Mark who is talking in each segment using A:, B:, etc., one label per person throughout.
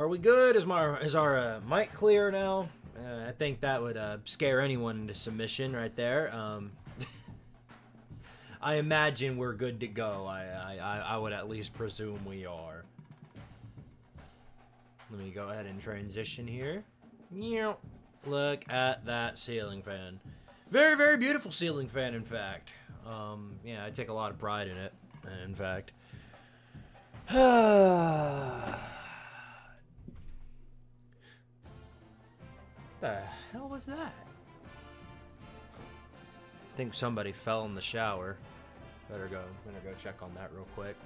A: Are we good? Is our mic clear now? I think that would scare anyone into submission right there. I imagine we're good to go. I would at least presume we are. Let me go ahead and transition here. Look at that ceiling fan. Very, very beautiful ceiling fan, in fact. Yeah, I take a lot of pride in it, in fact. The hell was that? I think somebody fell in the shower. Better go check on that real quick.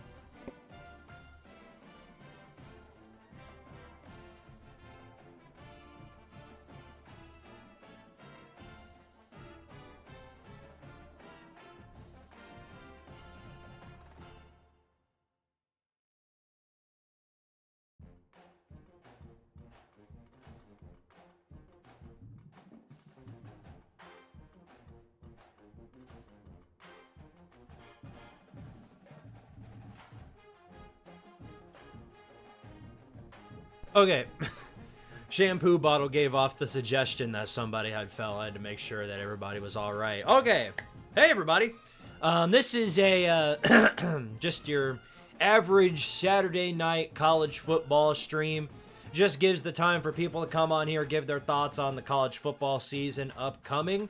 A: Okay. Shampoo bottle gave off the suggestion that somebody had fell. I had to make sure that everybody was all right. Okay. Hey, everybody. This is a just your average Saturday night college football stream. Just gives the time for people to come on here, give their thoughts on the college football season upcoming.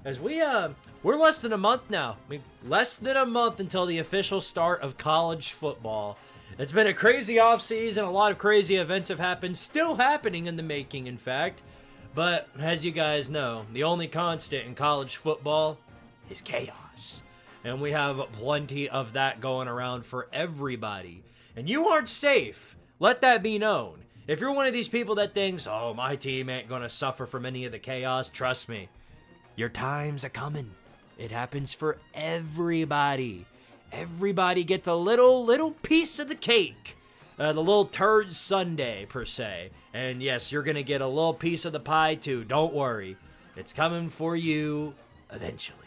A: As we're less than a month now. Less than a month until the official start of college football. It's been a crazy offseason. A lot of crazy events have happened. Still happening in the making, in fact. But as you guys know, the only constant in college football is chaos. And we have plenty of that going around for everybody. And you aren't safe. Let that be known. If you're one of these people that thinks, oh, my team ain't going to suffer from any of the chaos, trust me. Your time's a-coming. It happens for everybody. Everybody gets a little piece of the cake. The little turd sundae, per se. And yes, you're going to get a little piece of the pie, too. Don't worry. It's coming for you eventually.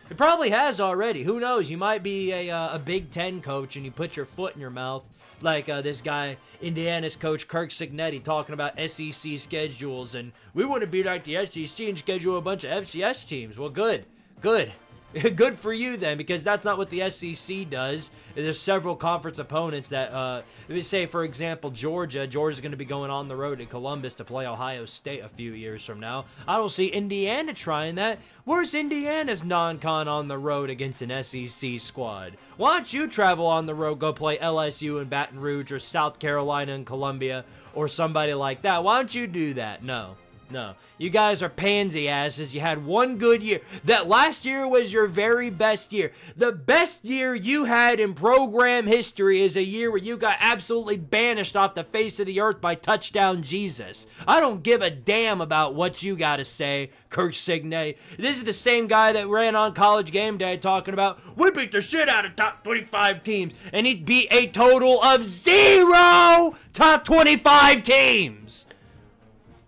A: It probably has already. Who knows? You might be a Big Ten coach and you put your foot in your mouth. Like this guy, Indiana's coach, Kirk Cignetti, talking about SEC schedules. And we want to be like the SEC and schedule a bunch of FCS teams. Well, good. Good for you then, because that's not what the SEC does. There's several conference opponents that, let me say, for example, Georgia's going to be going on the road to Columbus to play Ohio State a few years from now. I don't see Indiana trying that. Where's Indiana's non-con on the road against an SEC squad? Why don't you travel on the road, go play LSU in Baton Rouge or South Carolina and Columbia or somebody like that? Why don't you do that? No. You guys are pansy asses. You had one good year. That last year was your very best year. The best year you had in program history is a year where you got absolutely banished off the face of the earth by touchdown Jesus. I don't give a damn about what you got to say, Kirk Cignetti. This is the same guy that ran on College Game Day talking about, we beat the shit out of top 25 teams, and he beat a total of 0 top 25 teams.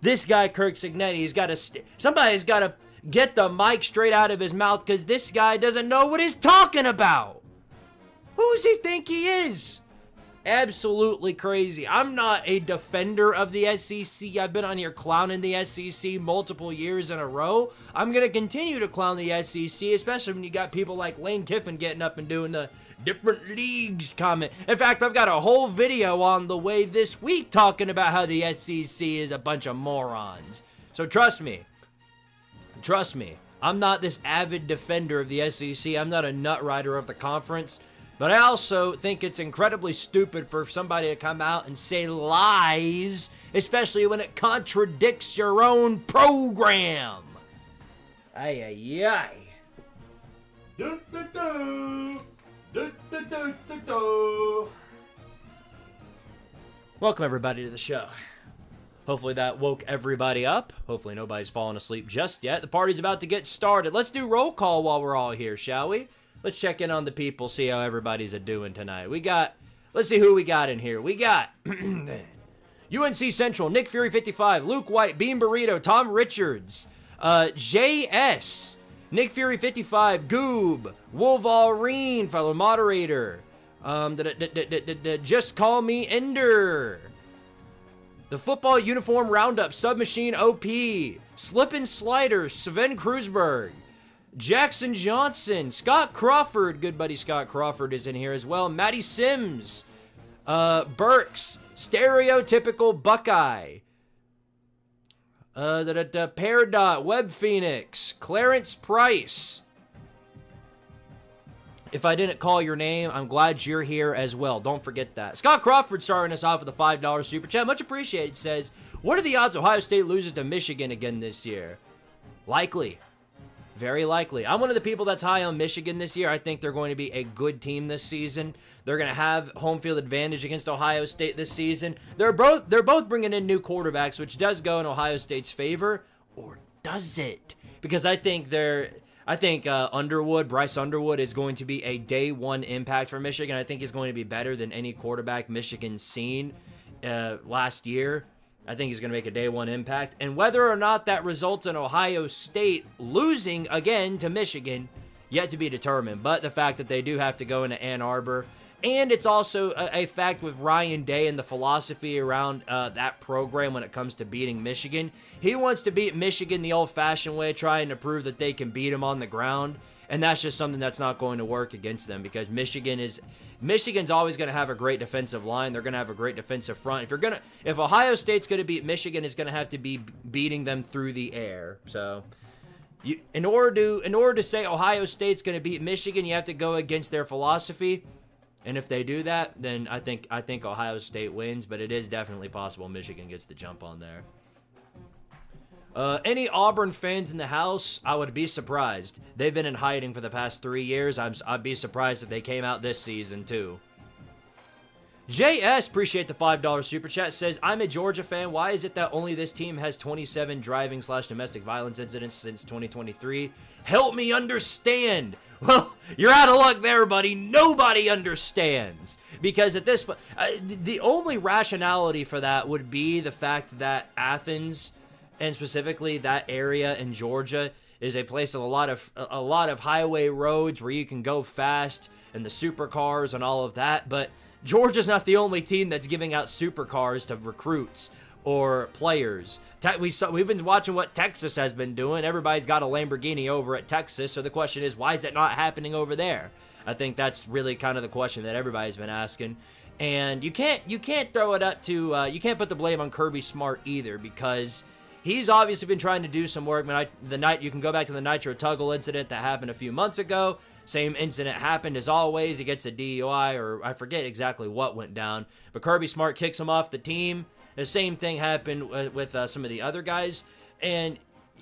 A: This guy, Kirk Cignetti, somebody's got to get the mic straight out of his mouth because this guy doesn't know what he's talking about. Who does he think he is? Absolutely crazy. I'm not a defender of the SEC. I've been on here clowning the SEC multiple years in a row. I'm going to continue to clown the SEC, especially when you got people like Lane Kiffin getting up and doing the different leagues comment. In fact, I've got a whole video on the way this week talking about how the SEC is a bunch of morons. So trust me, I'm not this avid defender of the SEC. I'm not a nut rider of the conference. But I also think it's incredibly stupid for somebody to come out and say lies, especially when it contradicts your own program. Ay, ay, ay. Do, do, do. Do, do, do, do, do. Welcome, everybody, to the show. Hopefully that woke everybody up. Hopefully nobody's fallen asleep just yet. The party's about to get started. Let's do roll call while we're all here, shall we? Let's check in on the people, see how everybody's a-doing tonight. Let's see who we got in here. We got UNC Central, Nick Fury 55, Luke White, Bean Burrito, Tom Richards, JS, Nick Fury 55, Goob, Wolverine, fellow moderator, Just Call Me Ender, The Football Uniform Roundup, Submachine OP, Slip and Slider, Sven Krusberg, Jackson Johnson, Scott Crawford, good buddy Scott Crawford is in here as well, Matty Sims, Burks, Stereotypical Buckeye, Peridot, Web Phoenix, Clarence Price. If I didn't call your name, I'm glad you're here as well. Don't forget that. Scott Crawford starting us off with a $5 super chat. Much appreciated. Says, what are the odds Ohio State loses to Michigan again this year? Likely. Very likely. I'm one of the people that's high on Michigan this year. I think they're going to be a good team this season. They're going to have home field advantage against Ohio State this season. They're both bringing in new quarterbacks, which does go in Ohio State's favor. Or does it? Because I think Bryce Underwood is going to be a day one impact for Michigan. I think he's going to be better than any quarterback Michigan's seen last year. I think he's going to make a day one impact. And whether or not that results in Ohio State losing again to Michigan, yet to be determined. But the fact that they do have to go into Ann Arbor. And it's also a fact with Ryan Day and the philosophy around that program when it comes to beating Michigan. He wants to beat Michigan the old-fashioned way, trying to prove that they can beat them on the ground. And that's just something that's not going to work against them because Michigan's always going to have a great defensive line. They're going to have a great defensive front. If Ohio State's going to beat Michigan, it's going to have to be beating them through the air. So in order to say Ohio State's going to beat Michigan, you have to go against their philosophy. And if they do that, then I think Ohio State wins, but it is definitely possible Michigan gets the jump on there. Any Auburn fans in the house, I would be surprised. They've been in hiding for the past 3 years. I'd be surprised if they came out this season, too. JS, appreciate the $5 super chat, says, I'm a Georgia fan. Why is it that only this team has 27 driving/domestic violence incidents since 2023? Help me understand. Well, you're out of luck there, buddy. Nobody understands. Because at this point, the only rationality for that would be the fact that Athens, and specifically that area in Georgia, is a place with a lot of highway roads where you can go fast and the supercars and all of that. But Georgia's not the only team that's giving out supercars to recruits or players. We've been watching what Texas has been doing. Everybody's got a Lamborghini over at Texas, so the question is, why is that not happening over there? I think that's really kind of the question that everybody's been asking. And you can't throw it up to you can't put the blame on Kirby Smart either, because he's obviously been trying to do some work. You can go back to the Nitro Tuggle incident that happened a few months ago. Same incident happened as always. He gets a DUI, or I forget exactly what went down. But Kirby Smart kicks him off the team. The same thing happened with some of the other guys. And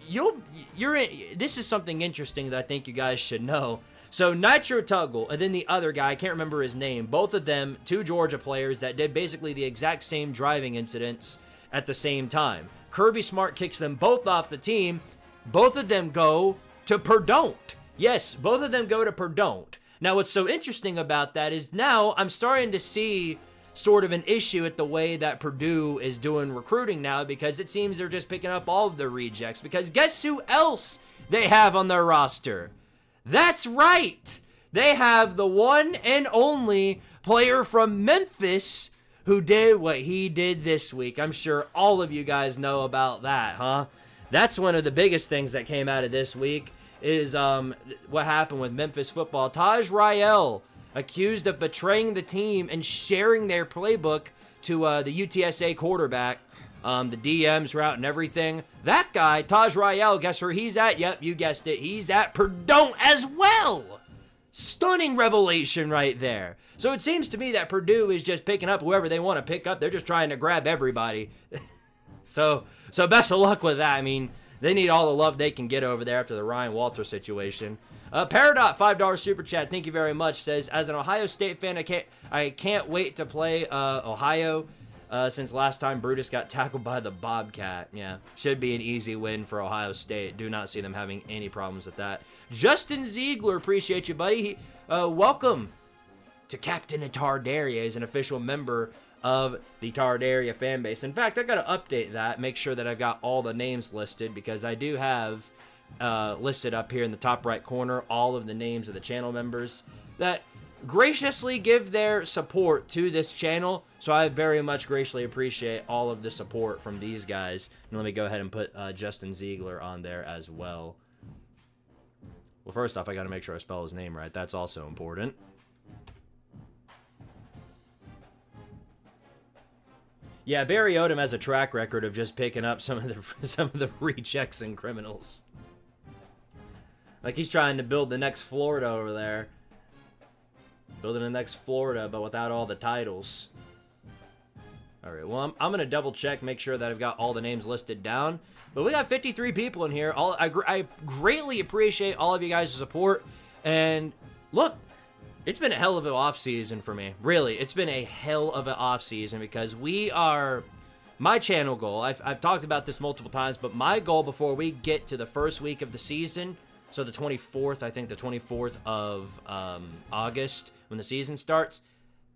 A: this is something interesting that I think you guys should know. So Nitro Tuggle and then the other guy, I can't remember his name, both of them, two Georgia players that did basically the exact same driving incidents at the same time. Kirby Smart kicks them both off the team. Both of them go to Purdue. Yes, both of them go to Purdue. Now, what's so interesting about that is now I'm starting to see sort of an issue at the way that Purdue is doing recruiting now, because it seems they're just picking up all of the rejects. Because guess who else they have on their roster? That's right. They have the one and only player from Memphis who did what he did this week. I'm sure all of you guys know about that, huh? That's one of the biggest things that came out of this week is what happened with Memphis football. Taj Rael accused of betraying the team and sharing their playbook to the UTSA quarterback, the DMs route and everything. That guy, Taj Rael, guess where he's at? Yep, you guessed it. He's at Purdue as well. Stunning revelation right there. So it seems to me that Purdue is just picking up whoever they want to pick up. They're just trying to grab everybody. So best of luck with that. I mean, they need all the love they can get over there after the Ryan Walter situation. Peridot, $5 super chat, thank you very much, says, as an Ohio State fan, I can't wait to play Ohio since last time Brutus got tackled by the Bobcat. Yeah, should be an easy win for Ohio State. Do not see them having any problems with that. Justin Ziegler, appreciate you, buddy. Welcome to Captain of Tardaria, as an official member of the Tardaria fan base. In fact, I got to update that, make sure that I've got all the names listed, because I do have listed up here in the top right corner all of the names of the channel members that graciously give their support to this channel. So I very much graciously appreciate all of the support from these guys. And let me go ahead and put Justin Ziegler on there as well. Well, first off, I got to make sure I spell his name right. That's also important. Yeah, Barry Odom has a track record of just picking up some of the rejects and criminals. Like he's trying to build the next Florida over there. Building the next Florida, but without all the titles. All right, well, I'm going to double check, make sure that I've got all the names listed down. But we got 53 people in here. I greatly appreciate all of you guys' support. And look, it's been a hell of an off-season for me. Really, it's been a hell of an off-season because we are... My channel goal, I've talked about this multiple times, but my goal before we get to the first week of the season, so the 24th, I think the 24th of August, when the season starts,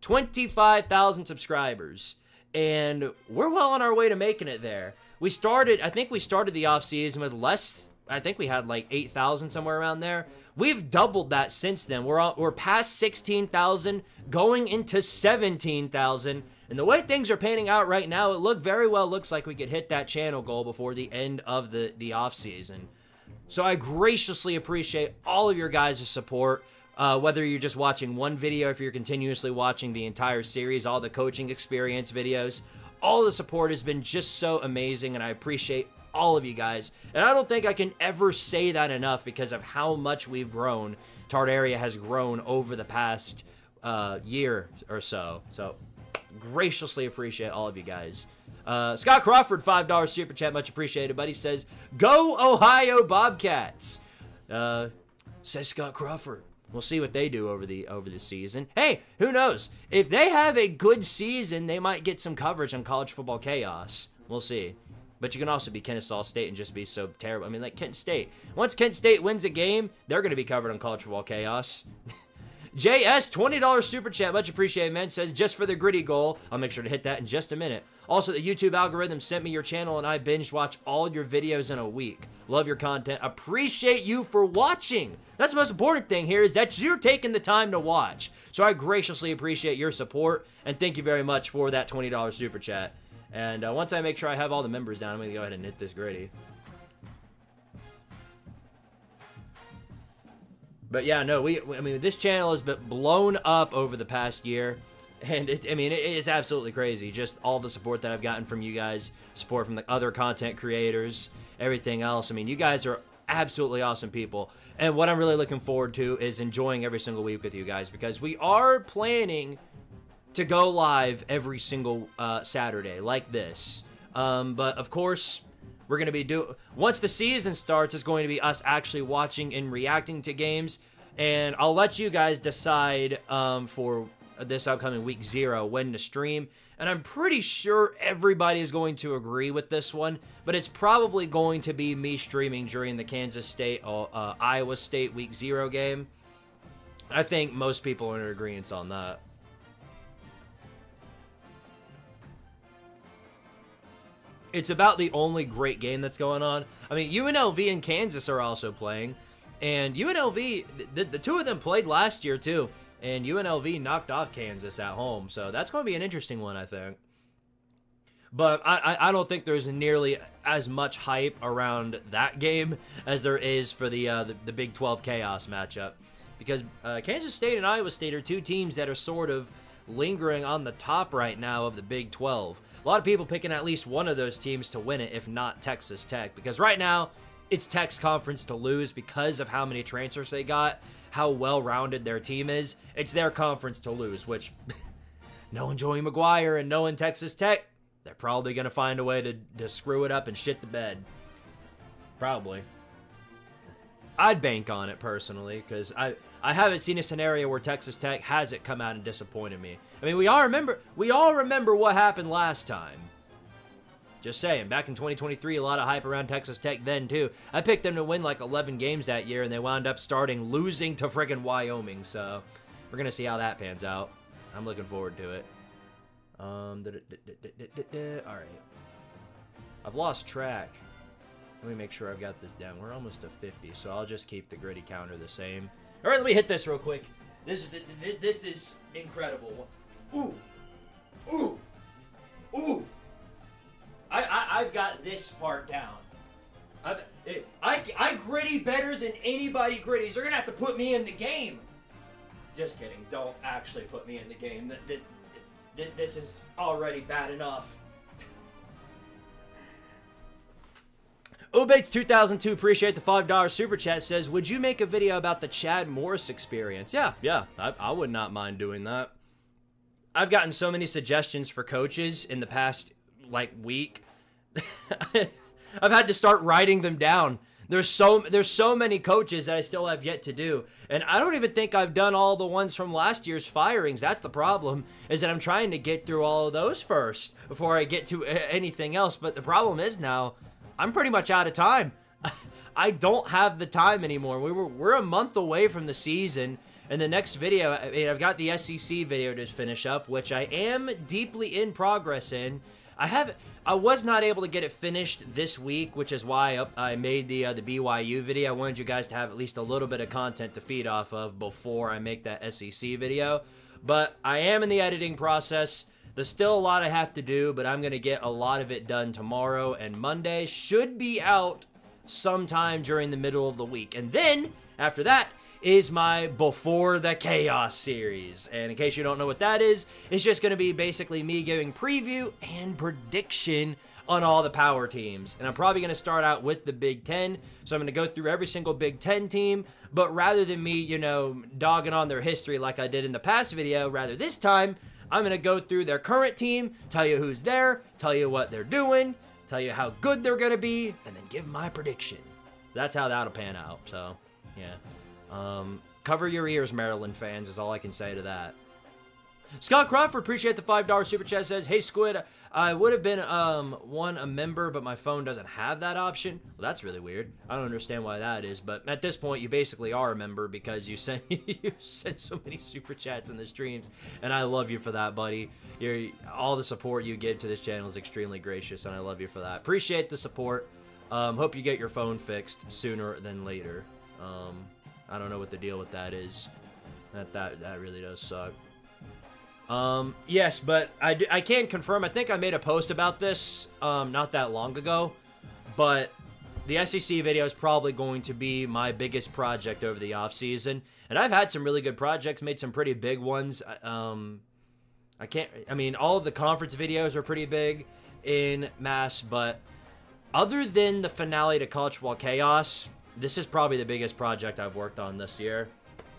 A: 25,000 subscribers. And we're well on our way to making it there. I think we started the off-season with less... I think we had like 8,000, somewhere around there. We've doubled that since then. We're past 16,000, going into 17,000. And the way things are panning out right now, it very well looks like we could hit that channel goal before the end of the off-season. So I graciously appreciate all of your guys' support. Whether you're just watching one video, if you're continuously watching the entire series, all the coaching experience videos, all the support has been just so amazing, and I appreciate all of you guys. And I don't think I can ever say that enough because of how much we've grown. Tartaria has grown over the past year or so. So graciously appreciate all of you guys. Scott Crawford, $5 super chat, much appreciated, buddy. Says, "Go Ohio Bobcats." Says Scott Crawford. We'll see what they do over the season. Hey, who knows? If they have a good season, they might get some coverage on College Football Chaos. We'll see. But you can also be Kennesaw State and just be so terrible. I mean, like Kent State. Once Kent State wins a game, they're going to be covered on College Football Chaos. JS, $20 super chat, much appreciated, man. Says, just for the gritty goal. I'll make sure to hit that in just a minute. Also, the YouTube algorithm sent me your channel, and I binged watch all your videos in a week. Love your content. Appreciate you for watching. That's the most important thing here, is that you're taking the time to watch. So I graciously appreciate your support, and thank you very much for that $20 super chat. And once I make sure I have all the members down, I'm going to go ahead and hit this gritty. But yeah, no, I mean, this channel has been blown up over the past year. And it is absolutely crazy. Just all the support that I've gotten from you guys, support from the other content creators, everything else. I mean, you guys are absolutely awesome people. And what I'm really looking forward to is enjoying every single week with you guys, because we are planning to go live every single Saturday like this. But of course, we're going to be once the season starts, it's going to be us actually watching and reacting to games. And I'll let you guys decide for this upcoming week 0 when to stream. And I'm pretty sure everybody is going to agree with this one, but it's probably going to be me streaming during the Kansas State Iowa State week 0 game. I think most people are in agreement on that. It's about the only great game that's going on. I mean, UNLV and Kansas are also playing. And UNLV, the two of them played last year too. And UNLV knocked off Kansas at home. So that's going to be an interesting one, I think. But I don't think there's nearly as much hype around that game as there is for the Big 12 Chaos matchup. Because Kansas State and Iowa State are two teams that are sort of lingering on the top right now of the Big 12. A lot of people picking at least one of those teams to win it, if not Texas Tech. Because right now, it's Tech's conference to lose because of how many transfers they got, how well-rounded their team is. It's their conference to lose, which, knowing Joey McGuire and knowing Texas Tech, they're probably going to find a way to screw it up and shit the bed. Probably. I'd bank on it, personally, because I haven't seen a scenario where Texas Tech hasn't come out and disappointed me. I mean, we all remember what happened last time. Just saying, back in 2023, a lot of hype around Texas Tech then, too. I picked them to win like 11 games that year, and they wound up losing to friggin' Wyoming, so we're going to see how that pans out. I'm looking forward to it. All right. I've lost track. Let me make sure I've got this down. We're almost to 50, so I'll just keep the gritty counter the same. All right, let me hit this real quick. This is incredible. Ooh, ooh, ooh. I've got this part down. I gritty better than anybody gritties. They're gonna have to put me in the game. Just kidding. Don't actually put me in the game. This is already bad enough. Obates 2002, appreciate the $5 super chat, says, would you make a video about the Chad Morris experience? Yeah, I would not mind doing that. I've gotten so many suggestions for coaches in the past, week. I've had to start writing them down. There's so many coaches that I still have yet to do. And I don't even think I've done all the ones from last year's firings. That's the problem, is that I'm trying to get through all of those first before I get to anything else. But the problem is now, I'm pretty much out of time. I don't have the time anymore. We're a month away from the season, and the next video, I've got the SEC video to finish up, which I am deeply in progress in. I was not able to get it finished this week, which is why I made the BYU video. I wanted you guys to have at least a little bit of content to feed off of before I make that SEC video. But I am in the editing process. There's still a lot I have to do, but I'm going to get a lot of it done tomorrow, and Monday should be out sometime during the middle of the week. And then, after that, is my Before the Chaos series. And in case you don't know what that is, it's just going to be basically me giving preview and prediction on all the power teams. And I'm probably going to start out with the Big Ten, so I'm going to go through every single Big Ten team, but rather than me, dogging on their history like I did in the past video, rather this time, I'm going to go through their current team, tell you who's there, tell you what they're doing, tell you how good they're going to be, and then give my prediction. That's how that'll pan out. So, yeah. Cover your ears, Maryland fans, is all I can say to that. Scott Crawford, appreciate the $5 super chat, says, hey, Squid, I would have been a member, but my phone doesn't have that option. Well, that's really weird. I don't understand why that is, but at this point, you basically are a member because you sent so many super chats in the streams, and I love you for that, buddy. All the support you give to this channel is extremely gracious, and I love you for that. Appreciate the support. Hope you get your phone fixed sooner than later. I don't know what the deal with that is. That really does suck. Yes, but I can confirm, I think I made a post about this, not that long ago, but the SEC video is probably going to be my biggest project over the offseason, and I've had some really good projects, made some pretty big ones. All of the conference videos are pretty big in mass, but other than the finale to College Football Chaos, this is probably the biggest project I've worked on this year,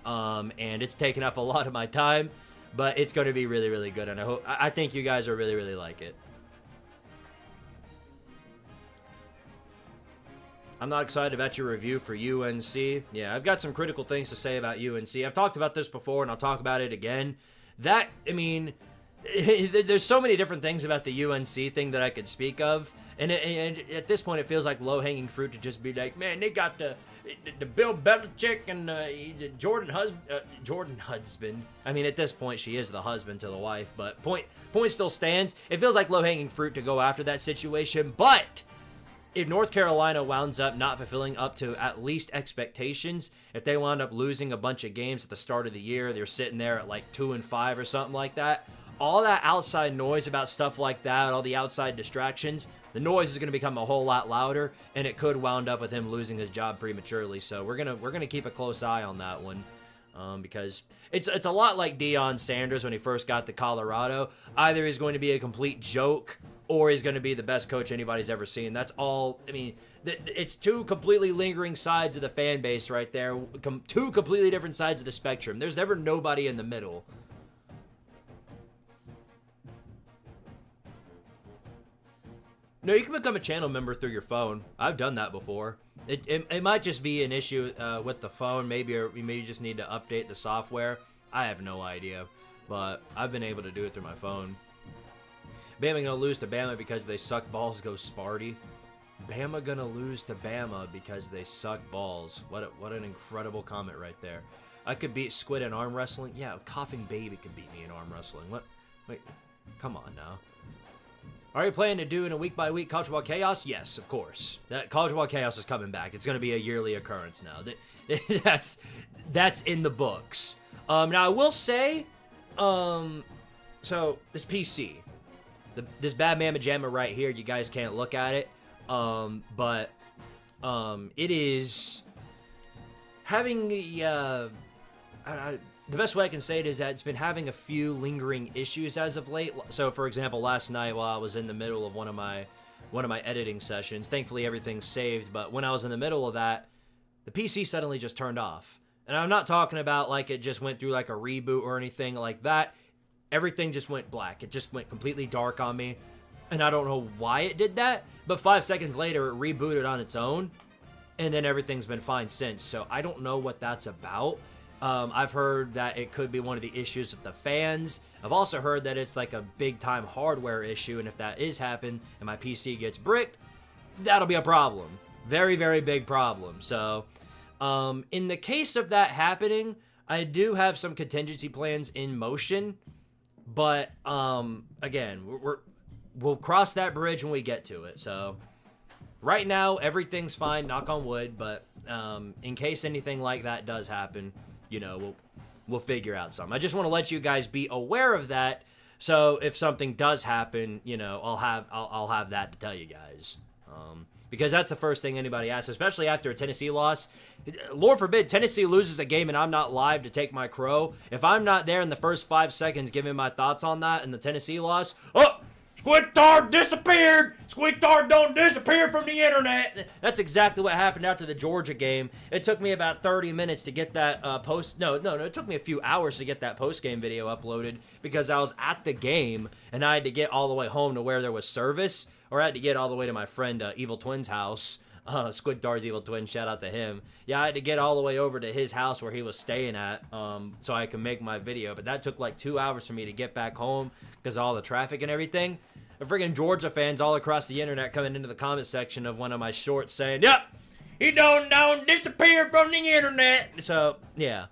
A: and it's taken up a lot of my time. But it's going to be really, really good, and I think you guys will really, really like it. I'm not excited about your review for UNC. Yeah, I've got some critical things to say about UNC. I've talked about this before, and I'll talk about it again. There's so many different things about the UNC thing that I could speak of, and at this point, it feels like low-hanging fruit to just be like, man, they got the Bill Belichick and Jordan husband. I mean, at this point, she is the husband to the wife, but point still stands. It feels like low-hanging fruit to go after that situation, but if North Carolina wounds up not fulfilling up to at least expectations, if they wound up losing a bunch of games at the start of the year, they're sitting there at 2-5 or something like that, all that outside noise about stuff like that, all the outside distractions, the noise is going to become a whole lot louder, and it could wound up with him losing his job prematurely. So we're gonna keep a close eye on that one, because it's a lot like Deion Sanders when he first got to Colorado. Either he's going to be a complete joke, or he's going to be the best coach anybody's ever seen. That's all. I mean, it's two completely lingering sides of the fan base right there. Two completely different sides of the spectrum. There's never nobody in the middle. No, you can become a channel member through your phone. I've done that before. It might just be an issue with the phone, maybe, or you just need to update the software. I have no idea, but I've been able to do it through my phone. Bama gonna lose to Bama because they suck balls, go Sparty. Bama gonna lose to Bama because they suck balls. What an incredible comment right there. I could beat Squid in arm wrestling. Yeah, a coughing baby could beat me in arm wrestling. What? Wait, come on now. Are you planning to do in a week-by-week College Football Chaos? Yes, of course. That College Football Chaos is coming back. It's going to be a yearly occurrence now. That's in the books. Now I will say, so this PC, this bad mamma jamma right here, you guys can't look at it, but it is having the best way I can say it is that it's been having a few lingering issues as of late. So, for example, last night while I was in the middle of one of my editing sessions, thankfully everything's saved, but when I was in the middle of that, the PC suddenly just turned off. And I'm not talking about like it just went through like a reboot or anything like that. Everything just went black. It just went completely dark on me. And I don't know why it did that, but 5 seconds later it rebooted on its own. And then everything's been fine since. So I don't know what that's about. I've heard that it could be one of the issues with the fans. I've also heard that it's like a big time hardware issue. And if that is happen and my PC gets bricked, that'll be a problem. Very, very big problem. So in the case of that happening, I do have some contingency plans in motion. But again, we'll cross that bridge when we get to it. So right now, everything's fine, knock on wood, but in case anything like that does happen, you know, we'll figure out something. I just want to let you guys be aware of that, so if something does happen, you know, I'll have that to tell you guys. Because that's the first thing anybody asks, especially after a Tennessee loss. Lord forbid Tennessee loses a game and I'm not live to take my crow. If I'm not there in the first 5 seconds giving my thoughts on that and the Tennessee loss, oh, Squidtard disappeared! Squidtard don't disappear from the internet! That's exactly what happened after the Georgia game. It took me about 30 minutes to get that No, it took me a few hours to get that post-game video uploaded because I was at the game and I had to get all the way home to where there was service, or I had to get all the way to my friend Evil Twin's house. Squidtard's Evil Twin, shout out to him. Yeah, I had to get all the way over to his house where he was staying at so I could make my video. But that took like 2 hours for me to get back home because of all the traffic and everything. The friggin' Georgia fans all across the internet coming into the comment section of one of my shorts saying, yep, he don't disappear from the internet. So, yeah.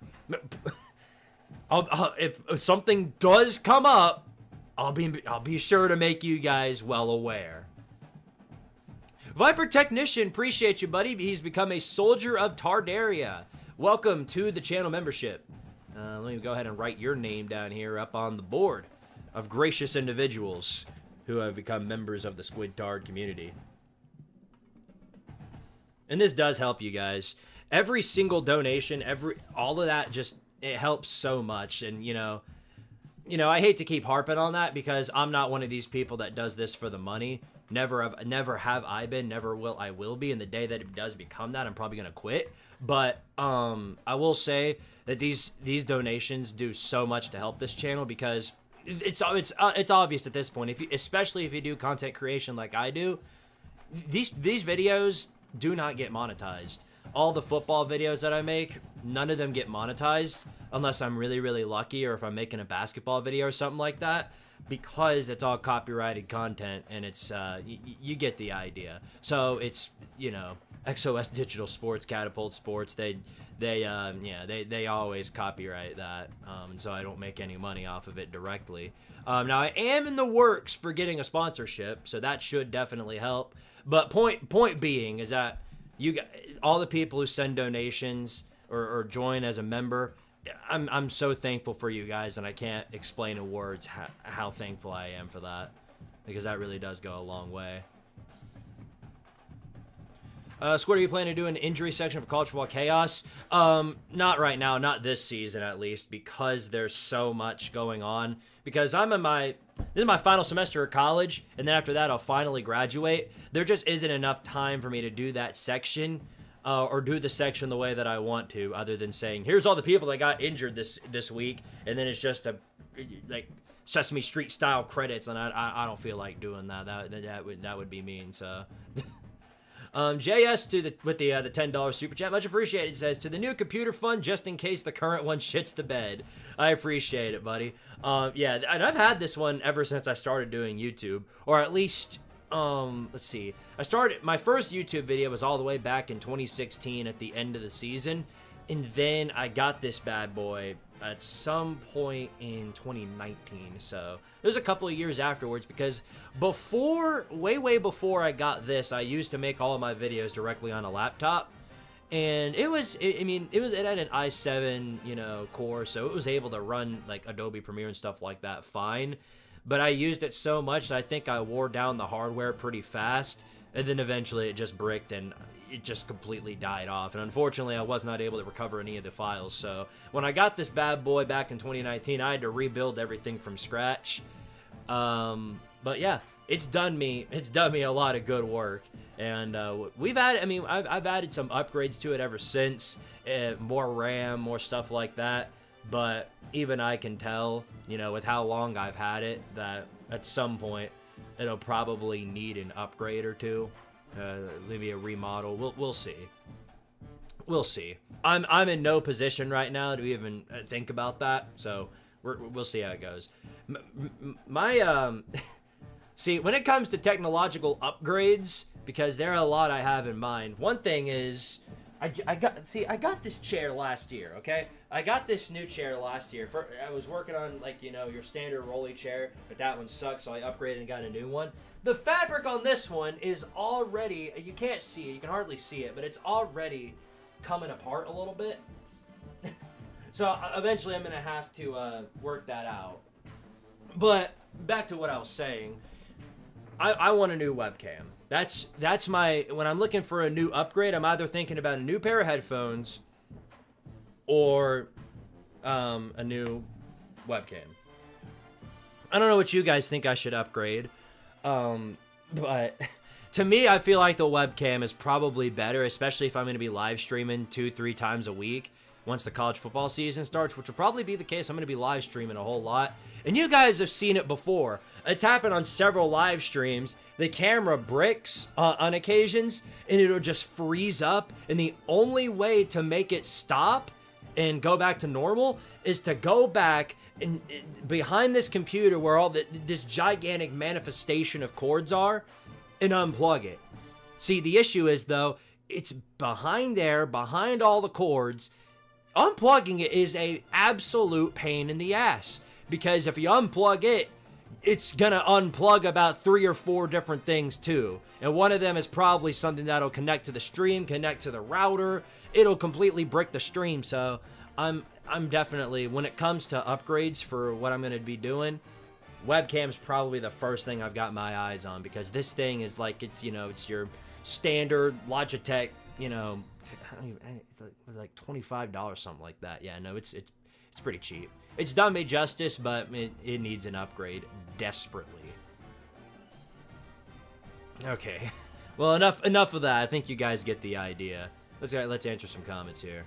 A: If something does come up, I'll be sure to make you guys well aware. Viper Technician, appreciate you, buddy. He's become a soldier of Tardaria. Welcome to the channel membership. Let me go ahead and write your name down here up on the board of gracious individuals who have become members of the Squidtard community. And this does help you guys. Every single donation, all of that, just, it helps so much. And, you know, I hate to keep harping on that because I'm not one of these people that does this for the money. Never have I been, never I will be. And the day that it does become that, I'm probably going to quit. But I will say that these donations do so much to help this channel because it's obvious at this point, especially if you do content creation like I do, these videos do not get monetized. All the football videos that I make, none of them get monetized unless I'm really, really lucky, or if I'm making a basketball video or something like that, because it's all copyrighted content and it's you get the idea. So it's, you know, XOS Digital Sports, Catapult Sports, they always copyright that, and so I don't make any money off of it directly. Now I am in the works for getting a sponsorship, so that should definitely help. But point being is that all the people who send donations or join as a member, I'm so thankful for you guys, and I can't explain in words how thankful I am for that, because that really does go a long way. Squid, are you planning to do an injury section for College Football Chaos? Not right now, not this season at least, because there's so much going on. Because this is my final semester of college, and then after that I'll finally graduate. There just isn't enough time for me to do that section, or do the section the way that I want to, other than saying, here's all the people that got injured this week, and then it's just like Sesame Street style credits, and I don't feel like doing that. That would be mean. So. JS with the $10 super chat, much appreciated. Says, to the new computer fund, just in case the current one shits the bed. I appreciate it, buddy. Yeah, and I've had this one ever since I started doing YouTube, or at least, let's see. My first YouTube video was all the way back in 2016 at the end of the season, and then I got this bad boy at some point in 2019. So it was a couple of years afterwards, because way before I got this, I used to make all of my videos directly on a laptop. And it had an i7, core, so it was able to run like Adobe Premiere and stuff like that fine. But I used it so much that I think I wore down the hardware pretty fast, and then eventually it just bricked and it just completely died off. And unfortunately, I was not able to recover any of the files. So when I got this bad boy back in 2019, I had to rebuild everything from scratch. But yeah, it's done me a lot of good work. And I've added some upgrades to it ever since, more RAM, more stuff like that. But even I can tell, with how long I've had it, that at some point it'll probably need an upgrade or two, maybe a remodel. We'll see. We'll see. I'm in no position right now to even think about that, so we'll see how it goes. See, when it comes to technological upgrades, because there are a lot I have in mind. One thing is, I got this chair last year, okay? I got this new chair last year. I was working on, your standard rolly chair, but that one sucked, so I upgraded and got a new one. The fabric on this one is already, you can't see it, you can hardly see it, but it's already coming apart a little bit. So eventually I'm going to have to work that out. But back to what I was saying, I want a new webcam. That's my, when I'm looking for a new upgrade, I'm either thinking about a new pair of headphones or a new webcam. I don't know what you guys think I should upgrade, but to me, I feel like the webcam is probably better, especially if I'm going to be live streaming 2-3 times a week once the college football season starts, which will probably be the case. I'm going to be live streaming a whole lot. And you guys have seen it before. It's happened on several live streams. The camera bricks on occasions, and it'll just freeze up. And the only way to make it stop and go back to normal is to go back and behind this computer where all this gigantic manifestation of cords are, and unplug it. See, the issue is, though, it's behind there, behind all the cords. Unplugging it is a absolute pain in the ass, because if you unplug it, it's gonna unplug about 3 or 4 different things too. And one of them is probably something that'll connect to the stream, connect to the router. It'll completely brick the stream. So I'm definitely, when it comes to upgrades for what I'm gonna be doing, webcam's probably the first thing I've got my eyes on, because this thing is like, it's your standard Logitech, it was like $25, something like that. Yeah, no, it's pretty cheap. It's done me justice, but it needs an upgrade desperately. Okay, well, enough of that. I think you guys get the idea. Let's answer some comments here.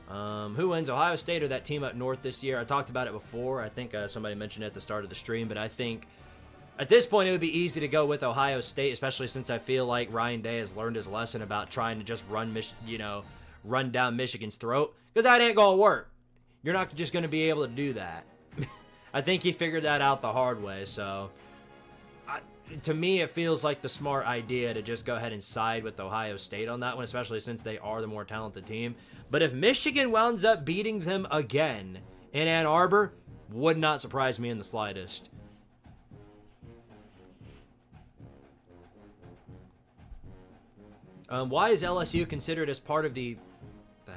A: Who wins, Ohio State or that team up north this year? I talked about it before. I think somebody mentioned it at the start of the stream, but I think at this point, it would be easy to go with Ohio State, especially since I feel like Ryan Day has learned his lesson about trying to just run down Michigan's throat, because that ain't gonna work. You're not just gonna be able to do that. I think he figured that out the hard way. So, to me, it feels like the smart idea to just go ahead and side with Ohio State on that one, especially since they are the more talented team. But if Michigan winds up beating them again in Ann Arbor, would not surprise me in the slightest. Why is LSU considered as part of the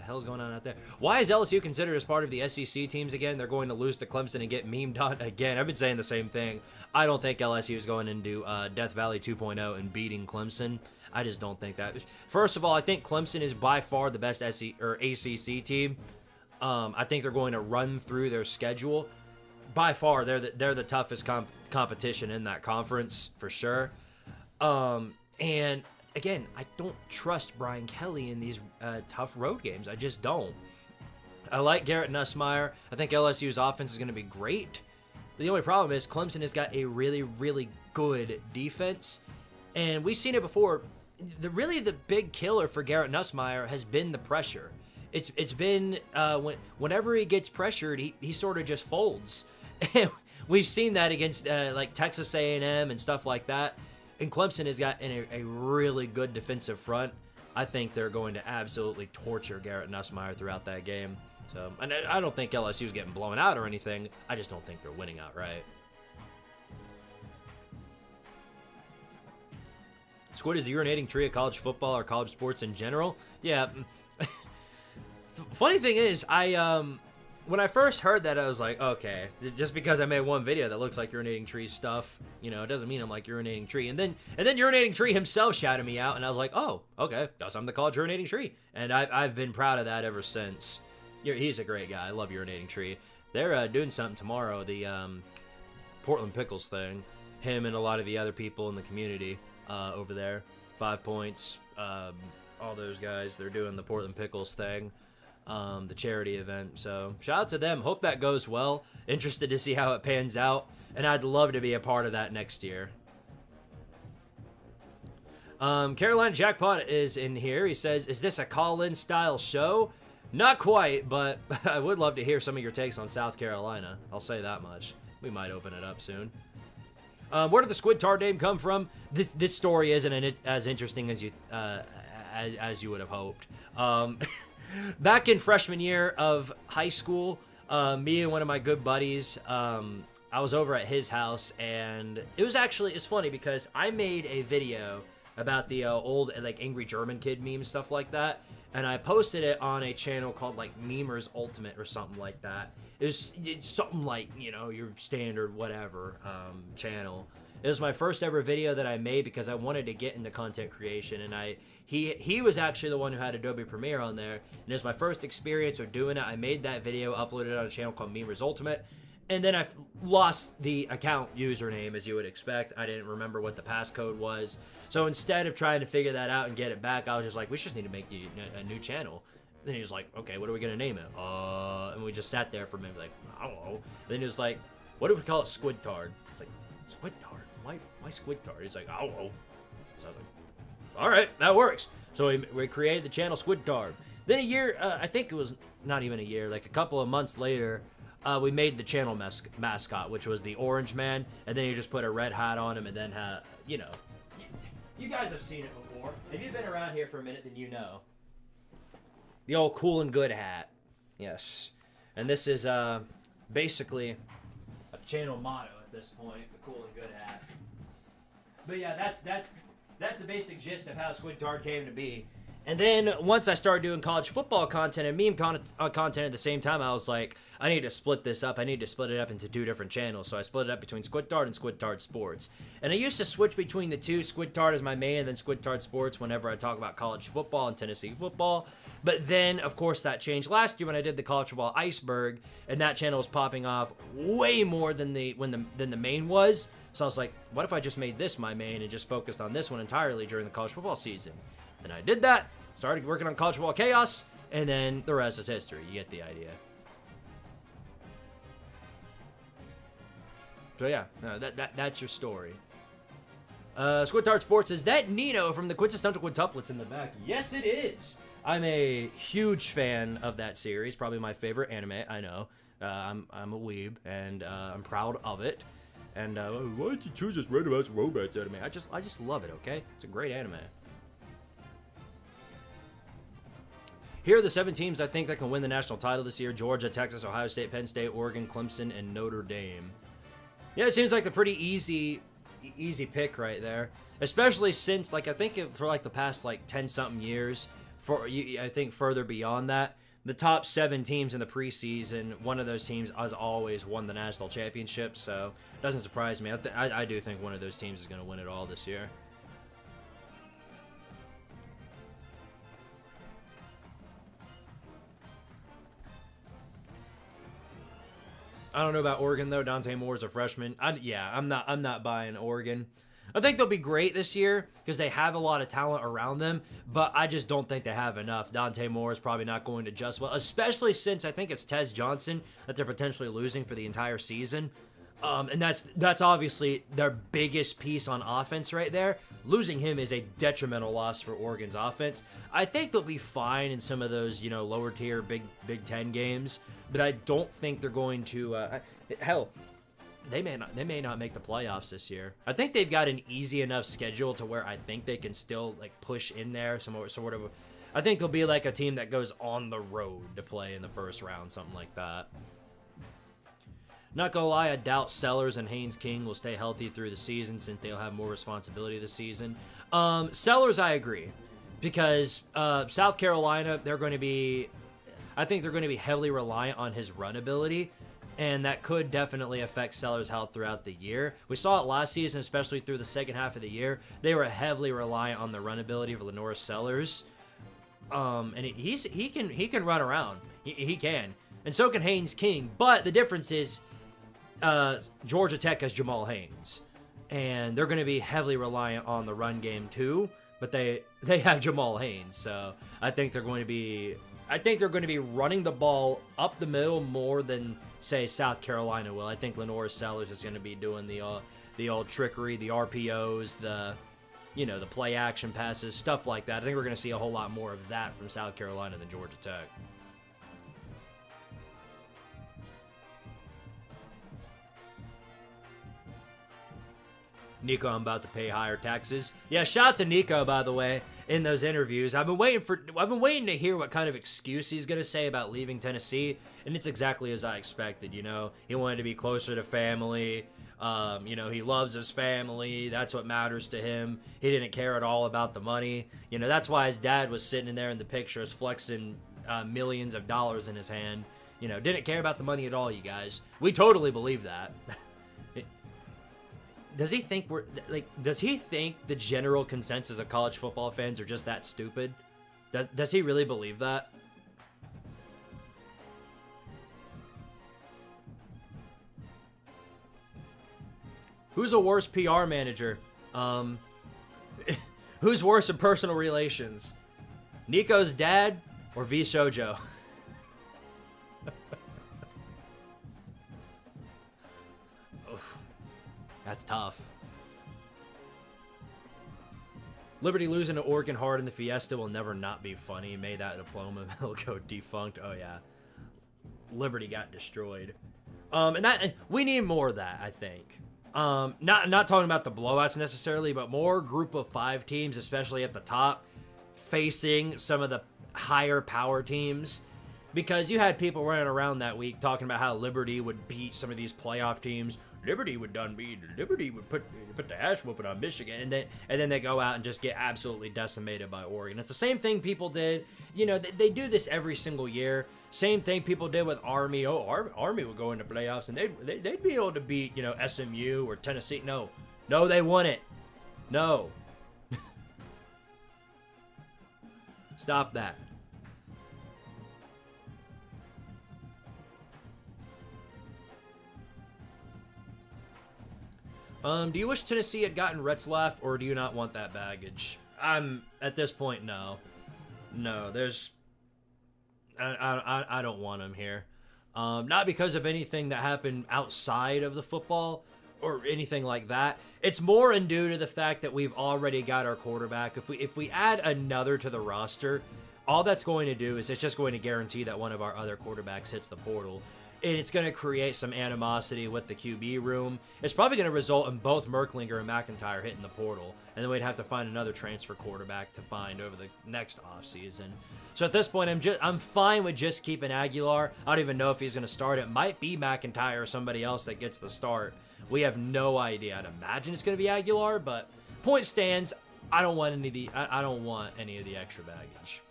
A: hell's going on out there? Why is LSU considered as part of the SEC teams again? They're going to lose to Clemson and get memed on again. I've been saying the same thing. I don't think LSU is going into Death Valley 2.0 and beating Clemson. I just don't think that. First of all, I think Clemson is by far the best ACC team. I think they're going to run through their schedule. By far, they're the toughest competition in that conference for sure. And again, I don't trust Brian Kelly in these tough road games. I just don't. I like Garrett Nussmeier. I think LSU's offense is going to be great. The only problem is Clemson has got a really, really good defense. And we've seen it before. The big killer for Garrett Nussmeier has been the pressure. It's been whenever he gets pressured, he sort of just folds. We've seen that against like Texas A&M and stuff like that. And Clemson has got a really good defensive front. I think they're going to absolutely torture Garrett Nussmeier throughout that game. So, and I don't think LSU is getting blown out or anything. I just don't think they're winning outright. Squid, is the urinating tree of college football or college sports in general? Yeah, Funny thing is, when I first heard that, I was like, okay, just because I made one video that looks like urinating tree stuff, it doesn't mean I'm like urinating tree. And then urinating tree himself shouted me out, and I was like, oh, okay, guess I'm the college urinating tree. And I've been proud of that ever since. He's a great guy. I love urinating tree. They're doing something tomorrow, the Portland Pickles thing. Him and a lot of the other people in the community over there. 5 Points, all those guys. They're doing the Portland Pickles thing. The charity event. So shout out to them. Hope that goes well. Interested to see how it pans out, and I'd love to be a part of that next year. Carolina Jackpot is in here. He says, is this a call-in style show? Not quite, but I would love to hear some of your takes on South Carolina. I'll say that much. We might open it up soon. Where did the Squidtard name come from? This story isn't as interesting as you would have hoped. Back in freshman year of high school, me and one of my good buddies, I was over at his house, and it's funny because I made a video about the old angry German kid meme, stuff like that, and I posted it on a channel called Memers Ultimate or something like that. It's something like, your standard whatever channel. It was my first ever video that I made because I wanted to get into content creation, and he was actually the one who had Adobe Premiere on there, and it was my first experience of doing it. I made that video, uploaded it on a channel called Memers Ultimate, and then I lost the account username, as you would expect. I didn't remember what the passcode was, so instead of trying to figure that out and get it back, I was just like, we just need to make a new channel. Then he was like, okay, what are we gonna name it? And we just sat there for a minute, like, I don't know. Then he was like, what do we call it? Squidtard. It's like, Squidtard? Why Squidtard? He's like, I don't know. So I was like, all right, that works. So we created the channel Squidtard. Then a year, I think it was not even a year, a couple of months later, we made the channel mascot, which was the Orange Man, and then you just put a red hat on him, and then you guys have seen it before. If you've been around here for a minute, then you know. The old cool and good hat. Yes. And this is basically a channel motto at this point, the cool and good hat. But yeah, that's the basic gist of how Squidtard came to be. And then once I started doing college football content and meme content at the same time, I was like, I need to split this up. I need to split it up into 2 different channels. So I split it up between Squidtard and Squidtard Sports. And I used to switch between the two. Squidtard is my main, and then Squidtard Sports whenever I talk about college football and Tennessee football. But then, of course, that changed last year when I did the college football iceberg, and that channel was popping off way more than the main was. So I was like, what if I just made this my main and just focused on this one entirely during the college football season? And I did that, started working on college football chaos, and then the rest is history. You get the idea. So yeah, that's your story. Squidtard Sports, is that Nino from the Quintessential Quintuplets in the back? Yes, it is. I'm a huge fan of that series. Probably my favorite anime. I know. I'm a weeb, and I'm proud of it. And why did you choose this random ass romance anime? I just love it. Okay, it's a great anime. Here are the 7 teams I think that can win the national title this year: Georgia, Texas, Ohio State, Penn State, Oregon, Clemson, and Notre Dame. Yeah, it seems like a pretty easy pick right there, especially since I think for the past 10-something years, I think further beyond that, the top 7 teams in the preseason, one of those teams has always won the national championship, so it doesn't surprise me. I do think one of those teams is going to win it all this year. I don't know about Oregon though. Dante Moore's a freshman. I'm not buying Oregon. I think they'll be great this year because they have a lot of talent around them, but I just don't think they have enough. Dante Moore is probably not going to adjust well, especially since I think it's Tez Johnson that they're potentially losing for the entire season. And that's obviously their biggest piece on offense right there. Losing him is a detrimental loss for Oregon's offense. I think they'll be fine in some of those, lower tier Big Ten games, but I don't think they're going to. Hell, they may not make the playoffs this year. I think they've got an easy enough schedule to where I think they can still push in there. Sort of. I think they'll be like a team that goes on the road to play in the first round, something like that. Not gonna lie, I doubt Sellers and Haynes King will stay healthy through the season since they'll have more responsibility this season. Sellers, I agree, because South Carolina, they're going to be. I think they're going to be heavily reliant on his run ability, and that could definitely affect Sellers' health throughout the year. We saw it last season, especially through the second half of the year. They were heavily reliant on the run ability of Lenore Sellers, and he can run around. He can, and so can Haynes King. But the difference is, Georgia Tech has Jamal Haynes, and they're going to be heavily reliant on the run game too. But they have Jamal Haynes, so I think they're going to be running the ball up the middle more than, say, South Carolina will. I think Lenore Sellers is going to be doing the old trickery, the RPOs, the play action passes, stuff like that. I think we're going to see a whole lot more of that from South Carolina than Georgia Tech. Nico, I'm about to pay higher taxes. Yeah, shout out to Nico, by the way, in those interviews. I've been waiting to hear what kind of excuse he's gonna say about leaving Tennessee, and it's exactly as I expected. He wanted to be closer to family. He loves his family. That's what matters to him. He didn't care at all about the money. That's why his dad was sitting in there in the pictures flexing millions of dollars in his hand. Didn't care about the money at all, you guys. We totally believe that. Does he think the general consensus of college football fans are just that stupid? Does he really believe that? Who's a worse PR manager? Who's worse in personal relations? Nico's dad or V Shoujo? That's tough. Liberty losing to Oregon hard in the Fiesta will never not be funny. May that diploma will go defunct. Oh yeah, Liberty got destroyed. And we need more of that, I think. Not talking about the blowouts necessarily, but more group of 5 teams, especially at the top, facing some of the higher power teams. Because you had people running around that week talking about how Liberty would beat some of these playoff teams. Liberty would put the ass whooping on Michigan, and then they go out and just get absolutely decimated by Oregon. It's the same thing people did. They do this every single year. Same thing people did with Army. Army would go into playoffs and they'd be able to beat SMU or Tennessee. No, they wouldn't. No. Stop that. Do you wish Tennessee had gotten Retzlaff, or do you not want that baggage? At this point, no. I don't want him here. Not because of anything that happened outside of the football or anything like that. It's more in due to the fact that we've already got our quarterback. If we add another to the roster, all that's going to do is it's just going to guarantee that one of our other quarterbacks hits the portal. And it's going to create some animosity with the QB room. It's probably going to result in both Merklinger and McIntyre hitting the portal. And then we'd have to find another transfer quarterback to find over the next offseason. So at this point, I'm fine with just keeping Aguilar. I don't even know if he's going to start. It might be McIntyre or somebody else that gets the start. We have no idea. I'd imagine it's going to be Aguilar, but point stands. I don't want any of the extra baggage.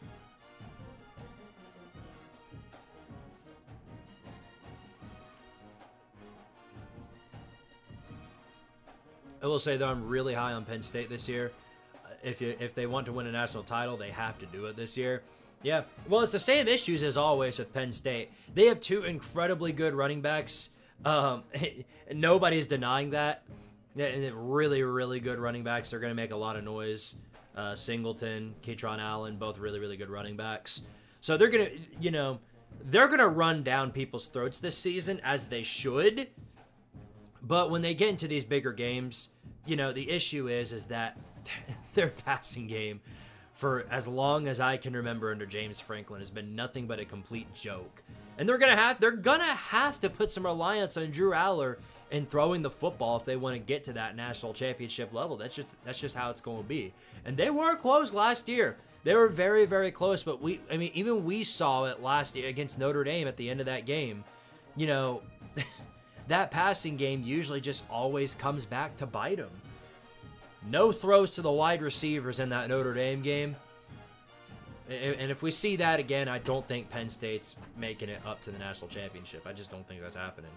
A: I will say, though, I'm really high on Penn State this year. If they want to win a national title, they have to do it this year. Yeah, well, it's the same issues as always with Penn State. They have 2 incredibly good running backs. Nobody's denying that. Really, really good running backs. They're going to make a lot of noise. Singleton, Kaytron Allen, both really, really good running backs. So they're going to run down people's throats this season, as they should. But when they get into these bigger games, the issue is that their passing game, for as long as I can remember under James Franklin, has been nothing but a complete joke. And they're gonna have to put some reliance on Drew Aller in throwing the football if they want to get to that national championship level. That's just how it's going to be. And they were close last year. They were very, very close. But even we saw it last year against Notre Dame at the end of that game. That passing game usually just always comes back to bite them. No throws to the wide receivers in that Notre Dame game. And if we see that again, I don't think Penn State's making it up to the national championship. I just don't think that's happening.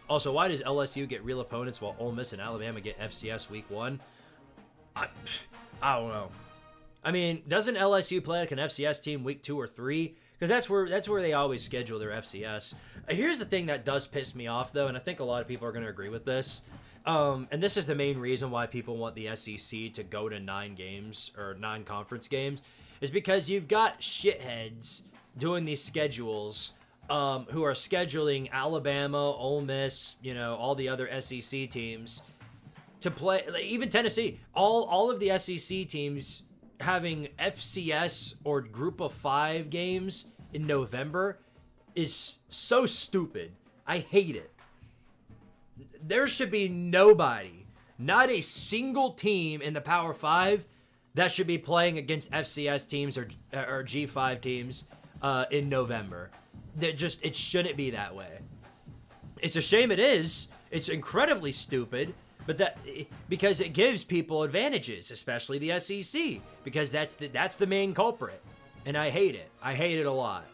A: Also, why does LSU get real opponents while Ole Miss and Alabama get FCS week 1? I don't know. I mean, doesn't LSU play like an FCS team week 2 or 3? Because that's where they always schedule their FCS. Here's the thing that does piss me off, though, and I think a lot of people are going to agree with this. And this is the main reason why people want the SEC to go to 9 games or 9 conference games, is because you've got shitheads doing these schedules who are scheduling Alabama, Ole Miss, all the other SEC teams to play, even Tennessee. All of the SEC teams having FCS or Group of 5 games in November is so stupid. I hate it. There should be nobody, not a single team in the Power 5 that should be playing against FCS teams or G5 teams in November. It shouldn't be that way. It's a shame it is. It's incredibly stupid, but because it gives people advantages, especially the SEC, because that's the main culprit, and I hate it. I hate it a lot.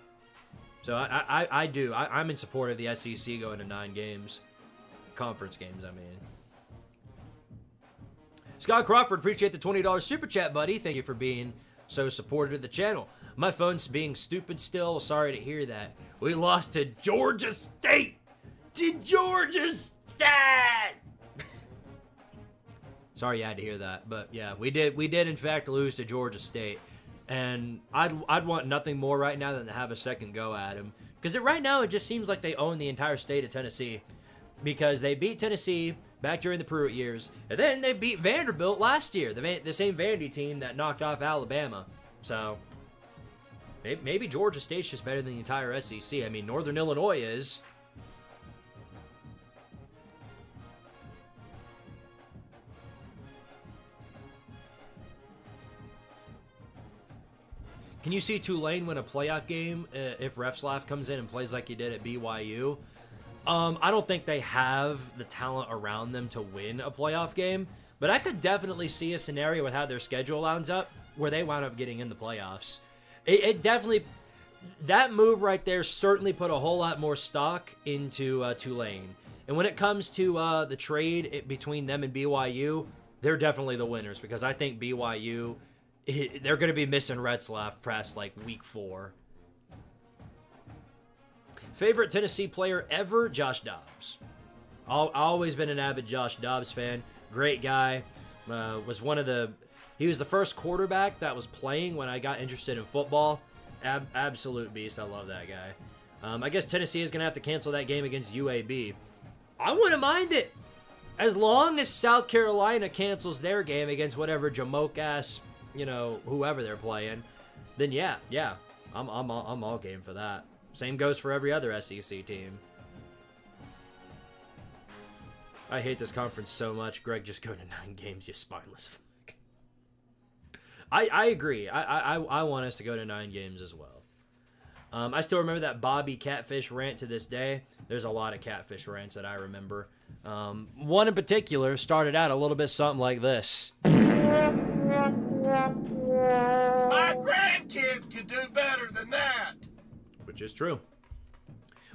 A: So I'm in support of the SEC going to 9 games. Conference games, I mean. Scott Crawford, appreciate the $20 super chat, buddy. Thank you for being so supportive of the channel. My phone's being stupid still. Sorry to hear that. We lost to Georgia State. To Georgia State. Sorry you had to hear that, but yeah, we did in fact lose to Georgia State, and I'd want nothing more right now than to have a second go at them, because right now it just seems like they own the entire state of Tennessee. Because they beat Tennessee back during the Pruitt years, and then they beat Vanderbilt last year, the same Vandy team that knocked off Alabama. So maybe Georgia State's just better than the entire SEC. I mean, Northern Illinois is. Can you see Tulane win a playoff game if Refslav comes in and plays like he did at BYU? I don't think they have the talent around them to win a playoff game, but I could definitely see a scenario with how their schedule lines up where they wound up getting in the playoffs. It definitely, that move right there certainly put a whole lot more stock into Tulane. And when it comes to the trade between them and BYU, they're definitely the winners, because I think BYU, they're going to be missing Retzlaff past like week 4. Favorite Tennessee player ever? Josh Dobbs. Always been an avid Josh Dobbs fan. Great guy. He was the first quarterback that was playing when I got interested in football. Absolute beast. I love that guy. I guess Tennessee is going to have to cancel that game against UAB. I wouldn't mind it. As long as South Carolina cancels their game against whatever Jamoke-ass, whoever they're playing, then yeah. I'm all game for that. Same goes for every other SEC team. I hate this conference so much. Greg, just go to 9 games, you spineless fuck. I agree. I want us to go to 9 games as well. I still remember that Bobby Catfish rant to this day. There's a lot of Catfish rants that I remember. One in particular started out a little bit something like this.
B: My grandkids could do better than that.
A: Which is true.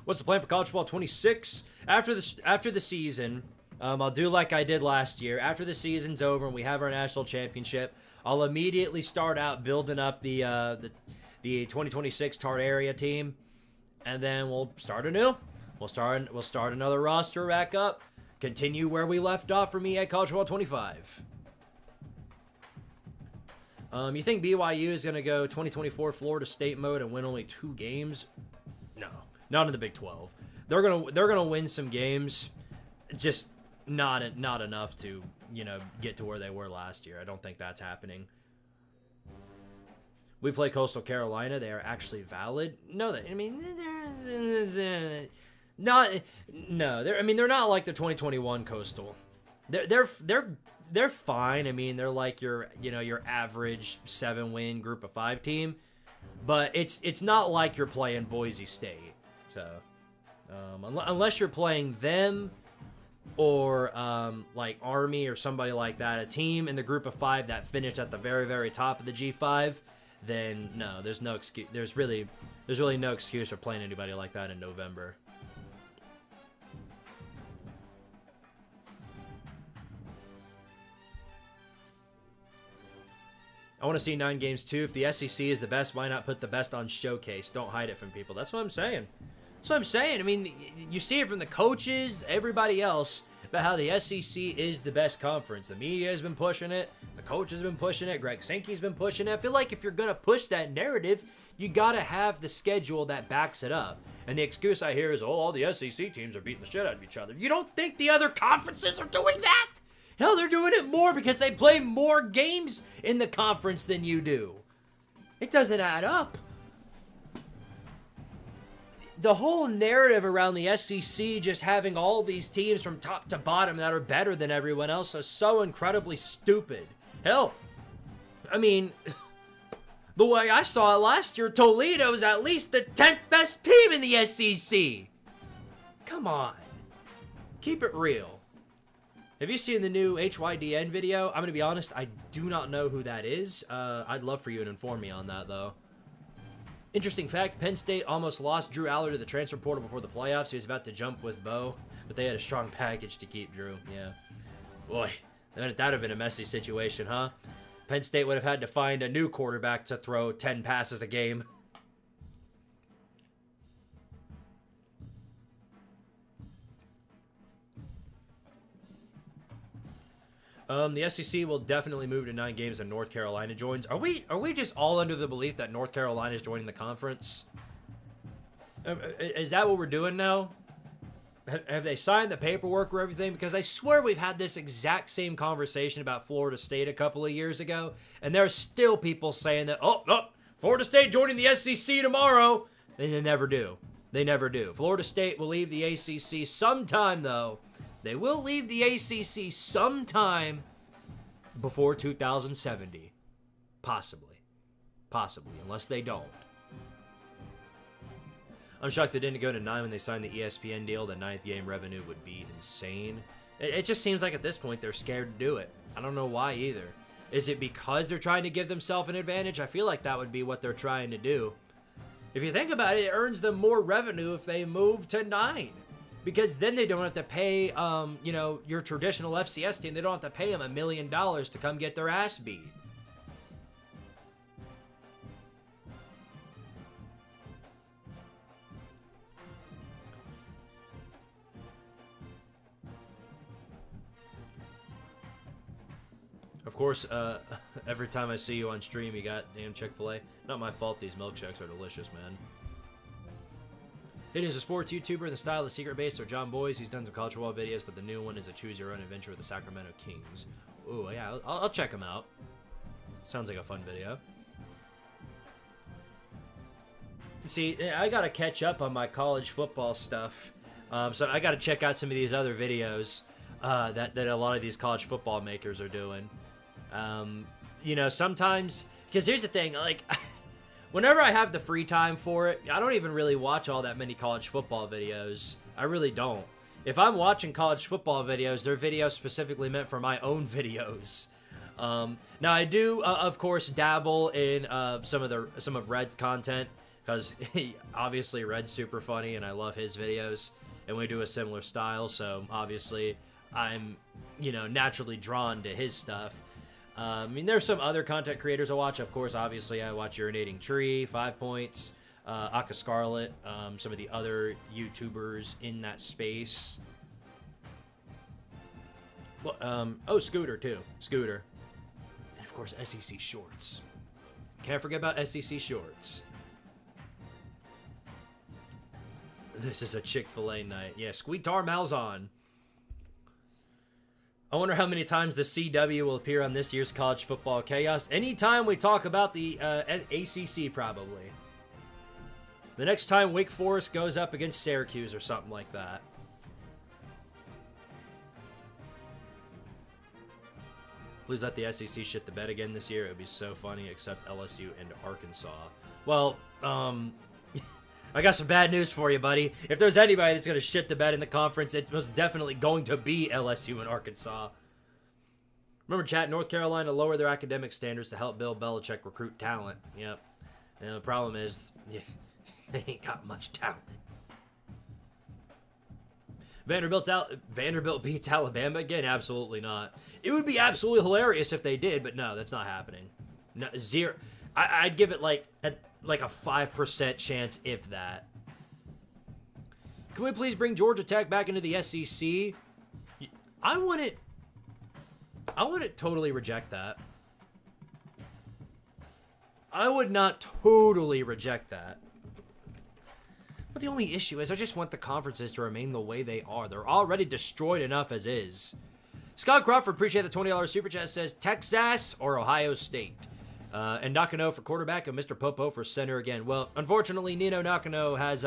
A: What's the plan for college football 26? After the season, I'll do like I did last year. After the season's over and we have our national championship, I'll immediately start out building up the 2026 Tart area team, and then we'll start anew. We'll start another roster back up. Continue where we left off for me at college football 25. You think BYU is going to go 2024 Florida State mode and win only 2 games? No, not in the Big 12. They're gonna win some games, just not enough to get to where they were last year. I don't think that's happening. We play Coastal Carolina. They are actually valid. No, they're not. No, they're not like the 2021 Coastal. They're fine. I mean, they're like your average 7-win Group of 5 team, but it's not like you're playing Boise State. So unless you're playing them or like Army or somebody like that, a team in the group of 5 that finished at the very, very top of the G5, then no, there's no excuse. There's really no excuse for playing anybody like that in November. I want to see 9 games too. If the SEC is the best, why not put the best on showcase? Don't hide it from people. That's what I'm saying. That's what I'm saying. I mean, you see it from the coaches, everybody else, about how the SEC is the best conference. The media has been pushing it. The coach has been pushing it. Greg Sankey's been pushing it. I feel like if you're going to push that narrative, you got to have the schedule that backs it up. And the excuse I hear is, oh, all the SEC teams are beating the shit out of each other. You don't think the other conferences are doing that? Hell, they're doing it more because they play more games in the conference than you do. It doesn't add up. The whole narrative around the SEC just having all these teams from top to bottom that are better than everyone else is so incredibly stupid. Hell, I mean, the way I saw it last year, Toledo is at least the 10th best team in the SEC. Come on. Keep it real. Have you seen the new HYDN video? I'm going to be honest, I do not know who that is. I'd love for you to inform me on that, though. Interesting fact, Penn State almost lost Drew Aller to the transfer portal before the playoffs. He was about to jump with Bo, but they had a strong package to keep Drew. Yeah. Boy, that would have been a messy situation, huh? Penn State would have had to find a new quarterback to throw 10 passes a game. The SEC will definitely move to 9 games and North Carolina joins. Are we just all under the belief that North Carolina is joining the conference? Is that what we're doing now? Have they signed the paperwork or everything? Because I swear we've had this exact same conversation about Florida State a couple of years ago, and there are still people saying that, oh, Florida State joining the SEC tomorrow. And they never do. They never do. Florida State will leave the ACC sometime, though. They will leave the ACC sometime before 2070. Possibly. Possibly, unless they don't. I'm shocked they didn't go to 9 when they signed the ESPN deal. The 9th game revenue would be insane. It just seems like at this point they're scared to do it. I don't know why either. Is it because they're trying to give themselves an advantage? I feel like that would be what they're trying to do. If you think about it, it earns them more revenue if they move to 9. Because then they don't have to pay, your traditional FCS team. They don't have to pay them $1 million to come get their ass beat. Of course, every time I see you on stream, you got damn Chick-fil-A. Not my fault, these milkshakes are delicious, man. It is a sports YouTuber in the style of Secret Base or John Boyce. He's done some college football videos, but the new one is a choose-your-own-adventure with the Sacramento Kings. Ooh, yeah, I'll check him out. Sounds like a fun video. See, I gotta catch up on my college football stuff. So I gotta check out some of these other videos that a lot of these college football makers are doing. Sometimes... Because here's the thing, like... Whenever I have the free time for it, I don't even really watch all that many college football videos. I really don't. If I'm watching college football videos, they're videos specifically meant for my own videos. Now I do, of course, dabble in some of Red's content because obviously Red's super funny and I love his videos, and we do a similar style. So obviously, I'm naturally drawn to his stuff. There's some other content creators I watch. Of course, obviously, I watch Urinating Tree, 5 Points, Aka Scarlet, some of the other YouTubers in that space. Well, Scooter, too. Scooter. And, of course, SEC Shorts. Can't forget about SEC Shorts. This is a Chick-fil-A night. Yeah, Squidtard Malzahn. I wonder how many times the CW will appear on this year's College Football Chaos. Anytime we talk about the ACC, probably. The next time Wake Forest goes up against Syracuse or something like that. Please let the SEC shit the bed again this year. It would be so funny, except LSU and Arkansas. Well, I got some bad news for you, buddy. If there's anybody that's going to shit the bed in the conference, it was definitely going to be LSU and Arkansas. Remember, chat, North Carolina lowered their academic standards to help Bill Belichick recruit talent. Yep. And the problem is, they ain't got much talent. Vanderbilt beats Alabama again? Absolutely not. It would be absolutely hilarious if they did, but no, that's not happening. No, zero. I'd give it like a 5% chance, if that. Can we please bring Georgia Tech back into the SEC? I wouldn't totally reject that. I would not totally reject that. But the only issue is I just want the conferences to remain the way they are. They're already destroyed enough as is. Scott Crawford, appreciate the $20 super chat, says Texas or Ohio State. And Nakano for quarterback and Mr. Popo for center again. Well, unfortunately, Nino Nakano has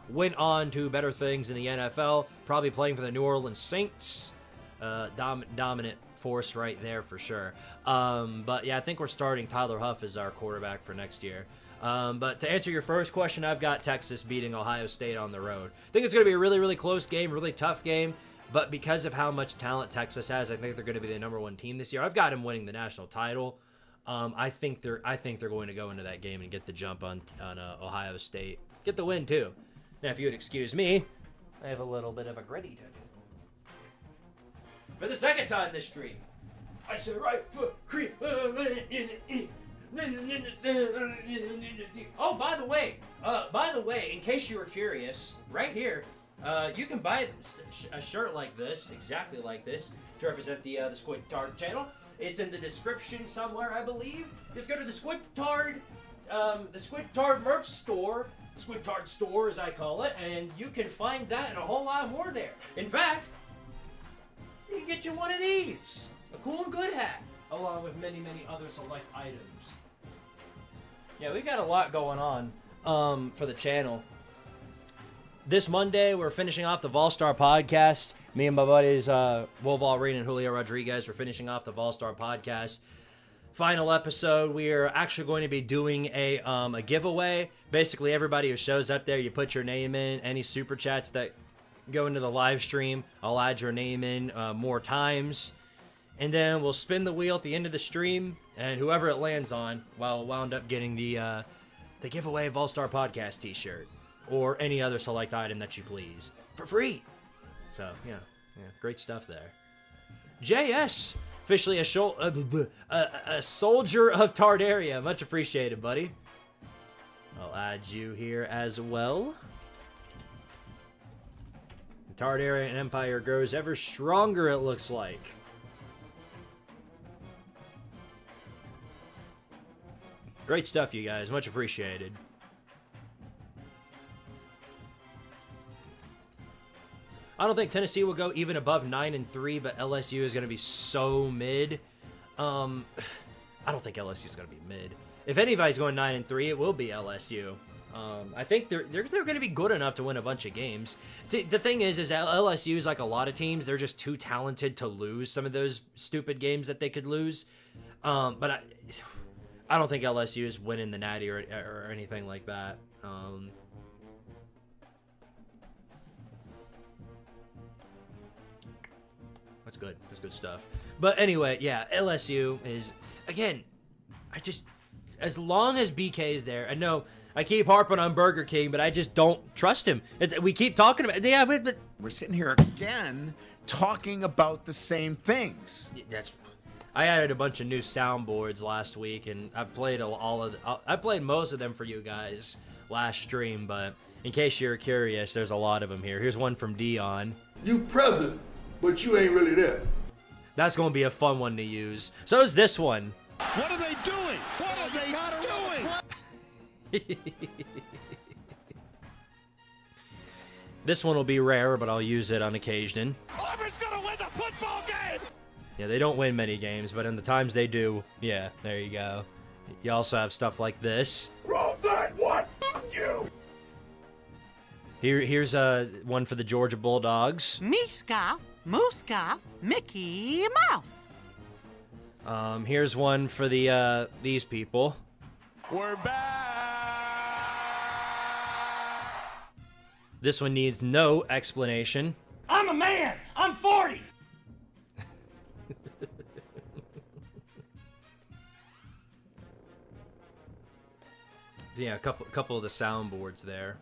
A: went on to better things in the NFL. Probably playing for the New Orleans Saints. Dominant force right there for sure. But yeah, I think we're starting Tyler Huff as our quarterback for next year. But to answer your first question, I've got Texas beating Ohio State on the road. I think it's going to be a really, really close game, really tough game. But because of how much talent Texas has, I think they're going to be the #1 team this year. I've got them winning the national title. I think they're going to go into that game and get the jump on Ohio State. Get the win too. Now, if you would excuse me, I have a little bit of a gritty to do. For the second time this stream, I said right foot creep. Oh, by the way, in case you were curious, right here, you can buy a shirt like this, exactly like this, to represent the Squidtard channel. It's in the description somewhere, I believe. Just go to the Squidtard merch store, Squidtard store as I call it, and you can find that and a whole lot more there. In fact, you can get you one of these, a cool and good hat, along with many, many other select items. Yeah, we've got a lot going on for the channel. This Monday, we're finishing off the Vol-Star podcast. Me and my buddies, Wolverine and Julio Rodriguez, are finishing off the Vol-Star podcast. Final episode, we are actually going to be doing a giveaway. Basically, everybody who shows up there, you put your name in. Any super chats that go into the live stream, I'll add your name in more times. And then we'll spin the wheel at the end of the stream, and whoever it lands on, will wound up getting the giveaway Vol-Star podcast t-shirt. Or any other select item that you please. For free! So, yeah, great stuff there. JS, officially a soldier of Tardaria. Much appreciated, buddy. I'll add you here as well. The Tardarian Empire grows ever stronger, it looks like. Great stuff, you guys. Much appreciated. I don't think Tennessee will go even above 9-3, but LSU is going to be so mid. I don't think LSU is going to be mid. If anybody's going 9-3, it will be LSU. I think they're going to be good enough to win a bunch of games. See, the thing is that LSU is like a lot of teams. They're just too talented to lose some of those stupid games that they could lose. But I don't think LSU is winning the Natty or anything like that. That's good. That's good stuff. But anyway, yeah, LSU is, again, as long as BK is there, I know I keep harping on Burger King, but I just don't trust him. We keep talking about, yeah, but
C: we're sitting here again talking about the same things.
A: I added a bunch of new soundboards last week, and I've played I played most of them for you guys last stream, but in case you're curious, there's a lot of them here. Here's one from Dion.
B: You present, but you ain't really there.
A: That's going to be a fun one to use. So is this one.
B: What are they doing? What are they doing?
A: This one will be rare, but I'll use it on occasion.
B: Auburn's gonna win the football game!
A: Yeah, they don't win many games, but in the times they do, yeah, there you go. You also have stuff like this.
B: Roll that one! Fuck you!
A: Here's one for the Georgia Bulldogs.
D: Mishka, Muska, Mickey Mouse.
A: Here's one for the these people.
B: We're back!
A: This one needs no explanation.
E: I'm a man. I'm 40.
A: Yeah, a couple of the soundboards there.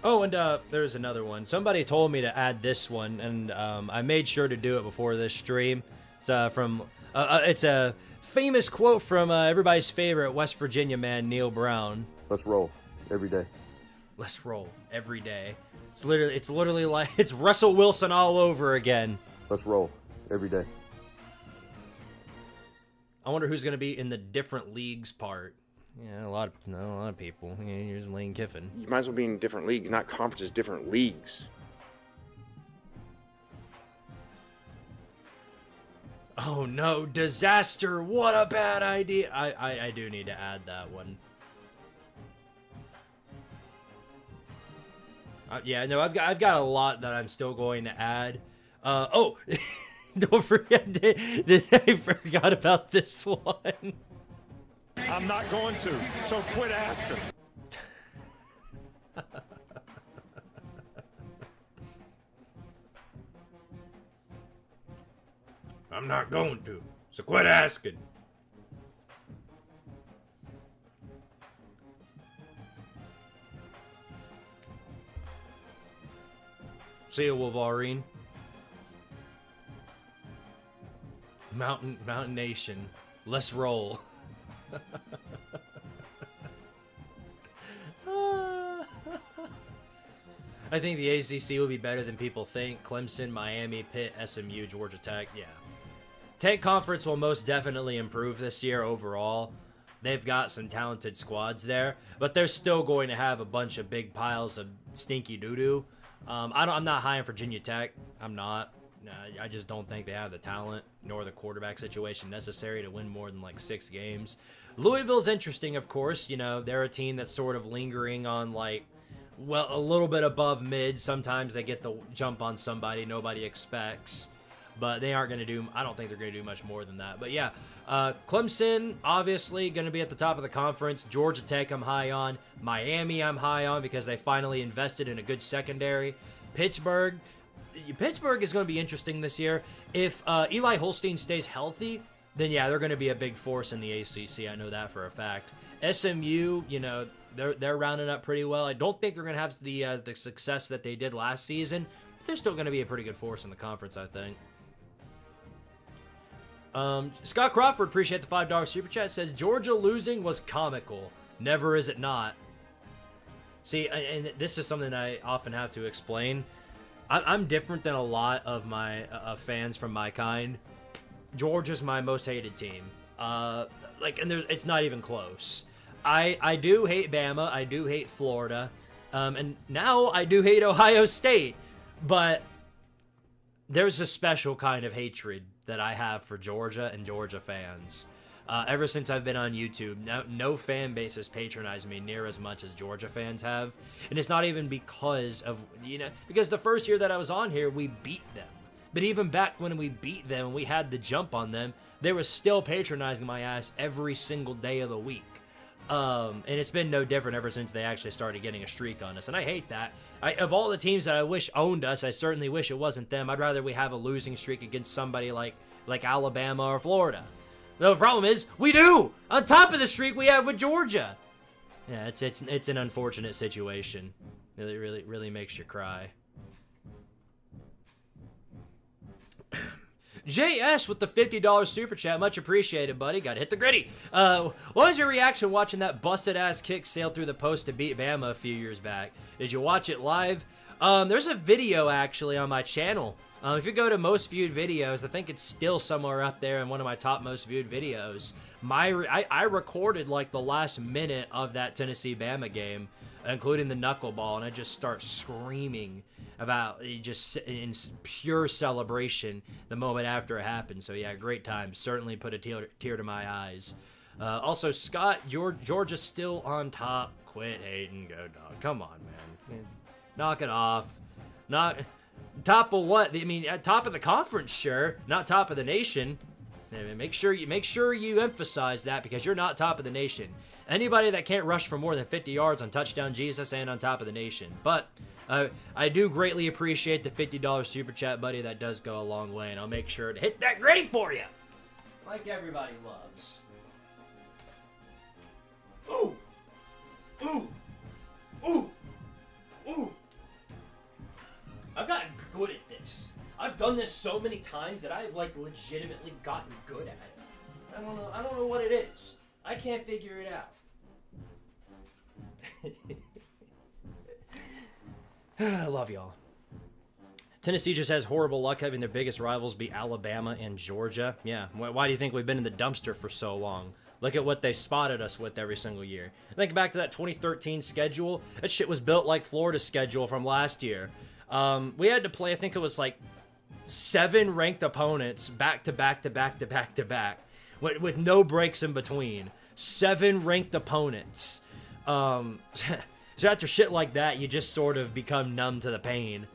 A: Oh, and there's another one. Somebody told me to add this one, and I made sure to do it before this stream. It's it's a famous quote from everybody's favorite West Virginia man, Neil Brown.
F: Let's roll every day.
A: Let's roll every day. It's literally like it's Russell Wilson all over again.
F: Let's roll every day.
A: I wonder who's going to be in the different leagues part. Yeah, a lot of people. Yeah, here's Lane Kiffin.
G: You might as well be in different leagues, not conferences, different leagues.
A: Oh no, disaster! What a bad idea. I do need to add that one. Yeah, no, I've got a lot that I'm still going to add. Oh, don't forget, I forgot about this one.
B: I'm not going to, so quit asking.
A: I'm not going to, so quit asking. See ya, Wolverine. Mountain Nation. Let's roll. I think the ACC will be better than people think. Clemson, Miami, Pitt, SMU, Georgia Tech. Yeah. Tech Conference will most definitely improve this year overall. They've got some talented squads there, but they're still going to have a bunch of big piles of stinky doo-doo. I'm not high on Virginia Tech. I'm not. I just don't think they have the talent nor the quarterback situation necessary to win more than like 6 games. Louisville's interesting, of course. You know, they're a team that's sort of lingering on like, well, a little bit above mid. Sometimes they get the jump on somebody nobody expects, but they aren't going to do, I don't think they're going to do much more than that. But yeah, Clemson, obviously going to be at the top of the conference. Georgia Tech, I'm high on. Miami, I'm high on because they finally invested in a good secondary. Pittsburgh is going to be interesting this year. If Eli Holstein stays healthy, then yeah, they're going to be a big force in the ACC. I know that for a fact. SMU, you know, they're rounding up pretty well. I don't think they're going to have the success that they did last season, but they're still going to be a pretty good force in the conference, I think. Scott Crawford, appreciate the $5 super chat, says Georgia losing was comical. Never is it not. See, and this is something I often have to explain. I'm different than a lot of my fans from my kind. Georgia's my most hated team. And it's not even close. I do hate Bama. I do hate Florida. And now I do hate Ohio State. But there's a special kind of hatred that I have for Georgia and Georgia fans. Ever since I've been on YouTube, no fan base has patronized me near as much as Georgia fans have. And it's not even because of, because the first year that I was on here, we beat them. But even back when we beat them and we had the jump on them, they were still patronizing my ass every single day of the week. And it's been no different ever since they actually started getting a streak on us. And I hate that. Of all the teams that I wish owned us, I certainly wish it wasn't them. I'd rather we have a losing streak against somebody like Alabama or Florida. The problem is, we do! On top of the streak we have with Georgia! Yeah, it's an unfortunate situation. It really makes you cry. JS with the $50 super chat. Much appreciated, buddy. Gotta hit the gritty. What was your reaction watching that busted-ass kick sail through the post to beat Bama a few years back? Did you watch it live? There's a video, actually, on my channel. If you go to most viewed videos, I think it's still somewhere up there in one of my top most viewed videos. I recorded like the last minute of that Tennessee-Bama game, including the knuckleball, and I just start screaming about just in pure celebration the moment after it happened. So yeah, great time. Certainly put a tear to my eyes. Also, Scott, Georgia's still on top. Quit hating, go dog. Come on, man. Knock it off. Not top of what? I mean, at top of the conference, sure. Not top of the nation. And make sure you emphasize that, because you're not top of the nation. Anybody that can't rush for more than 50 yards on Touchdown Jesus ain't on top of the nation. But I do greatly appreciate the $50 super chat, buddy. That does go a long way, and I'll make sure to hit that gritty for you, like everybody loves. Ooh, ooh, ooh, ooh. I've gotten good at this. I've done this so many times that I've like legitimately gotten good at it. I don't know what it is. I can't figure it out. I love y'all. Tennessee just has horrible luck having their biggest rivals be Alabama and Georgia. Yeah, why do you think we've been in the dumpster for so long? Look at what they spotted us with every single year. Think back to that 2013 schedule. That shit was built like Florida's schedule from last year. We had to play, I think it was like 7 ranked opponents back to back to back to back to back with no breaks in between. 7 ranked opponents. So after shit like that, you just sort of become numb to the pain.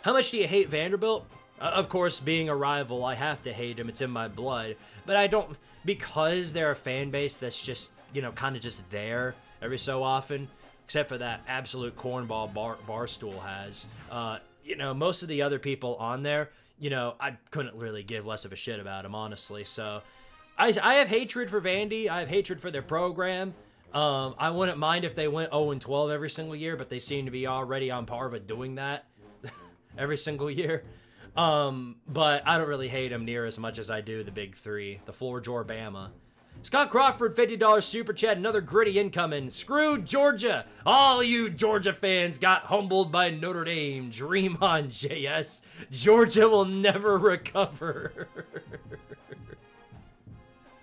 A: How much do you hate Vanderbilt? Of course, being a rival, I have to hate them. It's in my blood. But I don't, because they're a fan base that's just, you know, kind of just there every so often, except for that absolute cornball Barstool has. You know, most of the other people on there, you know, I couldn't really give less of a shit about them, honestly. So I have hatred for Vandy. I have hatred for their program. I wouldn't mind if they went 0-12 every single year, but they seem to be already on par with doing that every single year. But I don't really hate them near as much as I do the big three, the Florida, Bama. Scott Crawford, $50 super chat, another gritty incoming. Screw Georgia. All you Georgia fans got humbled by Notre Dame. Dream on, JS. Georgia will never recover.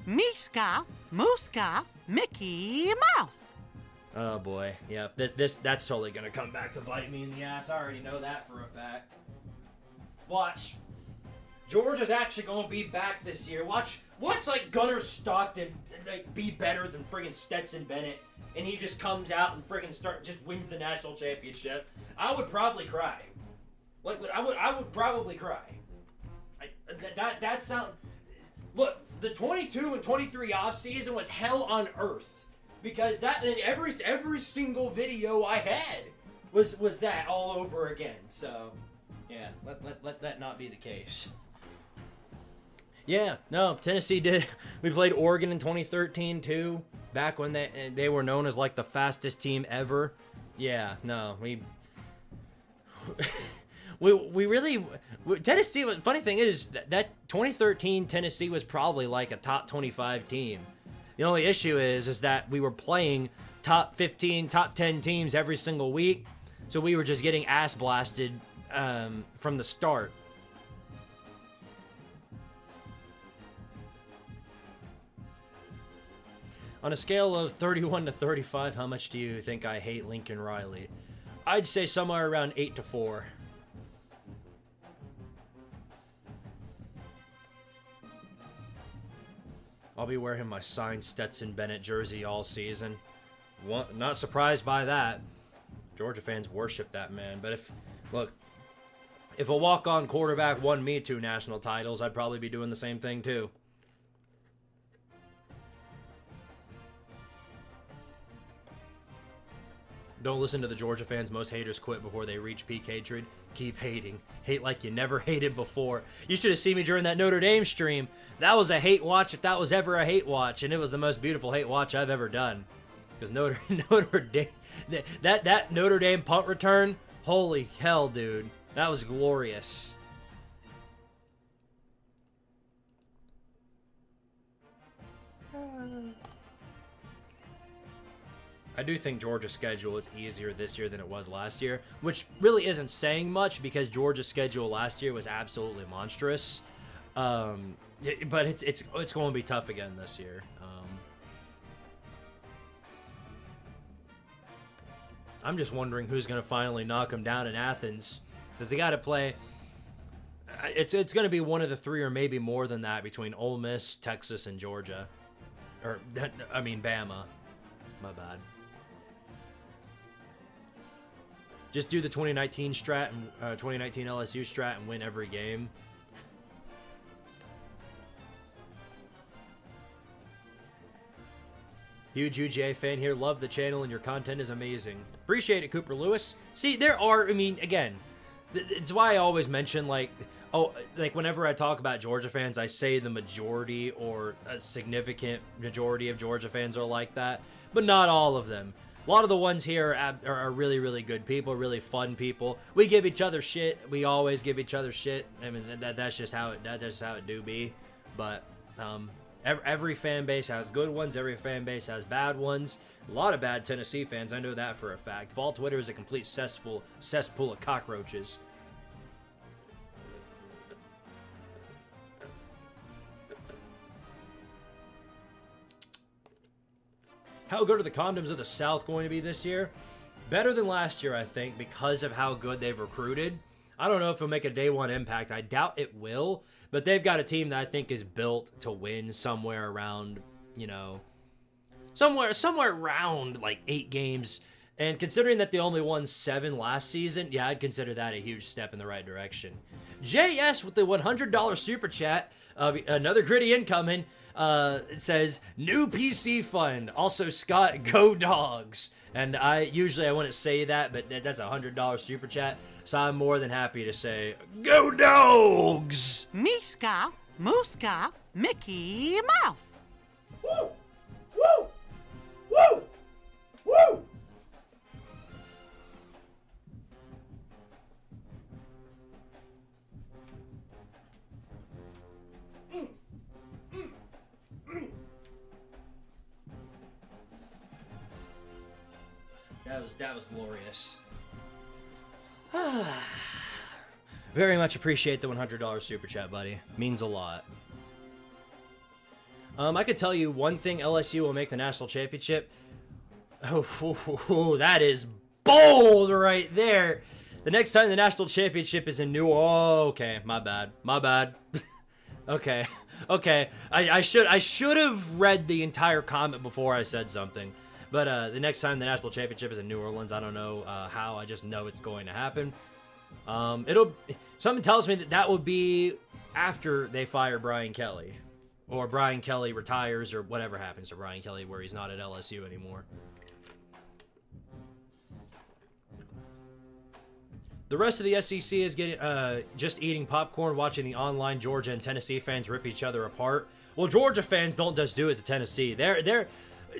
D: Mishka, Mooska, Mickey Mouse.
A: Oh boy, yeah, that's totally gonna come back to bite me in the ass. I already know that for a fact. Watch. Georgia's actually gonna be back this year. Watch like Gunnar Stockton like be better than friggin' Stetson Bennett, and he just comes out and friggin' just wins the national championship. I would probably cry. Like I would probably cry. That sound. Look, the 22 and 23 off season was hell on earth, because that every single video I had was that all over again. So yeah, let that not be the case. Yeah, no, Tennessee did. We played Oregon in 2013 too, back when they were known as like the fastest team ever. Yeah, no, we really Tennessee. Funny thing is that 2013 Tennessee was probably like a top 25 team. The only issue is that we were playing top 15, top 10 teams every single week, so we were just getting ass blasted from the start. On a scale of 31 to 35, how much do you think I hate Lincoln Riley? I'd say somewhere around 8 to 4. I'll be wearing my signed Stetson Bennett jersey all season. Not surprised by that. Georgia fans worship that man. But if a walk-on quarterback won me 2 national titles, I'd probably be doing the same thing too. Don't listen to the Georgia fans. Most haters quit before they reach peak hatred. Keep hating. Hate like you never hated before. You should have seen me during that Notre Dame stream. That was a hate watch if that was ever a hate watch, and it was the most beautiful hate watch I've ever done. Because Notre Dame, that Notre Dame punt return, holy hell, dude. That was glorious. I do think Georgia's schedule is easier this year than it was last year, which really isn't saying much because Georgia's schedule last year was absolutely monstrous. But it's going to be tough again this year. I'm just wondering who's going to finally knock them down in Athens, because they got to play. It's going to be one of the 3 or maybe more than that between Ole Miss, Texas, and Georgia, Bama. My bad. Just do the 2019 strat and 2019 LSU strat and win every game. Huge UGA fan here. Love the channel and your content is amazing. Appreciate it, Cooper Lewis. See, there are, I mean, again, it's why I always mention, like, whenever I talk about Georgia fans, I say the majority or a significant majority of Georgia fans are like that, but not all of them. A lot of the ones here are really, really good people, really fun people. We give each other shit. We always give each other shit. I mean, that's just how it do be. But every fan base has good ones. Every fan base has bad ones. A lot of bad Tennessee fans. I know that for a fact. Vol Twitter is a complete cesspool of cockroaches. How good are the condoms of the South going to be this year? Better than last year, I think, because of how good they've recruited. I don't know if it'll make a day one impact. I doubt it will, but they've got a team that I think is built to win somewhere around, you know, somewhere around like 8 games. And considering that they only won 7 last season, yeah, I'd consider that a huge step in the right direction. JS with the $100 super chat, another gritty incoming. It says, new PC fund. Also, Scott, go Dogs. And I wouldn't say that, but that's a $100 super chat. So I'm more than happy to say, go Dogs!
D: Miska, Mooska, Mickey Mouse.
A: Woo! Woo! Woo! Woo! That was glorious. Very much appreciate the $100 super chat, buddy. Means a lot. I could tell you one thing: LSU will make the national championship. Oh, that is bold right there. The next time the national championship is in New Orleans. Oh, okay, my bad. Okay. I should have read the entire comment before I said something. But the next time the national championship is in New Orleans, I don't know how. I just know it's going to happen. Something tells me that will be after they fire Brian Kelly, or Brian Kelly retires, or whatever happens to Brian Kelly, where he's not at LSU anymore. The rest of the SEC is getting just eating popcorn, watching the online Georgia and Tennessee fans rip each other apart. Well, Georgia fans don't just do it to Tennessee.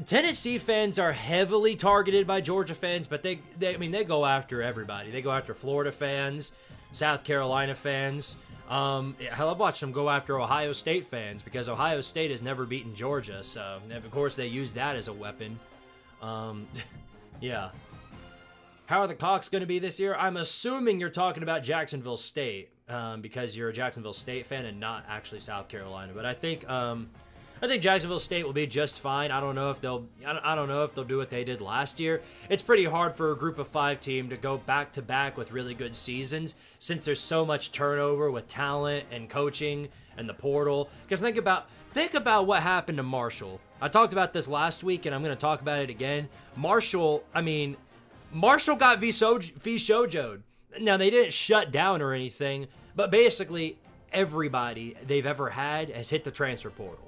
A: Tennessee fans are heavily targeted by Georgia fans, but they go after everybody. They go after Florida fans, South Carolina fans. I love watching them go after Ohio State fans, because Ohio State has never beaten Georgia, so of course they use that as a weapon. Yeah. How are the Cox going to be this year? I'm assuming you're talking about Jacksonville State, because you're a Jacksonville State fan and not actually South Carolina. But I think Jacksonville State will be just fine. I don't know if they'll do what they did last year. It's pretty hard for a Group of 5 team to go back to back with really good seasons, since there's so much turnover with talent and coaching and the portal. Because think about what happened to Marshall. I talked about this last week, and I'm going to talk about it again. Marshall got V-Shojo'd. Now, they didn't shut down or anything, but basically everybody they've ever had has hit the transfer portal.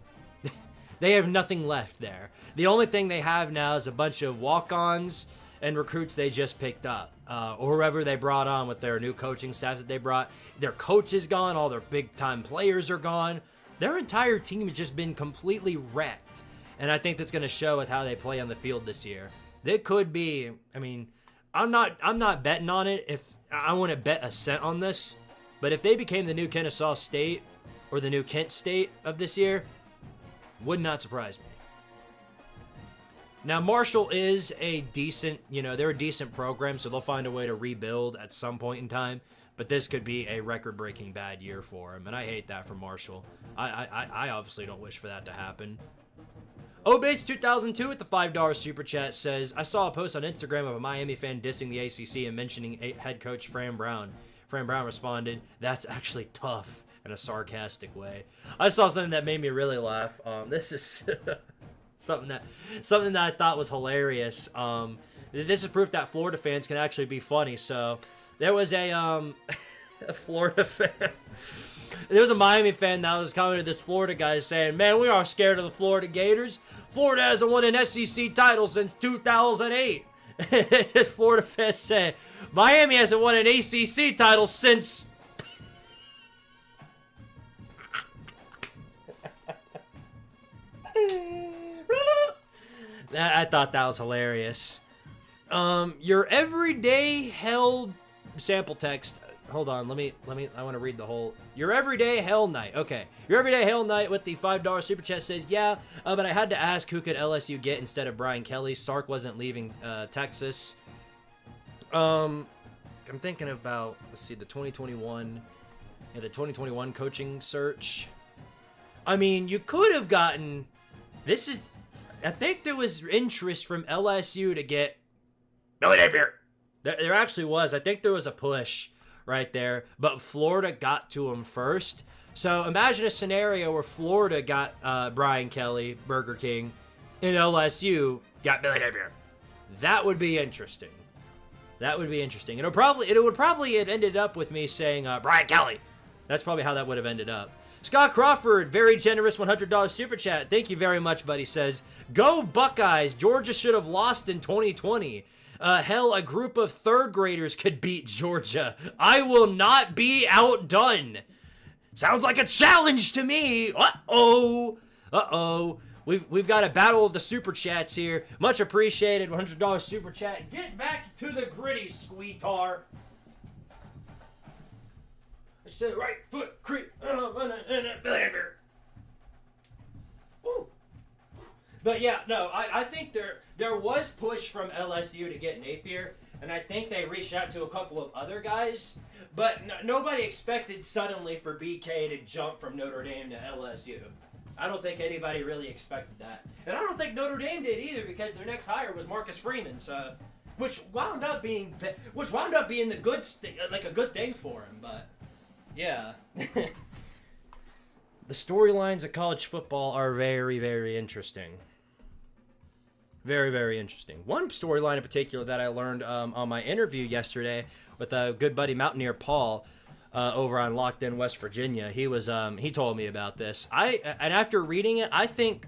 A: They have nothing left there. The only thing they have now is a bunch of walk-ons and recruits they just picked up, or whoever they brought on with their new coaching staff that they brought. Their coach is gone. All their big-time players are gone. Their entire team has just been completely wrecked, and I think that's going to show with how they play on the field this year. They could be. I mean, I'm not betting on it. If I want to bet a cent on this, but if they became the new Kennesaw State or the new Kent State of this year, would not surprise me. Now, Marshall is a decent, they're a decent program, so they'll find a way to rebuild at some point in time. But this could be a record-breaking bad year for them, and I hate that for Marshall. I obviously don't wish for that to happen. Obates 2002 with the $5 super chat says, I saw a post on Instagram of a Miami fan dissing the ACC and mentioning head coach Fran Brown. Fran Brown responded, "That's actually tough," in a sarcastic way. I saw something that made me really laugh. This is something that I thought was hilarious. This is proof that Florida fans can actually be funny. So there was a Florida fan. There was a Miami fan that was coming to this Florida guy saying, man, we are scared of the Florida Gators. Florida hasn't won an SEC title since 2008. This Florida fan said, Miami hasn't won an ACC title since... I thought that was hilarious. Your everyday hell sample text. Hold on, let me. I want to read the whole. Your everyday hell night. Okay, your everyday hell night with the $5 super chat says, yeah, but I had to ask who could LSU get instead of Brian Kelly. Sark wasn't leaving Texas. I'm thinking about, let's see, the 2021 coaching search. I mean, you could have gotten. I think there was interest from LSU to get Billy Napier. There actually was. I think there was a push right there, but Florida got to him first. So imagine a scenario where Florida got Brian Kelly, Burger King, and LSU got Billy Napier. That would be interesting. That would be interesting. It would probably have ended up with me saying Brian Kelly. That's probably how that would have ended up. Scott Crawford, very generous $100 super chat. Thank you very much, buddy. Says, go Buckeyes. Georgia should have lost in 2020. Hell, a group of third graders could beat Georgia. I will not be outdone. Sounds like a challenge to me. Uh-oh. We've got a battle of the super chats here. Much appreciated. $100 super chat. Get back to the gritty, Squidtard. I said right foot creep. But yeah, no, I think there was push from LSU to get Napier, and I think they reached out to a couple of other guys, but nobody expected suddenly for BK to jump from Notre Dame to LSU. I don't think anybody really expected that, and I don't think Notre Dame did either, because their next hire was Marcus Freeman, so which wound up being the good a good thing for him, but. Yeah. The storylines of college football are very, very interesting. Very, very interesting. One storyline in particular that I learned on my interview yesterday with a good buddy Mountaineer Paul over on Locked In West Virginia. He told me about this. And after reading it, I think,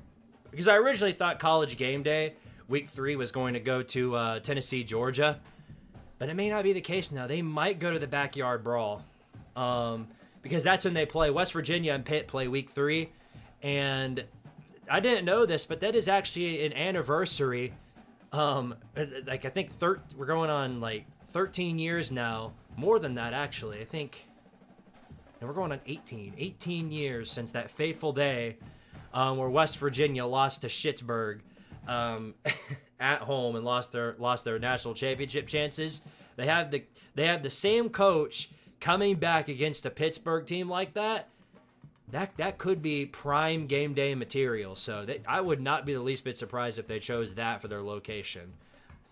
A: because I originally thought College Game Day Week 3 was going to go to Tennessee, Georgia, but it may not be the case now. They might go to the Backyard Brawl. Because that's when they play. West Virginia and Pitt play Week 3, and I didn't know this, but that is actually an anniversary. I think we're going on 13 years now, more than that actually. I think, and we're going on 18 years since that fateful day, where West Virginia lost to Schittsburg, at home and lost their national championship chances. They have the same coach. Coming back against a Pittsburgh team like that could be prime game day material. So I would not be the least bit surprised if they chose that for their location,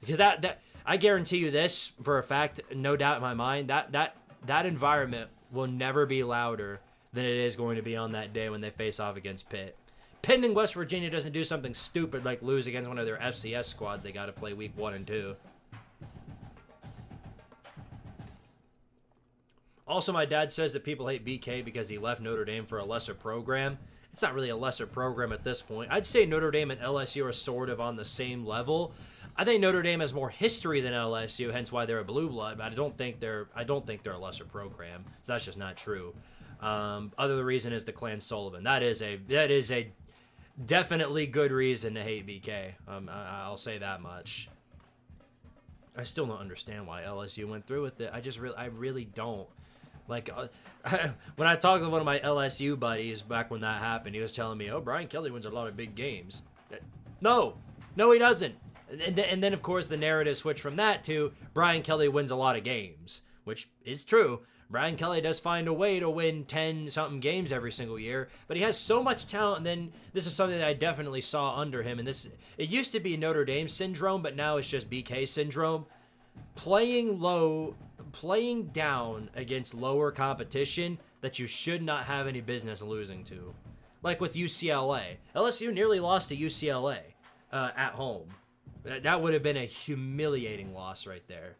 A: because that I guarantee you this for a fact, no doubt in my mind, that environment will never be louder than it is going to be on that day when they face off against Pitt. Pending West Virginia doesn't do something stupid like lose against one of their FCS squads they got to play Week 1 and 2. Also, my dad says that people hate BK because he left Notre Dame for a lesser program. It's not really a lesser program at this point. I'd say Notre Dame and LSU are sort of on the same level. I think Notre Dame has more history than LSU, hence why they're a blue blood. But I don't think they're a lesser program. So that's just not true. Other reason is DeClan Sullivan. That is a definitely good reason to hate BK. I'll say that much. I still don't understand why LSU went through with it. I really don't. When I talked with one of my LSU buddies back when that happened, he was telling me, "Oh, Brian Kelly wins a lot of big games." No, he doesn't. And then, of course, the narrative switched from that to Brian Kelly wins a lot of games, which is true. Brian Kelly does find a way to win 10-something games every single year, but he has so much talent, and then this is something that I definitely saw under him, and it used to be Notre Dame syndrome, but now it's just BK syndrome. Playing down against lower competition that you should not have any business losing to. Like with UCLA. LSU nearly lost to UCLA at home. That would have been a humiliating loss right there.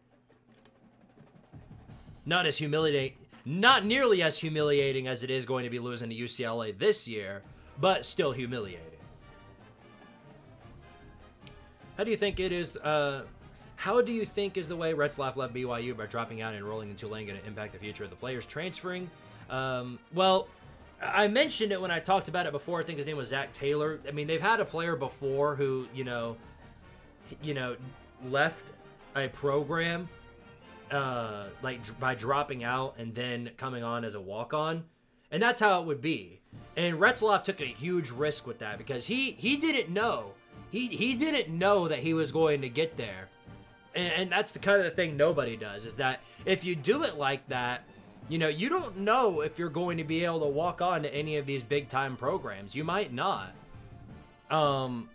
A: Not as humiliating Not nearly as humiliating as it is going to be losing to UCLA this year, but still humiliating. How do you think it is? How do you think is the way Retzlaff left BYU by dropping out and enrolling in Tulane going to impact the future of the players transferring? Well, I mentioned it when I talked about it before. I think his name was Zach Taylor. I mean, they've had a player before who, left a program by dropping out and then coming on as a walk-on, and that's how it would be. And Retzlaff took a huge risk with that because he didn't know. He didn't know that he was going to get there. And that's the kind of the thing nobody does, is that if you do it like that, you don't know if you're going to be able to walk on to any of these big-time programs. You might not. And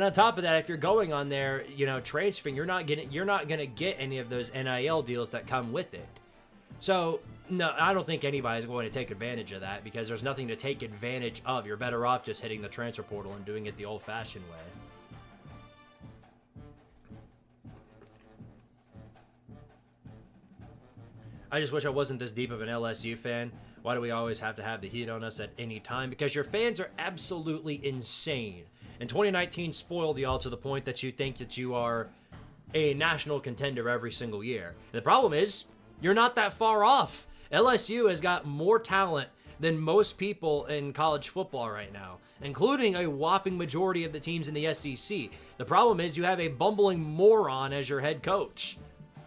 A: on top of that, if you're going on there, transferring, you're not gonna get any of those NIL deals that come with it. So, no, I don't think anybody's going to take advantage of that because there's nothing to take advantage of. You're better off just hitting the transfer portal and doing it the old-fashioned way. I just wish I wasn't this deep of an LSU fan. Why do we always have to have the heat on us at any time? Because your fans are absolutely insane. And 2019 spoiled y'all to the point that you think that you are a national contender every single year. And the problem is, you're not that far off. LSU has got more talent than most people in college football right now, including a whopping majority of the teams in the SEC. The problem is you have a bumbling moron as your head coach.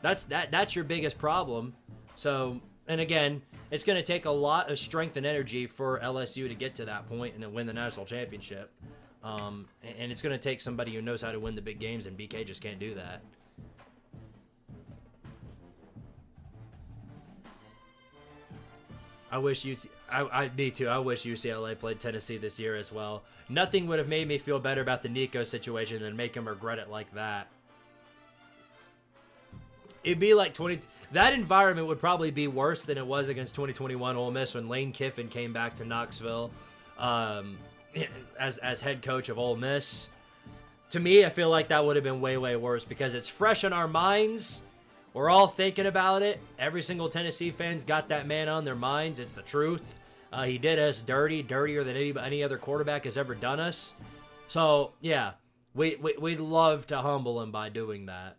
A: That's your biggest problem. So, and again, it's going to take a lot of strength and energy for LSU to get to that point and to win the national championship. And it's going to take somebody who knows how to win the big games, and BK just can't do that. I wish me too. I wish UCLA played Tennessee this year as well. Nothing would have made me feel better about the Nico situation than make him regret it like that. It'd be like that environment would probably be worse than it was against 2021 Ole Miss when Lane Kiffin came back to Knoxville as head coach of Ole Miss. To me, I feel like that would have been way, way worse because it's fresh in our minds. We're all thinking about it. Every single Tennessee fan's got that man on their minds. It's the truth. He did us dirtier than any other quarterback has ever done us. So, yeah, we'd love to humble him by doing that.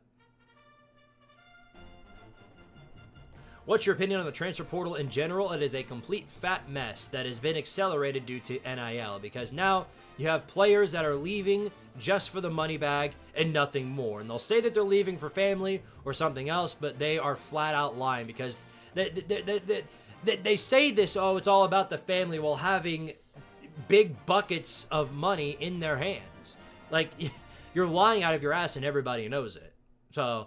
A: What's your opinion on the transfer portal in general? It is a complete fat mess that has been accelerated due to NIL because now you have players that are leaving just for the money bag and nothing more. And they'll say that they're leaving for family or something else, but they are flat out lying because they say this, oh, it's all about the family while having big buckets of money in their hands. Like, you're lying out of your ass and everybody knows it. So...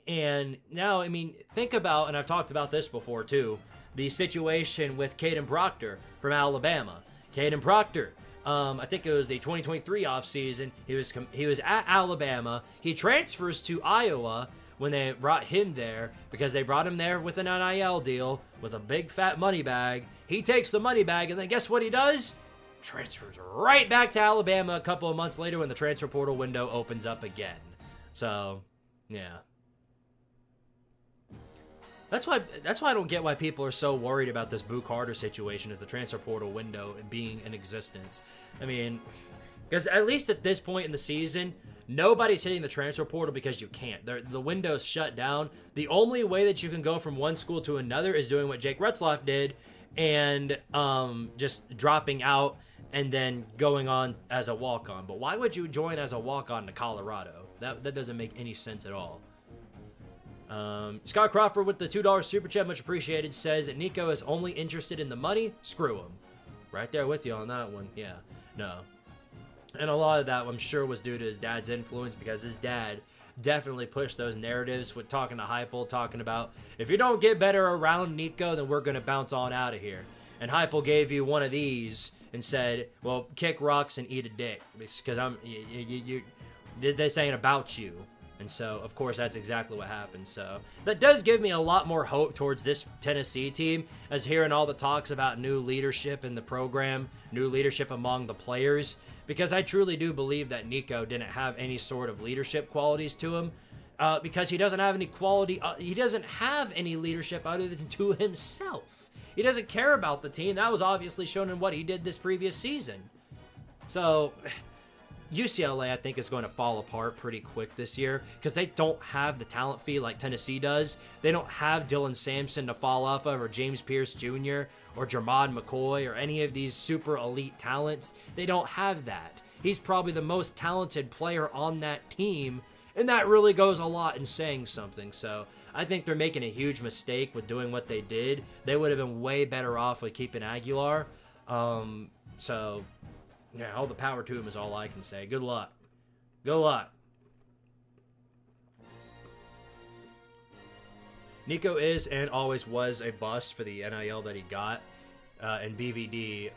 A: And now, I mean, think about, and I've talked about this before too, the situation with Caden Proctor from Alabama. Caden Proctor, I think it was the 2023 offseason. He was at Alabama. He transfers to Iowa when they brought him there because they brought him there with an NIL deal with a big fat money bag. He takes the money bag, and then guess what he does? Transfers right back to Alabama a couple of months later when the transfer portal window opens up again. So, yeah. That's why I don't get why people are so worried about this Boo Carter situation as the transfer portal window being in existence. I mean, because at least at this point in the season, nobody's hitting the transfer portal because you can't. The window's shut down. The only way that you can go from one school to another is doing what Jake Retzlaff did and just dropping out and then going on as a walk-on. But why would you join as a walk-on to Colorado? That doesn't make any sense at all. Scott Crawford with the $2 super chat, much appreciated, says Nico is only interested in the money. Screw him. Right there with you on that one. Yeah, no. And a lot of that, I'm sure, was due to his dad's influence because his dad definitely pushed those narratives with talking to Heupel, talking about, if you don't get better around Nico, then we're going to bounce on out of here. And Heupel gave you one of these and said, well, kick rocks and eat a dick because this ain't about you. And so, of course, that's exactly what happened. So that does give me a lot more hope towards this Tennessee team, as hearing all the talks about new leadership in the program, new leadership among the players, because I truly do believe that Nico didn't have any sort of leadership qualities to him. because he doesn't have any quality. He doesn't have any leadership other than to himself. He doesn't care about the team. That was obviously shown in what he did this previous season. So UCLA, I think, is going to fall apart pretty quick this year because they don't have the talent fee like Tennessee does. They don't have Dylan Sampson to fall off of, or James Pierce Jr., or Jermod McCoy, or any of these super elite talents. They don't have that. He's probably the most talented player on that team, and that really goes a lot in saying something. So I think they're making a huge mistake with doing what they did. They would have been way better off with keeping Aguilar. So, yeah, all the power to him is all I can say. Good luck. Good luck. Nico is and always was a bust for the NIL that he got. And BVD,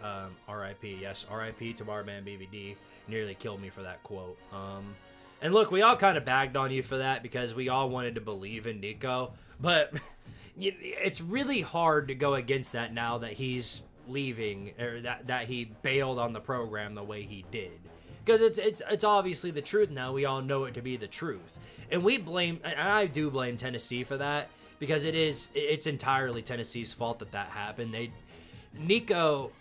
A: RIP. Yes, RIP to our man BVD. Nearly killed me for that quote. And look, we all kind of bagged on you for that because we all wanted to believe in Nico. But it's really hard to go against that now that he's leaving, or that he bailed on the program the way he did. Because it's obviously the truth now. We all know it to be the truth. And I do blame Tennessee for that, because it's entirely Tennessee's fault that happened. Nico,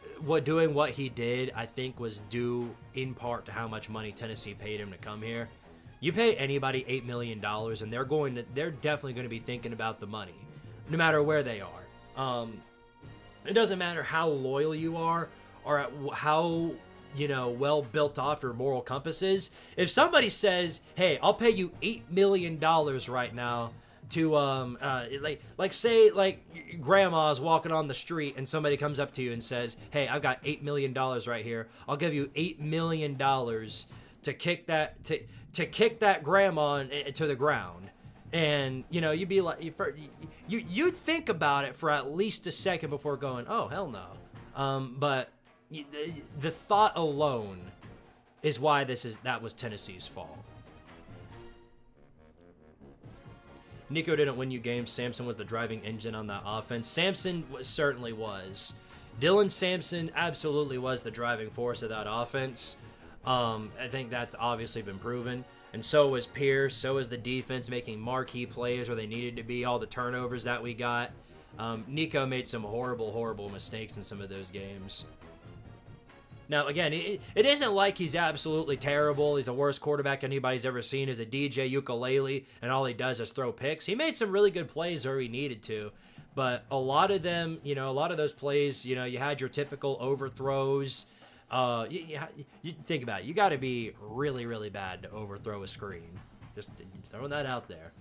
A: doing what he did, I think, was due in part to how much money Tennessee paid him to come here. You pay anybody $8 million, and they're definitely going to be thinking about the money, no matter where they are. It doesn't matter how loyal you are or how well built off your moral compass is. If somebody says, "Hey, I'll pay you $8 million right now," to say grandma's walking on the street and somebody comes up to you and says, "Hey, I've got $8 million right here. I'll give you $8 million to kick that grandma to the ground." And you'd be like, you'd think about it for at least a second before going, "Oh, hell no." But the thought alone is why that was Tennessee's fault. Nico didn't win you games. Sampson was the driving engine on that offense. Sampson certainly was. Dylan Sampson absolutely was the driving force of that offense. I think that's obviously been proven. And so was Pierce. So was the defense making marquee plays where they needed to be. All the turnovers that we got. Nico made some horrible, horrible mistakes in some of those games. Now, again, it isn't like he's absolutely terrible. He's the worst quarterback anybody's ever seen. He's a DJ ukulele, and all he does is throw picks. He made some really good plays where he needed to. But a lot of them, a lot of those plays, you had your typical overthrows. You think about it. You got to be really, really bad to overthrow a screen. Just throwing that out there.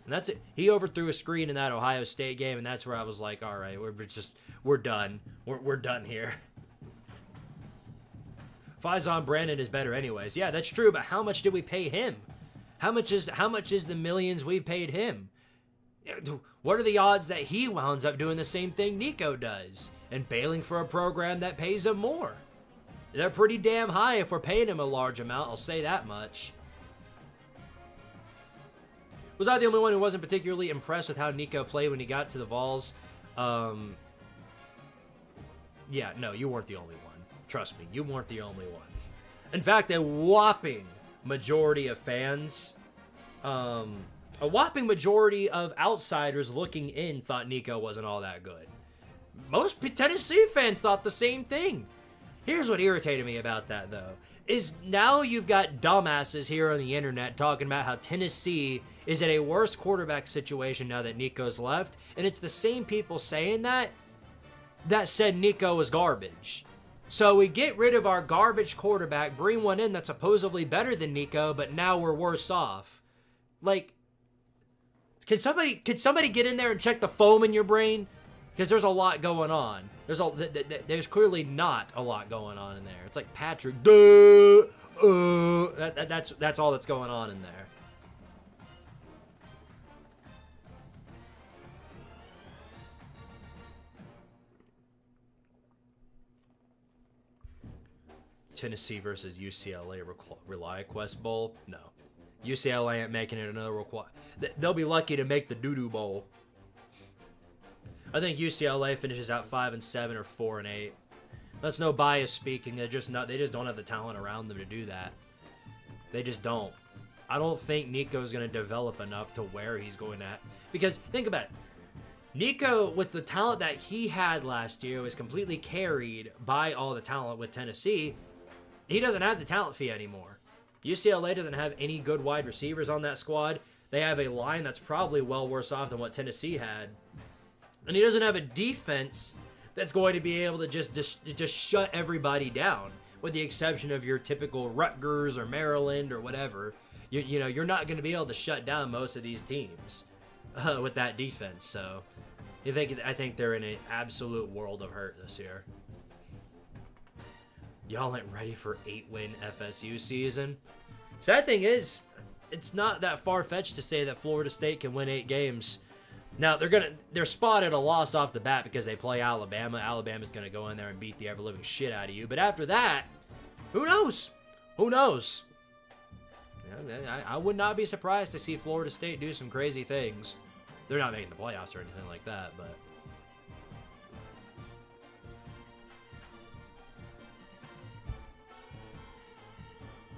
A: And that's it. He overthrew a screen in that Ohio State game, and that's where I was like, all right, we're done. We're done here. Faison Brandon is better anyways. Yeah, that's true, but how much did we pay him? How much is the millions we've paid him? What are the odds that he wounds up doing the same thing Nico does and bailing for a program that pays him more? They're pretty damn high if we're paying him a large amount, I'll say that much. Was I the only one who wasn't particularly impressed with how Nico played when he got to the Vols? Yeah, no, you weren't the only one. Trust me, you weren't the only one. In fact, a whopping majority of fans, a whopping majority of outsiders looking in thought Nico wasn't all that good. Most Tennessee fans thought the same thing. Here's what irritated me about that, though, is now you've got dumbasses here on the internet talking about how Tennessee is in a worse quarterback situation now that Nico's left, and it's the same people saying that said Nico was garbage. So we get rid of our garbage quarterback, bring one in that's supposedly better than Nico, but now we're worse off. Like, can somebody get in there and check the foam in your brain? Because there's a lot going on. There's clearly not a lot going on in there. It's like Patrick, that's all that's going on in there. Tennessee versus UCLA ReliaQuest Bowl? No. UCLA ain't making it another they'll be lucky to make the doo-doo bowl. I think UCLA finishes out 5-7 or 4-8. That's no bias speaking. They just don't have the talent around them to do that. They just don't. I don't think Nico's going to develop enough to where he's going at. Because think about it. Nico, with the talent that he had last year, was completely carried by all the talent with Tennessee. He doesn't have the talent fee anymore. UCLA doesn't have any good wide receivers on that squad. They have a line that's probably well worse off than what Tennessee had. And he doesn't have a defense that's going to be able to just shut everybody down, with the exception of your typical Rutgers or Maryland or whatever. You know, you're not going to be able to shut down most of these teams with that defense. So I think they're in an absolute world of hurt this year. Y'all ain't ready for 8-win FSU season. Sad thing is, it's not that far-fetched to say that Florida State can win 8 games. Now, they're spotted a loss off the bat because they play Alabama. Alabama's going to go in there and beat the ever-living shit out of you. But after that, who knows? Who knows? I would not be surprised to see Florida State do some crazy things. They're not making the playoffs or anything like that, but...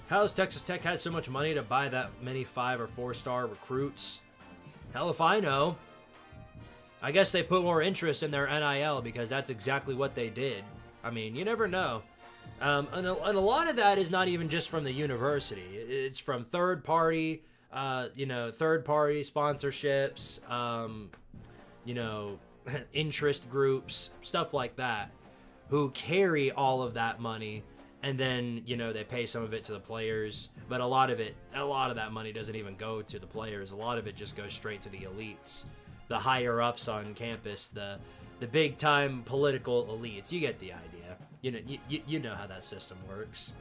A: How has Texas Tech had so much money to buy that many 5 or 4-star recruits? Hell if I know. I guess they put more interest in their NIL because that's exactly what they did. I mean, you never know. And a lot of that is not even just from the university. It's from third-party sponsorships, interest groups, stuff like that, who carry all of that money. And then, they pay some of it to the players, but a lot of that money doesn't even go to the players. A lot of it just goes straight to the elites, the higher ups on campus, the big time political elites. You get the idea. You know how that system works.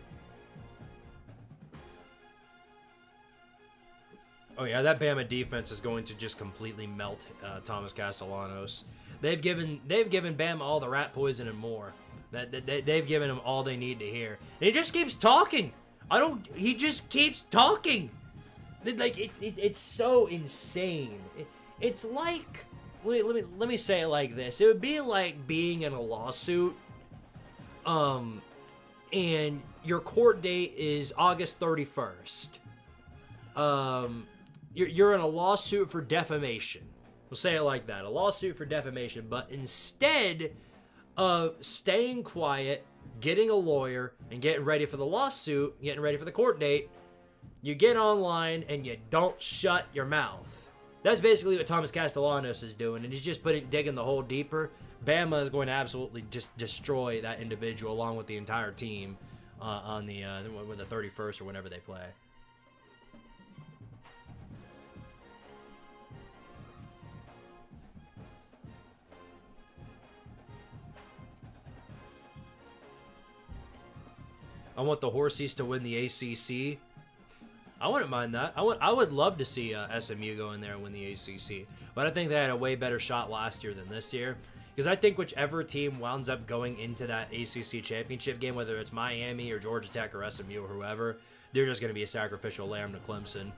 A: Oh yeah, that Bama defense is going to just completely melt Thomas Castellanos. They've given Bama all the rat poison and more. They've given him all they need to hear. And he just keeps talking. He just keeps talking. Like, it's so insane. It's like, let me say it like this. It would be like being in a lawsuit, and your court date is August 31st. You're in a lawsuit for defamation. We'll say it like that. A lawsuit for defamation. But instead of staying quiet, getting a lawyer, and getting ready for the lawsuit, getting ready for the court date, you get online and you don't shut your mouth. That's basically what Thomas Castellanos is doing, and he's just digging the hole deeper. Bama is going to absolutely just destroy that individual along with the entire team on the 31st or whenever they play. I want the Horsies to win the ACC. I wouldn't mind that. I would love to see SMU go in there and win the ACC. But I think they had a way better shot last year than this year. Because I think whichever team winds up going into that ACC championship game, whether it's Miami or Georgia Tech or SMU or whoever, they're just going to be a sacrificial lamb to Clemson.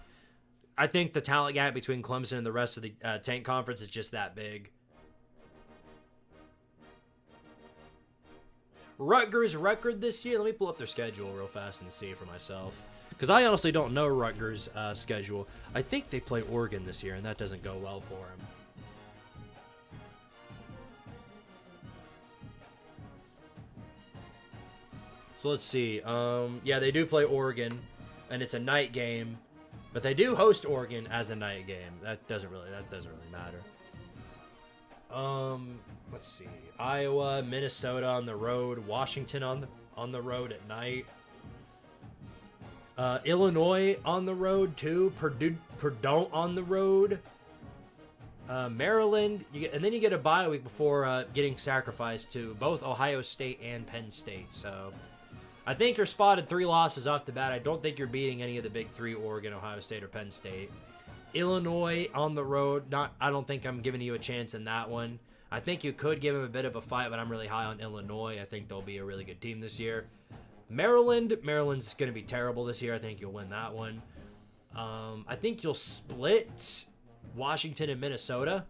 A: I think the talent gap between Clemson and the rest of the Tank Conference is just that big. Rutgers' record this year. Let me pull up their schedule real fast and see for myself. Because I honestly don't know Rutgers' schedule. I think they play Oregon this year, and that doesn't go well for them. So let's see. Yeah, they do play Oregon, and it's a night game. But they do host Oregon as a night game. That doesn't really matter. Let's see. Iowa, Minnesota on the road, Washington on the road at night. Illinois on the road too. Purdue on the road. Maryland, and then you get a bye week before getting sacrificed to both Ohio State and Penn State. So I think you're spotted 3 losses off the bat. I don't think you're beating any of the big 3: Oregon, Ohio State, or Penn State. Illinois on the road. I don't think I'm giving you a chance in that one. I think you could give them a bit of a fight, but I'm really high on Illinois. I think they'll be a really good team this year. Maryland's going to be terrible this year. I think you'll win that one. I think you'll split Washington and Minnesota.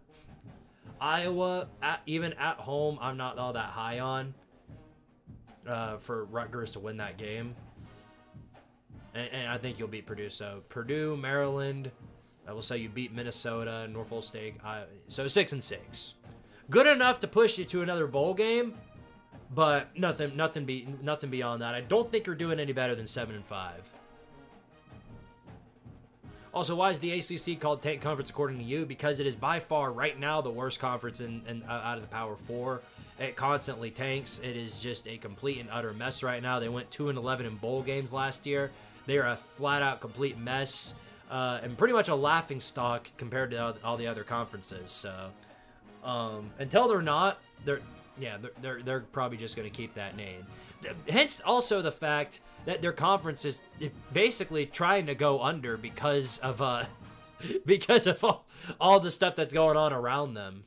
A: Iowa, even at home, I'm not all that high on for Rutgers to win that game. and I think you'll beat Purdue. So Purdue, Maryland, I will say you beat Minnesota, Norfolk State. So 6-6, good enough to push you to another bowl game, but nothing beyond that. I don't think you're doing any better than 7-5. Also, why is the ACC called Tank Conference according to you? Because it is by far right now the worst conference in out of the Power 4. It constantly tanks. It is just a complete and utter mess right now. They went 2-11 in bowl games last year. They are a flat-out complete mess and pretty much a laughing stock compared to all the other conferences. So until they're not, they're probably just going to keep that name. Hence, also the fact that their conference is basically trying to go under because of all the stuff that's going on around them.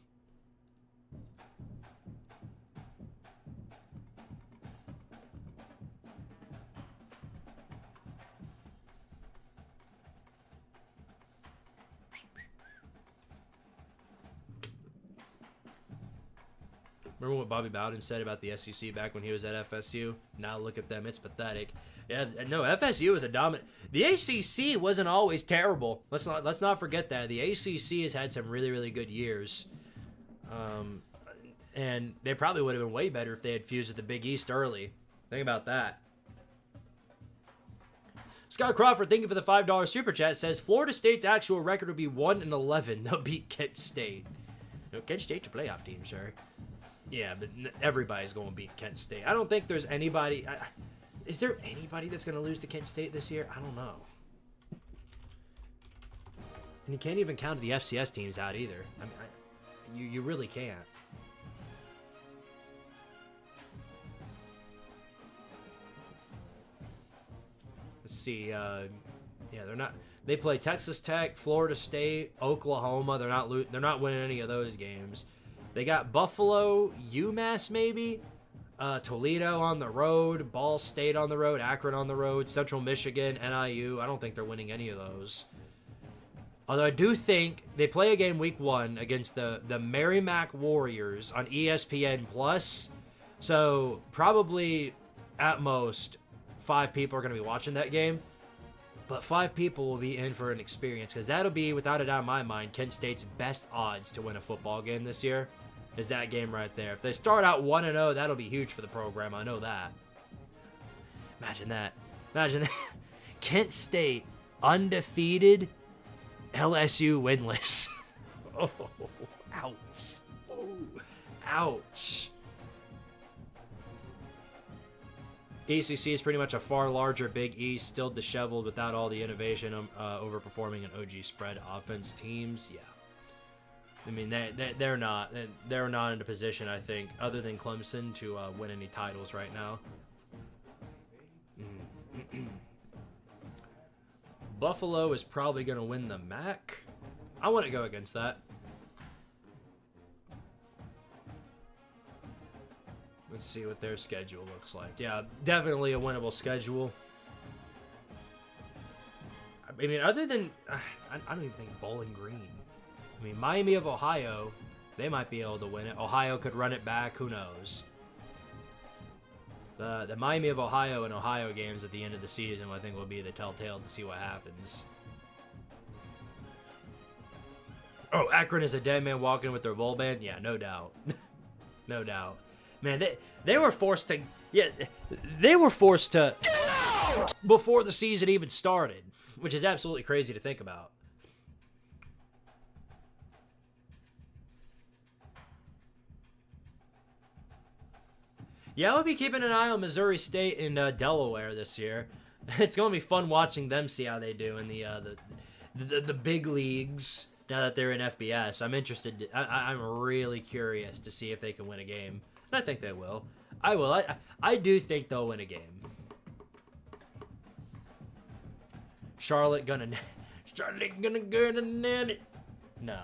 A: Remember what Bobby Bowden said about the SEC back when he was at FSU? Now look at them, it's pathetic. Yeah, no, FSU was a dominant. The ACC wasn't always terrible. Let's not forget that. The ACC has had some really, really good years. And they probably would have been way better if they had fused with the Big East early. Think about that. Scott Crawford, thank you for the $5 super chat, says Florida State's actual record would be 1-11. They'll beat Kent State. No, Kent State's a playoff team, sir. Yeah, but everybody's going to beat Kent State. I don't think there's anybody... is there anybody that's going to lose to Kent State this year? I don't know. And you can't even count the FCS teams out either. I mean, you really can't. Let's see. Yeah, they're not... They play Texas Tech, Florida State, Oklahoma. They're not winning any of those games. They got Buffalo, UMass maybe, Toledo on the road, Ball State on the road, Akron on the road, Central Michigan, NIU. I don't think they're winning any of those. Although I do think they play a game week 1 against the Merrimack Warriors on ESPN Plus. So probably at most 5 people are going to be watching that game. But 5 people will be in for an experience because that'll be, without a doubt in my mind, Kent State's best odds to win a football game this year is that game right there. If they start out 1-0, that'll be huge for the program. I know that. Imagine that. Imagine that. Kent State undefeated, LSU winless. Oh, ouch. Oh, ouch. ACC is pretty much a far larger Big East, still disheveled without all the innovation, overperforming an OG spread offense teams. Yeah, I mean they're not in a position, I think, other than Clemson, to win any titles right now. Buffalo is probably going to win the MAC. I want to go against that. Let's see what their schedule looks like. Yeah, definitely a winnable schedule. I mean, other than... I don't even think Bowling Green. I mean, Miami of Ohio, they might be able to win it. Ohio could run it back. Who knows? The Miami of Ohio and Ohio games at the end of the season, I think, will be the telltale to see what happens. Oh, Akron is a dead man walking with their bowl band? Yeah, no doubt. No doubt. Man, they were forced to... Yeah, they were forced to... before the season even started, which is absolutely crazy to think about. Yeah, I'll be keeping an eye on Missouri State and Delaware this year. It's going to be fun watching them see how they do in the big leagues now that they're in FBS. I'm interested. I'm really curious to see if they can win a game. And I think they will. I will. I do think they'll win a game. Charlotte gonna get a nanny. No,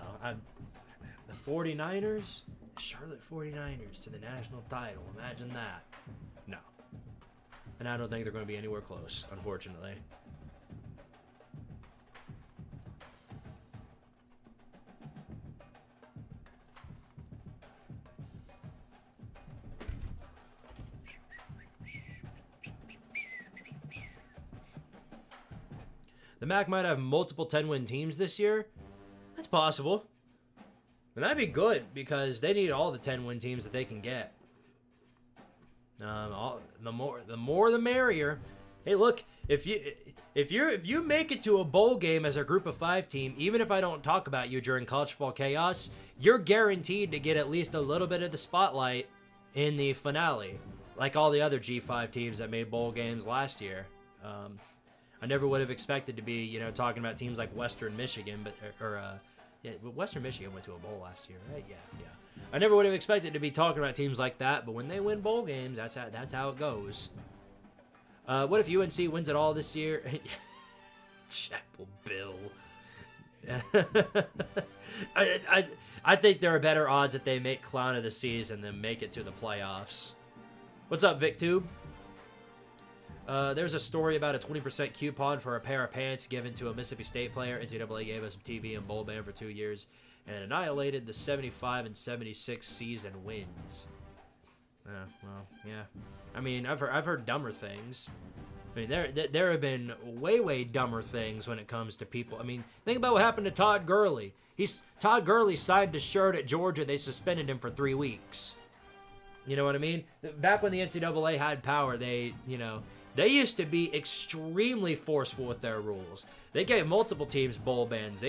A: the 49ers? Charlotte 49ers to the national title. Imagine that. No. And I don't think they're going to be anywhere close, unfortunately. The MAC might have multiple 10-win teams this year. That's possible. And that'd be good because they need all the 10-win teams that they can get. The more the merrier. Hey, look, if you make it to a bowl game as a group of 5 team, even if I don't talk about you during college football chaos, you're guaranteed to get at least a little bit of the spotlight in the finale, like all the other G5 teams that made bowl games last year. I never would have expected to be, talking about teams like Western Michigan, but Western Michigan went to a bowl last year, right? Yeah. I never would have expected to be talking about teams like that, but when they win bowl games, that's how it goes. What if UNC wins it all this year? Chapel Bill. I think there are better odds that they make clown of the season than make it to the playoffs. What's up, VicTube? There's a story about a 20% coupon for a pair of pants given to a Mississippi State player. NCAA gave us TV and bowl ban for 2 years and annihilated the 75 and 76 season wins. Well, yeah. I mean, I've heard dumber things. I mean, there have been way dumber things when it comes to people. I mean, think about what happened to Todd Gurley. Todd Gurley signed a shirt at Georgia. They suspended him for 3 weeks. You know what I mean? Back when the NCAA had power, they used to be extremely forceful with their rules. They gave multiple teams bowl bans.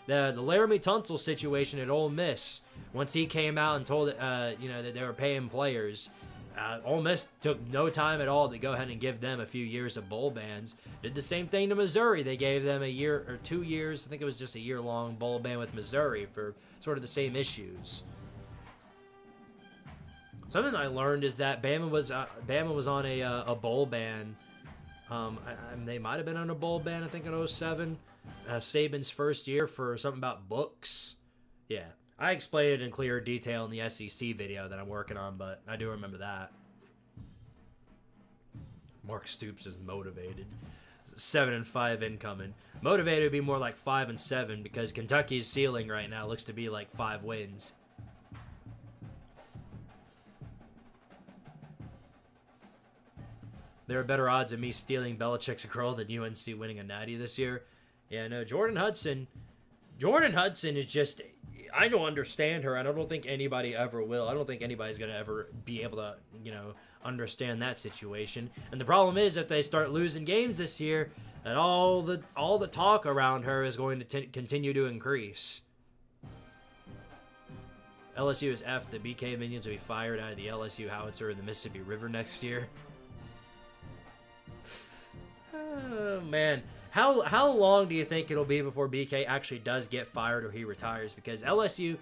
A: The Laramie Tunsil situation at Ole Miss, once he came out and told that they were paying players, Ole Miss took no time at all to go ahead and give them a few years of bowl bans. Did the same thing to Missouri. They gave them a year or 2 years. I think it was just a year-long bowl ban with Missouri for sort of the same issues. Something I learned is that Bama was on a bowl ban. They might have been on a bowl ban, I think, in 2007. Saban's first year for something about books. Yeah, I explained it in clearer detail in the SEC video that I'm working on, but I do remember that. Mark Stoops is motivated. 7-5 incoming. Motivated would be more like 5-7 because Kentucky's ceiling right now looks to be like 5 wins. There are better odds of me stealing Belichick's girl than UNC winning a natty this year. Yeah, no, Jordan Hudson is just, I don't understand her, and I don't think anybody ever will. I don't think anybody's going to ever be able to, understand that situation. And the problem is if they start losing games this year, that all the talk around her is going to continue to increase. LSU is F. The BK minions will be fired out of the LSU howitzer in the Mississippi River next year. Oh, man. How long do you think it'll be before BK actually does get fired or he retires? Because LSU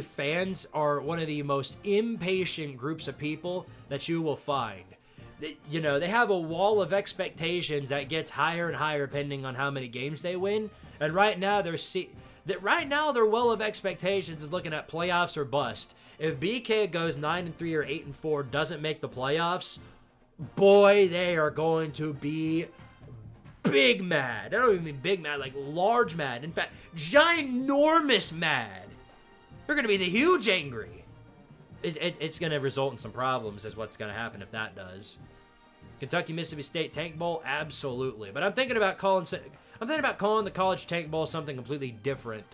A: fans are one of the most impatient groups of people that you will find. They have a wall of expectations that gets higher and higher depending on how many games they win. And right now their well of expectations is looking at playoffs or bust. If BK goes 9-3 or 8-4, doesn't make the playoffs, boy, they are going to be big mad. I don't even mean big mad, like large mad. In fact, ginormous mad. They're going to be the huge angry. It's going to result in some problems is what's going to happen if that does. Kentucky Mississippi State Tank Bowl, absolutely. But I'm thinking about calling the College Tank Bowl something completely different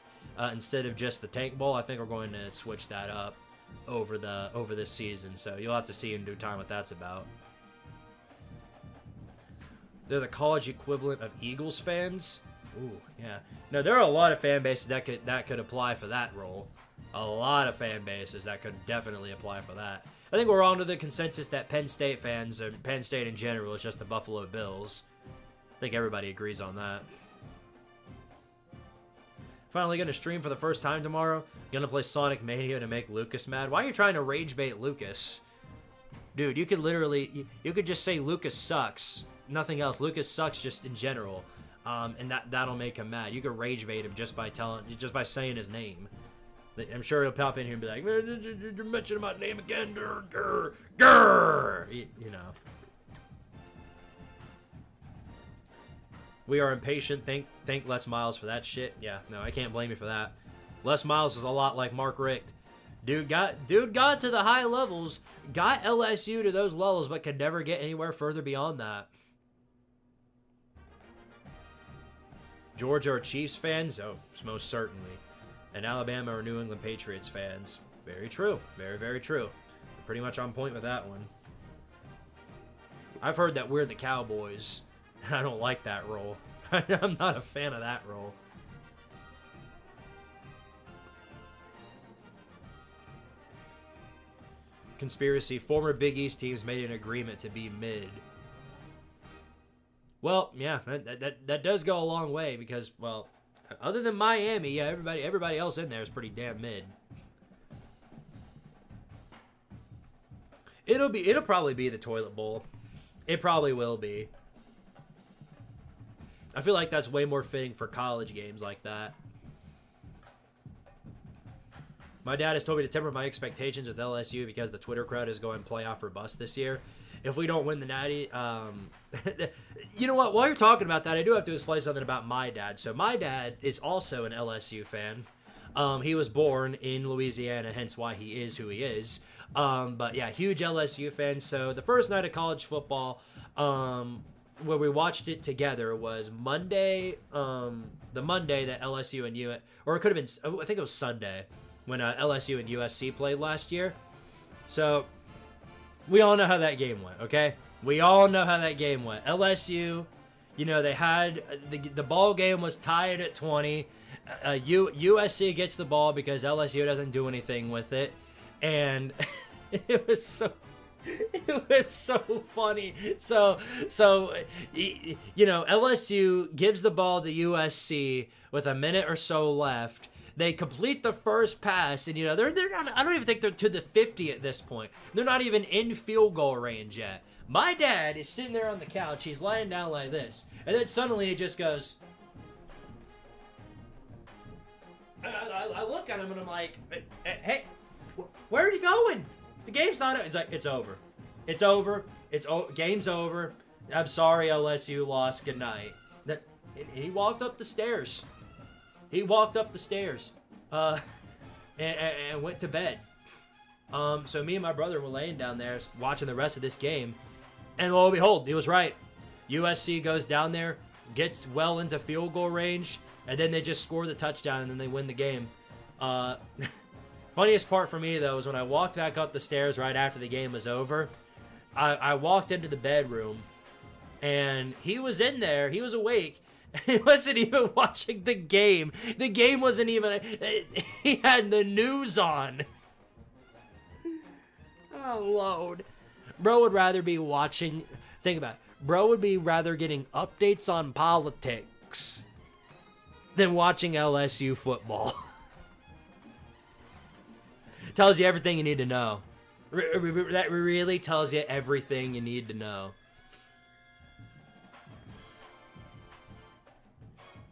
A: instead of just the Tank Bowl. I think we're going to switch that up over this season. So you'll have to see in due time what that's about. They're the college equivalent of Eagles fans. Ooh, yeah. No, there are a lot of fan bases that could apply for that role. A lot of fan bases that could definitely apply for that. I think we're on to the consensus that Penn State fans, or Penn State in general, is just the Buffalo Bills. I think everybody agrees on that. Finally going to stream for the first time tomorrow. Going to play Sonic Mania to make Lucas mad. Why are you trying to rage bait Lucas? Dude, you could just say Lucas sucks. Nothing else. Lucas sucks just in general, and that'll make him mad. You could rage bait him just by saying his name. I'm sure he'll pop in here and be like, "You're mentioning my name again, grr, grr." You know. We are impatient. Thank Les Miles for that shit. Yeah, no, I can't blame you for that. Les Miles is a lot like Mark Richt. Dude got to the high levels, got LSU to those levels, but could never get anywhere further beyond that. Georgia or Chiefs fans? Oh, most certainly. And Alabama or New England Patriots fans? Very true. Very, very true. You're pretty much on point with that one. I've heard that we're the Cowboys, and I don't like that role. I'm not a fan of that role. Conspiracy. Former Big East teams made an agreement to be mid. Well, yeah, that does go a long way because, well, other than Miami, yeah, everybody else in there is pretty damn mid. It'll probably be the toilet bowl. It probably will be. I feel like that's way more fitting for college games like that. My dad has told me to temper my expectations with LSU because the Twitter crowd is going playoff or bust this year. If we don't win the Natty, you know what? While you're talking about that, I do have to explain something about my dad. So my dad is also an LSU fan. He was born in Louisiana, hence why he is who he is. But yeah, huge LSU fan. So the first night of college football, where we watched it together was Monday, the Monday that LSU and or it could have been, I think it was Sunday, when LSU and USC played last year. So we all know how that game went, okay? We all know how that game went. LSU, you know, they had, the ball game was tied at 20. USC gets the ball because LSU doesn't do anything with it. And it was so funny. So you know, LSU gives the ball to USC with a minute or so left. They complete the first pass, and you know they're not, I don't even think they're to the 50 at this point. They're not even in field goal range yet. My dad is sitting there on the couch. He's lying down like this, and then suddenly he just goes. I look at him and I'm like, hey, where are you going? The game's not. It's like it's over. It's over. Game's over. I'm sorry, LSU lost. Good night. And he walked up the stairs. He walked up the stairs, and went to bed. So me and my brother were laying down there watching the rest of this game, and lo and behold, he was right. USC goes down there, gets well into field goal range, and then they just score the touchdown, and then they win the game. Funniest part for me, though, was when I walked back up the stairs right after the game was over. I walked into the bedroom, and he was in there. He was awake. He wasn't even watching the game. The game wasn't even... He had the news on. Oh, Lord. Bro would rather be watching... Think about it. Bro would be rather getting updates on politics than watching LSU football. Tells you everything you need to know. That really tells you everything you need to know.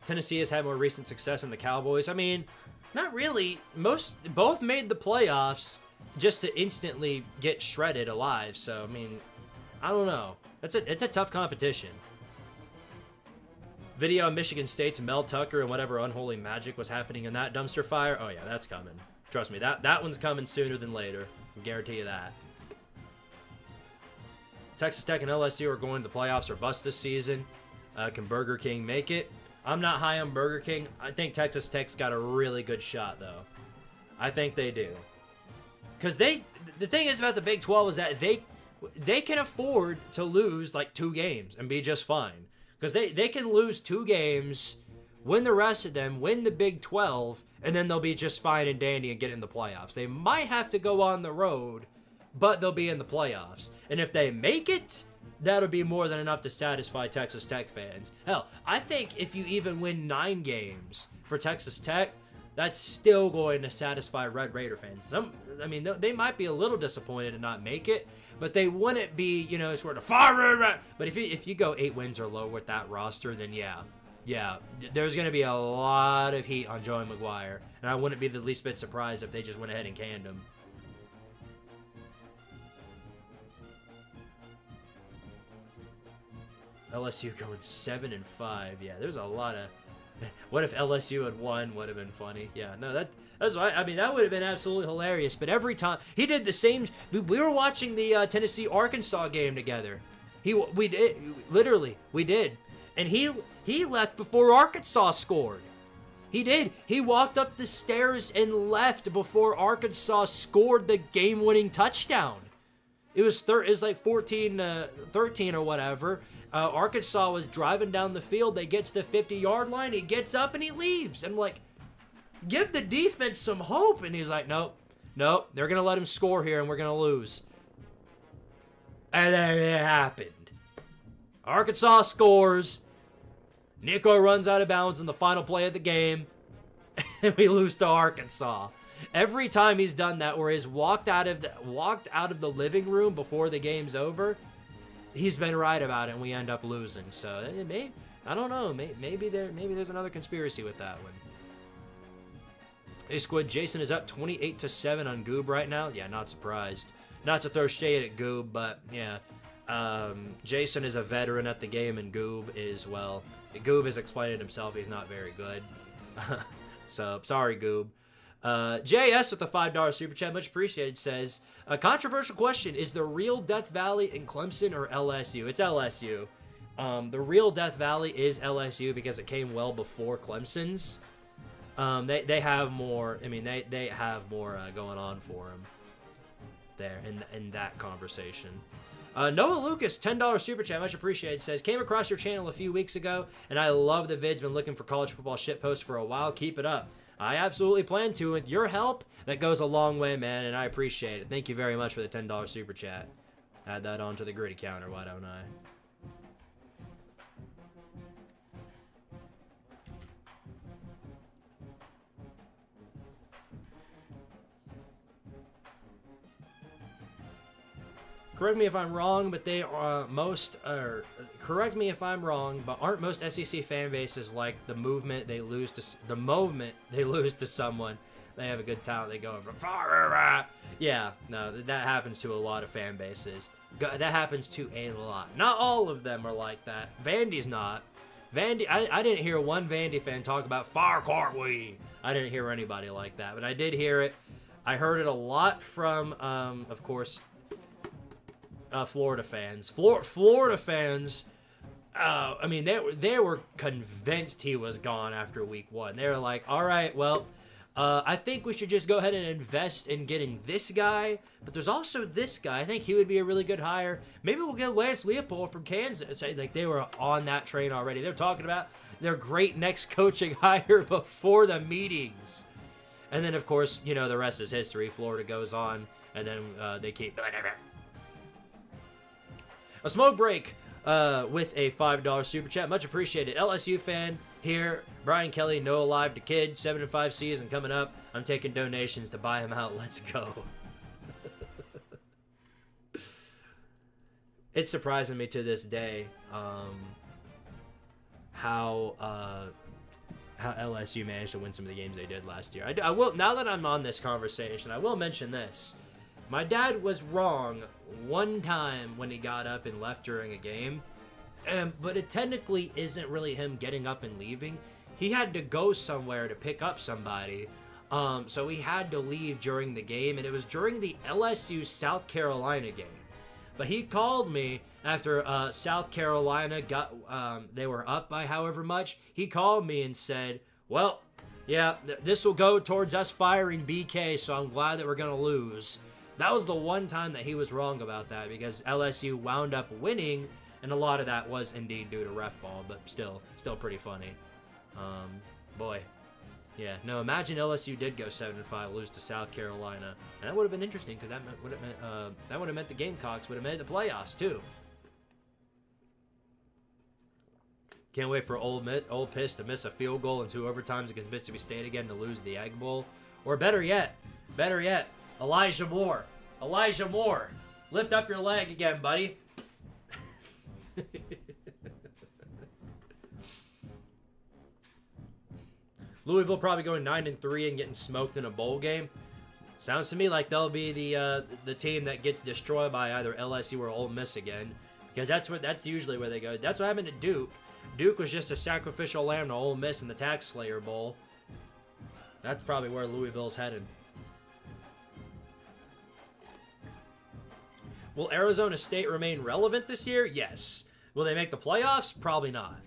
A: Tennessee has had more recent success than the Cowboys. I mean, not really. Both made the playoffs just to instantly get shredded alive. So, I mean, I don't know. It's a tough competition. Video of Michigan State's Mel Tucker and whatever unholy magic was happening in that dumpster fire. Oh, yeah, that's coming. Trust me, that one's coming sooner than later. I guarantee you that. Texas Tech and LSU are going to the playoffs or bust this season. Can Burger King make it? I'm not high on Burger King. I think Texas Tech's got a really good shot, though. I think they do. Because the thing is about the Big 12 is that they can afford to lose like 2 games and be just fine. Because they can lose 2 games, win the rest of them, win the Big 12, and then they'll be just fine and dandy and get in the playoffs. They might have to go on the road, but they'll be in the playoffs. And if they make it, that'll be more than enough to satisfy Texas Tech fans. Hell, I think if you even win 9 games for Texas Tech, that's still going to satisfy Red Raider fans. I mean, they might be a little disappointed to not make it, but they wouldn't be, you know, sort of far. But if you go 8 wins or lower with that roster, then yeah, there's going to be a lot of heat on Joey McGuire, and I wouldn't be the least bit surprised if they just went ahead and canned him. LSU going 7-5. Yeah, there's a lot of... What if LSU had won? Would have been funny. Yeah, no, that's why. I mean, that would have been absolutely hilarious. But every time he did the same. We were watching the Tennessee-Arkansas game together. We did. And he left before Arkansas scored. He did. He walked up the stairs and left before Arkansas scored the game-winning touchdown. It was like 14-13 or whatever. Arkansas was driving down the field. They get to the 50-yard line. He gets up and he leaves. And I'm like, give the defense some hope. And he's like, nope. They're going to let him score here and we're going to lose. And then it happened. Arkansas scores. Nico runs out of bounds in the final play of the game. And we lose to Arkansas. Every time he's done that, where he's walked out of the living room before the game's over, he's been right about it, and we end up losing. So I don't know. Maybe there's another conspiracy with that one. Hey Squid, Jason is up 28-7 on Goob right now. Yeah, not surprised. Not to throw shade at Goob, but yeah, Jason is a veteran at the game, and Goob is, well, Goob has explained himself. He's not very good. So sorry, Goob. JS with the $5 super chat, much appreciated, says, a controversial question, is the real Death Valley in Clemson or LSU? It's LSU. The real Death Valley is LSU because it came well before Clemson's. They have more, I mean, they have more going on for them there in that conversation. Noah Lucas, $10 super chat, much appreciated, says, came across your channel a few weeks ago, and I love the vids, been looking for college football shit posts for a while, keep it up. I absolutely plan to. With your help, that goes a long way, man, and I appreciate it. Thank you very much for the $10 super chat. Add that onto the gritty counter, why don't I? Correct me if I'm wrong, but they are correct me if I'm wrong, but aren't most SEC fan bases like the moment they lose to someone, they have a good talent, they go from yeah, no, that happens to a lot of fan bases. That happens to a lot. Not all of them are like that. Vandy's not. Vandy, I didn't hear one Vandy fan talk about Farquhar. I didn't hear anybody like that, but I did hear it. I heard it a lot from, of course, Florida fans. Florida fans, I mean, they were convinced he was gone after week 1. They were like, all right, well, I think we should just go ahead and invest in getting this guy, but there's also this guy. I think he would be a really good hire. Maybe we'll get Lance Leopold from Kansas. Like, they were on that train already. They were talking about their great next coaching hire before the meetings. And then, of course, you know, the rest is history. Florida goes on, and then they keep... A smoke break with a $5 super chat. Much appreciated. LSU fan here. Brian Kelly, no alive to kid. 7-5 season coming up. I'm taking donations to buy him out. Let's go. It's surprising me to this day how LSU managed to win some of the games they did last year. I will, now that I'm on this conversation, I will mention this. My dad was wrong one time when he got up and left during a game, but it technically isn't really him getting up and leaving. He had to go somewhere to pick up somebody, so he had to leave during the game, and it was during the LSU South Carolina game. But he called me after South Carolina got, they were up by however much. He called me and said, well, yeah, this will go towards us firing BK, so I'm glad that we're going to lose. That was the one time that he was wrong about that, because LSU wound up winning, and a lot of that was indeed due to ref ball, but still pretty funny. Boy. Yeah, no, imagine LSU did go 7-5, lose to South Carolina. And that would have been interesting, because that would have meant the Gamecocks would have made the playoffs, too. Can't wait for Old Piss to miss a field goal in 2 overtimes against Mississippi State again to lose the Egg Bowl. Or better yet, Elijah Moore. Elijah Moore. Lift up your leg again, buddy. Louisville probably going 9-3 and getting smoked in a bowl game. Sounds to me like they'll be the team that gets destroyed by either LSU or Ole Miss again, because that's usually where they go. That's what happened to Duke. Duke was just a sacrificial lamb to Ole Miss in the Tax Slayer Bowl. That's probably where Louisville's headed. Will Arizona State remain relevant this year? Yes. Will they make the playoffs? Probably not.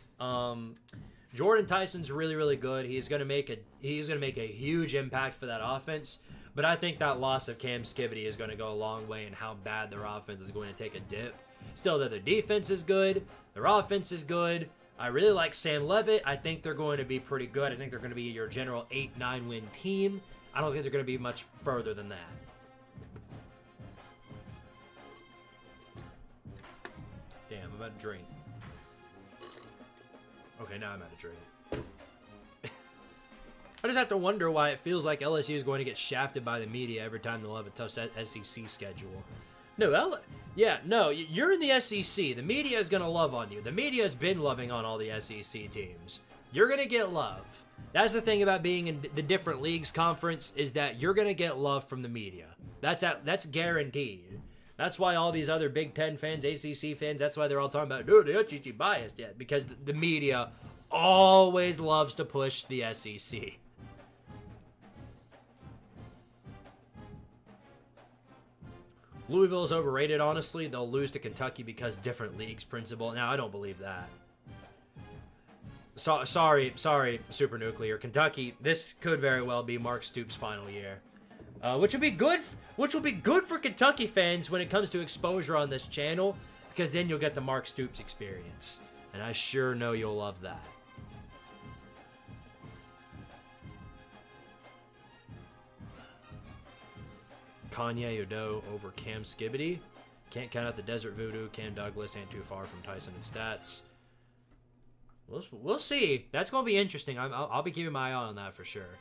A: Jordan Tyson's really, really good. He's gonna make a huge impact for that offense. But I think that loss of Cam Skibbity is going to go a long way in how bad their offense is going to take a dip. Still, their defense is good. Their offense is good. I really like Sam Levitt. I think they're going to be pretty good. I think they're going to be your general 8-9 win team. I don't think they're going to be much further than that. Damn, I'm out of drink. Okay, now I'm out of drink. I just have to wonder why it feels like LSU is going to get shafted by the media every time they'll have a tough SEC schedule. No, you're in the SEC. The media is going to love on you. The media has been loving on all the SEC teams. You're going to get love. That's the thing about being in the different leagues conference is that you're going to get love from the media. That's guaranteed. That's why all these other Big Ten fans, ACC fans, that's why they're all talking about, dude, the SEC biased yet. Because the media always loves to push the SEC. Louisville is overrated, honestly. They'll lose to Kentucky because different leagues principle. Now, I don't believe that. Sorry, Super Nuclear. Kentucky, this could very well be Mark Stoops' final year. Which will be good for Kentucky fans when it comes to exposure on this channel, because then you'll get the Mark Stoops experience. And I sure know you'll love that. Kanye Udo over Cam Skibbity. Can't count out the Desert Voodoo. Cam Douglas ain't too far from Tyson in stats. We'll see. That's going to be interesting. I'll be keeping my eye on that for sure.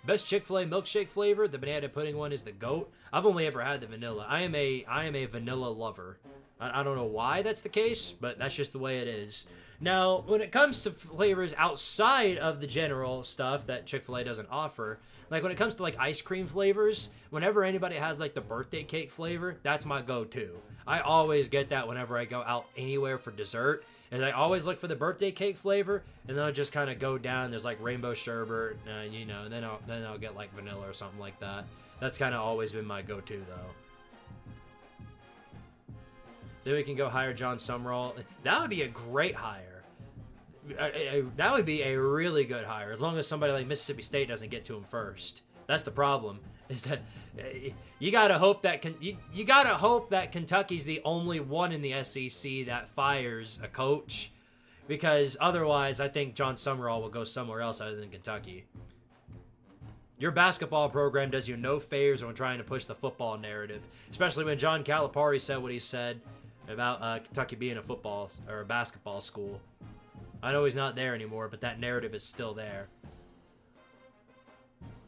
A: Best Chick-fil-A milkshake flavor. The banana pudding one is the GOAT. I've only ever had the vanilla. I am a vanilla lover. I don't know why that's the case, but that's just the way it is. Now, when it comes to flavors outside of the general stuff that Chick-fil-A doesn't offer, like when it comes to like ice cream flavors, whenever anybody has like the birthday cake flavor, that's my go-to. I always get that whenever I go out anywhere for dessert. And I always look for the birthday cake flavor, and then I'll just kind of go down. There's like rainbow sherbet, and then I'll get like vanilla or something like that. That's kind of always been my go-to though. Then we can go hire John Sumrall. That would be a great hire. That would be a really good hire, as long as somebody like Mississippi State doesn't get to him first. That's the problem. Is that you gotta hope that you gotta hope that Kentucky's the only one in the SEC that fires a coach, because otherwise I think John Sumrall will go somewhere else other than Kentucky. Your basketball program does you no favors when trying to push the football narrative, especially when John Calipari said what he said about Kentucky being a football or a basketball school. I know he's not there anymore, but that narrative is still there.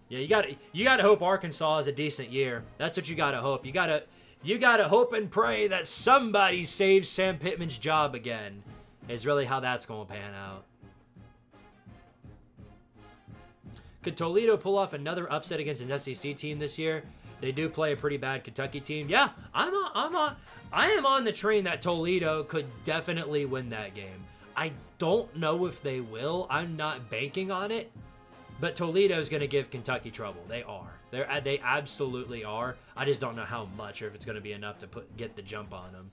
A: Yeah, you gotta hope Arkansas is a decent year. That's what you gotta hope. You gotta hope and pray that somebody saves Sam Pittman's job again. Is really how that's gonna pan out. Could Toledo pull off another upset against an SEC team this year? They do play a pretty bad Kentucky team. Yeah, I am on the train that Toledo could definitely win that game. I don't know if they will. I'm not banking on it. But Toledo's going to give Kentucky trouble. They are. They absolutely are. I just don't know how much, or if it's going to be enough to get the jump on them.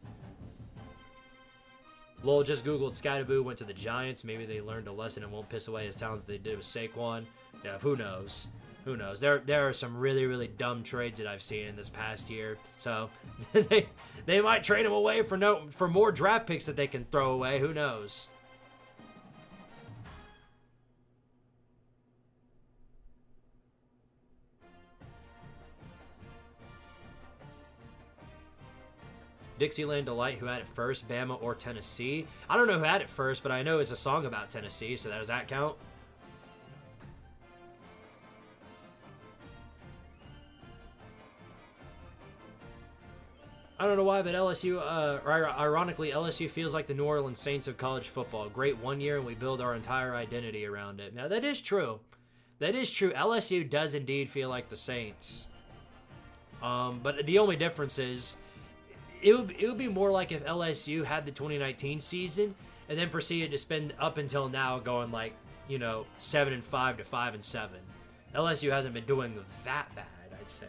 A: Lowell just Googled Skydaboo went to the Giants. Maybe they learned a lesson and won't piss away his talent that they did with Saquon. Yeah, who knows? Who knows? There are some really, really dumb trades that I've seen in this past year. So they might trade him away for more draft picks that they can throw away. Who knows? Dixieland Delight, who had it first, Bama or Tennessee? I don't know who had it first, but I know it's a song about Tennessee, so does that count? I don't know why, but LSU, ironically, LSU feels like the New Orleans Saints of college football. Great one year, and we build our entire identity around it. Now, that is true. That is true. LSU does indeed feel like the Saints. But the only difference is, it would be more like if LSU had the 2019 season and then proceeded to spend up until now going like, 7-5 to 5-7. LSU hasn't been doing that bad, I'd say,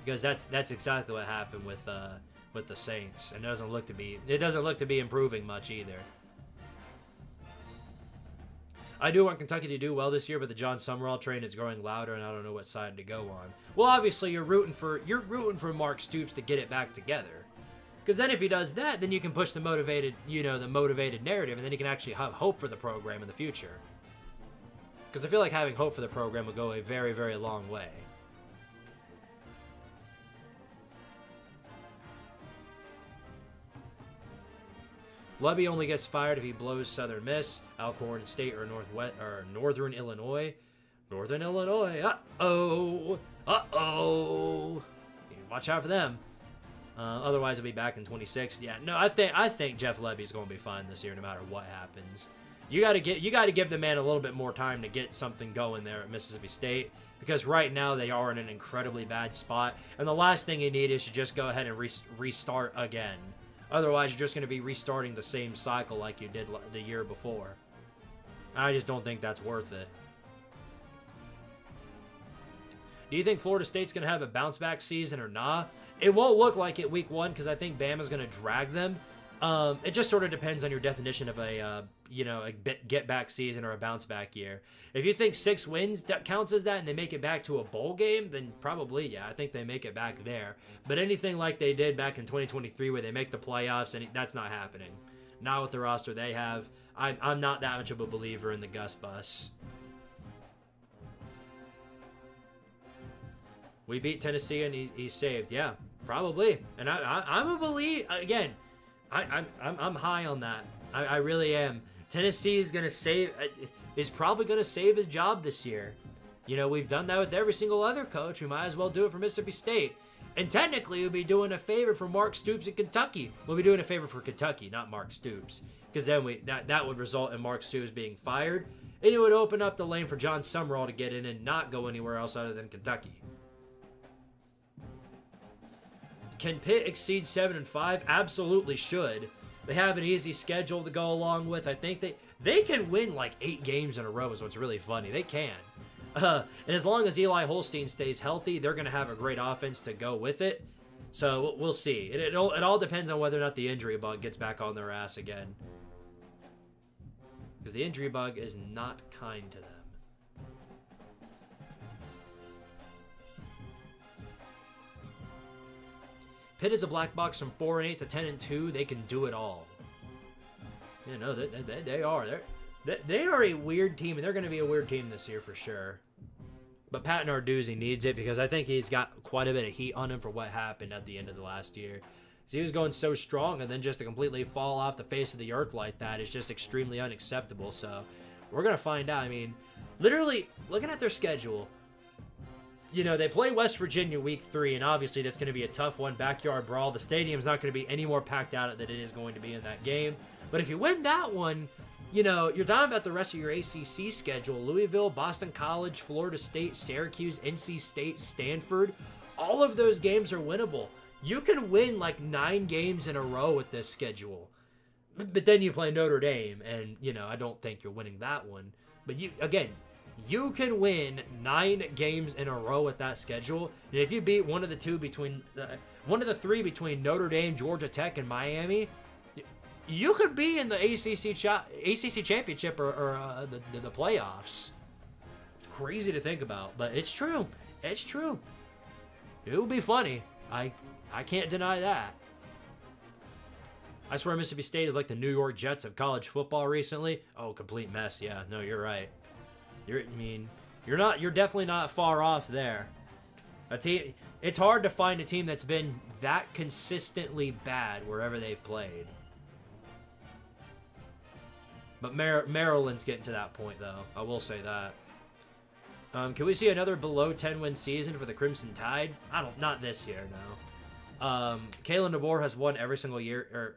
A: because that's exactly what happened with the Saints, and it doesn't look to be improving much either. I do want Kentucky to do well this year, but the John Summerall train is growing louder, and I don't know what side to go on. Well, obviously, you're rooting for Mark Stoops to get it back together. Because then if he does that, then you can push the motivated narrative, and then you can actually have hope for the program in the future. Because I feel like having hope for the program will go a very, very long way. Lebby only gets fired if he blows Southern Miss, Alcorn State, or Northern Illinois. Northern Illinois. Uh-oh. Uh-oh. Watch out for them. Otherwise, he'll be back in 26. Yeah, no, I think Jeff Lebby's going to be fine this year, no matter what happens. You got to give the man a little bit more time to get something going there at Mississippi State, because right now they are in an incredibly bad spot, and the last thing you need is to just go ahead and restart again. Otherwise, you're just going to be restarting the same cycle like you did the year before. I just don't think that's worth it. Do you think Florida State's going to have a bounce-back season or not? It won't look like it week 1 because I think Bama's going to drag them. It just sort of depends on your definition of a get-back season or a bounce-back year. If you think 6 wins counts as that and they make it back to a bowl game, then probably, yeah, I think they make it back there. But anything like they did back in 2023 where they make the playoffs, and that's not happening. Not with the roster they have. I'm not that much of a believer in the Gus bus. We beat Tennessee and he's saved. Yeah, probably. And I'm a believer. Again, I'm high on that. I really am. Tennessee is probably gonna save his job this year. You know, we've done that with every single other coach. We might as well do it for Mississippi State. And technically, we'll be doing a favor for Mark Stoops in Kentucky. We'll be doing a favor for Kentucky, not Mark Stoops, because then that would result in Mark Stoops being fired, and it would open up the lane for John Summerall to get in and not go anywhere else other than Kentucky. Can Pitt exceed 7-5? Absolutely should. They have an easy schedule to go along with. I think they can win like 8 games in a row is what's really funny. They can. And as long as Eli Holstein stays healthy, they're going to have a great offense to go with it. So we'll see. It all depends on whether or not the injury bug gets back on their ass again. Because the injury bug is not kind to them. Pitt is a black box from 4-8 to 10-2. They can do it all. You know, they are. They are a weird team, and they're going to be a weird team this year for sure. But Pat Narduzzi needs it because I think he's got quite a bit of heat on him for what happened at the end of the last year. He was going so strong, and then just to completely fall off the face of the earth like that is just extremely unacceptable. So we're going to find out. I mean, literally, looking at their schedule, you know, they play West Virginia week 3, and obviously that's going to be a tough one, backyard brawl. The stadium's not going to be any more packed out than it is going to be in that game. But if you win that one, you know, you're talking about the rest of your ACC schedule. Louisville, Boston College, Florida State, Syracuse, NC State, Stanford. All of those games are winnable. You can win like 9 games in a row with this schedule. But then you play Notre Dame, and, you know, I don't think you're winning that one. But you can win 9 games in a row with that schedule. And if you beat one of the 3 between Notre Dame, Georgia Tech, and Miami, you could be in the ACC championship or the playoffs. It's crazy to think about, but it's true. It's true. It would be funny. I can't deny that. I swear Mississippi State is like the New York Jets of college football recently. Oh, complete mess. Yeah, no, you're right. You're definitely not far off there. It's hard to find a team that's been that consistently bad wherever they've played. But Maryland's getting to that point, though. I will say that. Can we see another below 10-win season for the Crimson Tide? Not this year, no. Kalen DeBoer has won every single year, or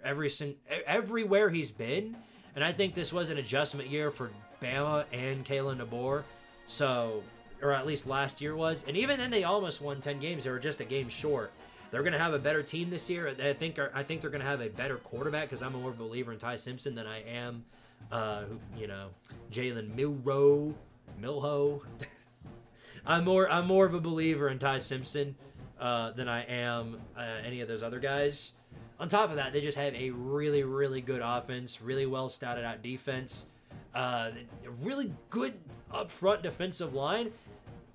A: everywhere he's been, and I think this was an adjustment year for Bama and Kalen DeBoer. So, or at least last year was, and even then they almost won 10 games. They were just a game short. They're going to have a better team this year. I think they're going to have a better quarterback because I'm more of a believer in Ty Simpson than I am, Jalen Milho. I'm more of a believer in Ty Simpson than I am any of those other guys. On top of that, they just have a really, really good offense, really well statted out defense. A really good up front defensive line.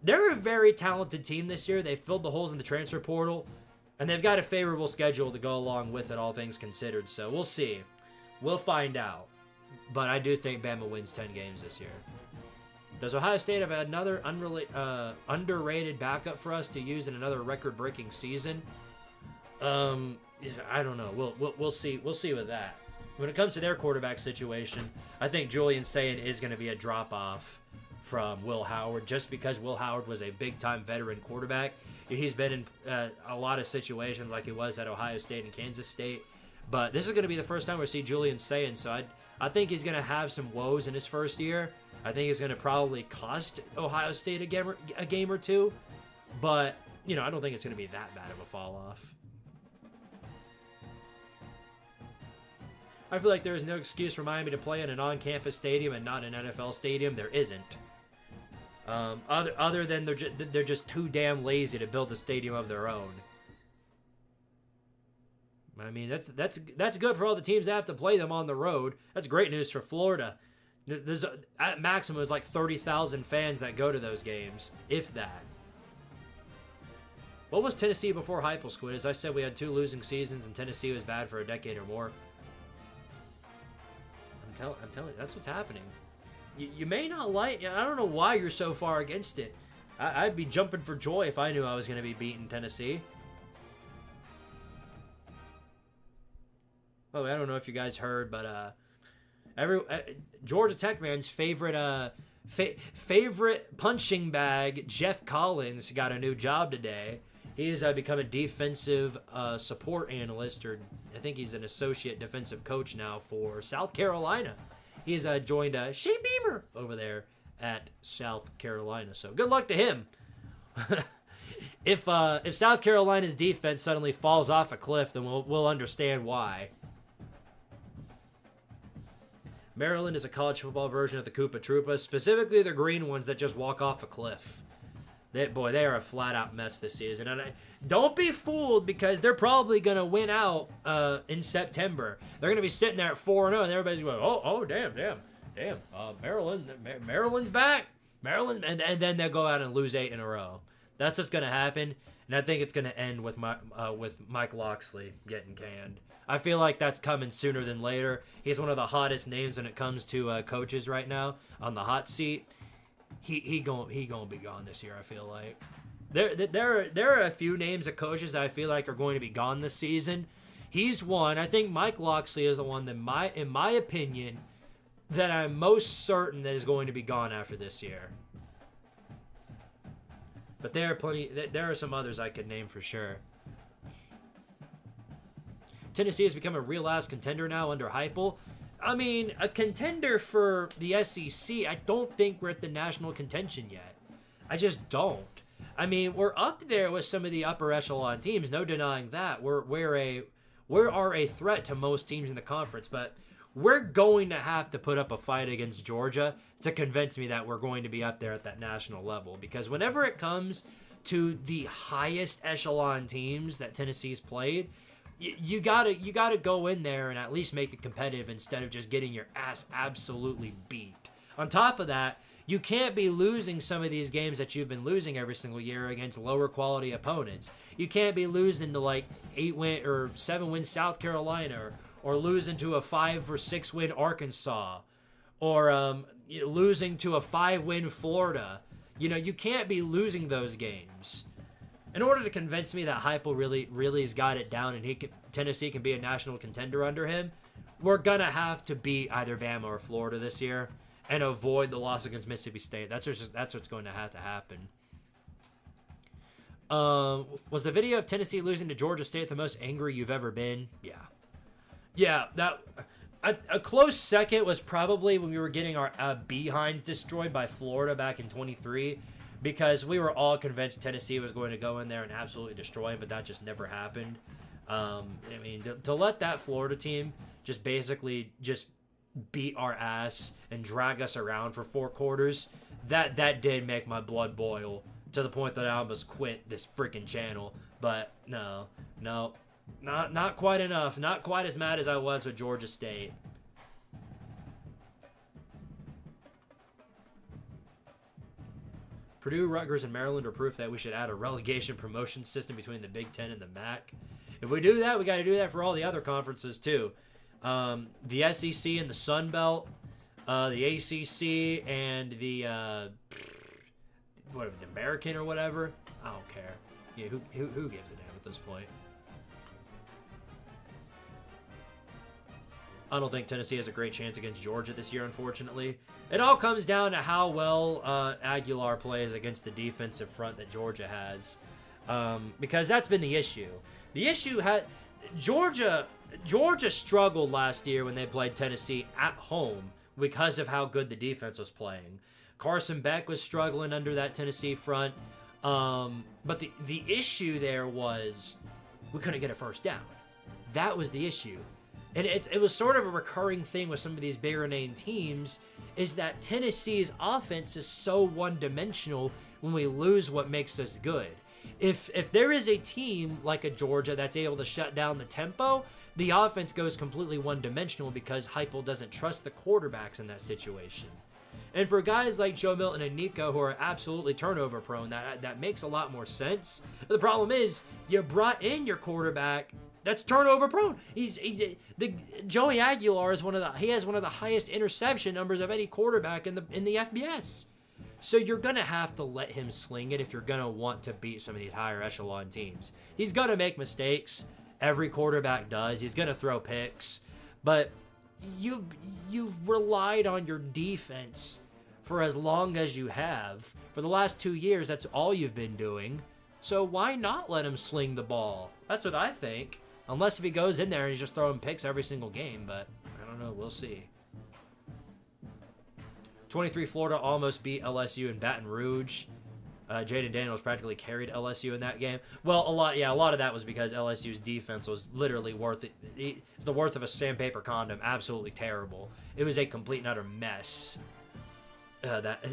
A: They're a very talented team this year. They filled the holes in the transfer portal, and they've got a favorable schedule to go along with it, all things considered. So we'll see. We'll find out. But I do think Bama wins 10 games this year. Does Ohio State have another underrated backup for us to use in another record-breaking season? I don't know. We'll see. We'll see with that. When it comes to their quarterback situation, I think Julian Sayin is going to be a drop-off from Will Howard, just because Will Howard was a big-time veteran quarterback. He's been in a lot of situations like he was at Ohio State and Kansas State. But this is going to be the first time we see Julian Sayin, so I think he's going to have some woes in his first year. I think it's going to probably cost Ohio State a game or two. But, I don't think it's going to be that bad of a fall-off. I feel like there is no excuse for Miami to play in an on-campus stadium and not an NFL stadium. There isn't. Other than they're just too damn lazy to build a stadium of their own. I mean, that's good for all the teams that have to play them on the road. That's great news for Florida. There's at maximum is like 30,000 fans that go to those games, if that. What was Tennessee before Heupel, Squid? As I said, we had 2 losing seasons, and Tennessee was bad for a decade or more. I'm telling you, that's what's happening. You may not like. I don't know why you're so far against it. I'd be jumping for joy if I knew I was going to be beating Tennessee. Oh, I don't know if you guys heard, but Georgia Tech man's favorite punching bag, Jeff Collins, got a new job today. He has become a defensive support analyst, or I think he's an associate defensive coach now for South Carolina. He's joined Shea Beamer over there at South Carolina. So good luck to him. If South Carolina's defense suddenly falls off a cliff, then we'll understand why. Maryland is a college football version of the Koopa Troopas, specifically the green ones that just walk off a cliff. They are a flat-out mess this season. And don't be fooled, because they're probably going to win out in September. They're going to be sitting there at 4-0, and everybody's going, oh, damn. Maryland's back. Maryland, and then they'll go out and lose 8 in a row. That's what's going to happen, and I think it's going to end with Mike Locksley getting canned. I feel like that's coming sooner than later. He's one of the hottest names when it comes to coaches right now on the hot seat. He gonna be gone this year. I feel like there are a few names of coaches that I feel like are going to be gone this season. He's one. I think Mike Locksley is the one that in my opinion, that I'm most certain that is going to be gone after this year. But there are some others I could name for sure. Tennessee has become a real-ass contender now under Heupel. I mean, a contender for the SEC, I don't think we're at the national contention yet. I just don't. I mean, we're up there with some of the upper echelon teams, no denying that. We are a threat to most teams in the conference, but we're going to have to put up a fight against Georgia to convince me that we're going to be up there at that national level. Because whenever it comes to the highest echelon teams that Tennessee's played, you gotta go in there and at least make it competitive instead of just getting your ass absolutely beat. On top of that, you can't be losing some of these games that you've been losing every single year against lower quality opponents. You can't be losing to like 8-win or 7-win South Carolina, or losing to a 5 or 6-win Arkansas, or losing to a 5-win Florida. You can't be losing those games. In order to convince me that Heupel really has got it down and Tennessee can be a national contender under him, we're gonna have to beat either Bama or Florida this year and avoid the loss against Mississippi State. That's what's going to have to happen. Was the video of Tennessee losing to Georgia State the most angry you've ever been? Yeah. That a close second was probably when we were getting our behinds destroyed by Florida back in 23. Because we were all convinced Tennessee was going to go in there and absolutely destroy him, but that just never happened. I mean, to let that Florida team just basically just beat our ass and drag us around for 4 quarters, that did make my blood boil to the point that I almost quit this freaking channel. But no, not quite enough. Not quite as mad as I was with Georgia State. Purdue, Rutgers, and Maryland are proof that we should add a relegation promotion system between the Big Ten and the MAC. If we do that, we got to do that for all the other conferences too. The SEC and the Sun Belt, the ACC and the whatever, the American or whatever. I don't care. Yeah, who gives a damn at this point? I don't think Tennessee has a great chance against Georgia this year, unfortunately. It all comes down to how well Aguilar plays against the defensive front that Georgia has, because that's been the issue. The issue had Georgia struggled last year when they played Tennessee at home because of how good the defense was playing. Carson Beck was struggling under that Tennessee front, but the issue there was we couldn't get a first down. That was the issue. And it was sort of a recurring thing with some of these bigger name teams, is that Tennessee's offense is so one-dimensional when we lose what makes us good. If there is a team like a Georgia that's able to shut down the tempo, the offense goes completely one-dimensional because Heupel doesn't trust the quarterbacks in that situation. And for guys like Joe Milton and Nico who are absolutely turnover prone, that makes a lot more sense. But the problem is you brought in your quarterback that's turnover prone. Joey Aguilar is he has one of the highest interception numbers of any quarterback in the FBS. So you're going to have to let him sling it if you're going to want to beat some of these higher echelon teams. He's going to make mistakes. Every quarterback does. He's going to throw picks. But you've relied on your defense for as long as you have. For the last 2 years, that's all you've been doing. So why not let him sling the ball? That's what I think. Unless if he goes in there and he's just throwing picks every single game, but I don't know. We'll see. 23 Florida almost beat LSU in Baton Rouge. Jaden Daniels practically carried LSU in that game. Well, a lot of that was because LSU's defense was literally it's the worth of a sandpaper condom. Absolutely terrible. It was a complete and utter mess. That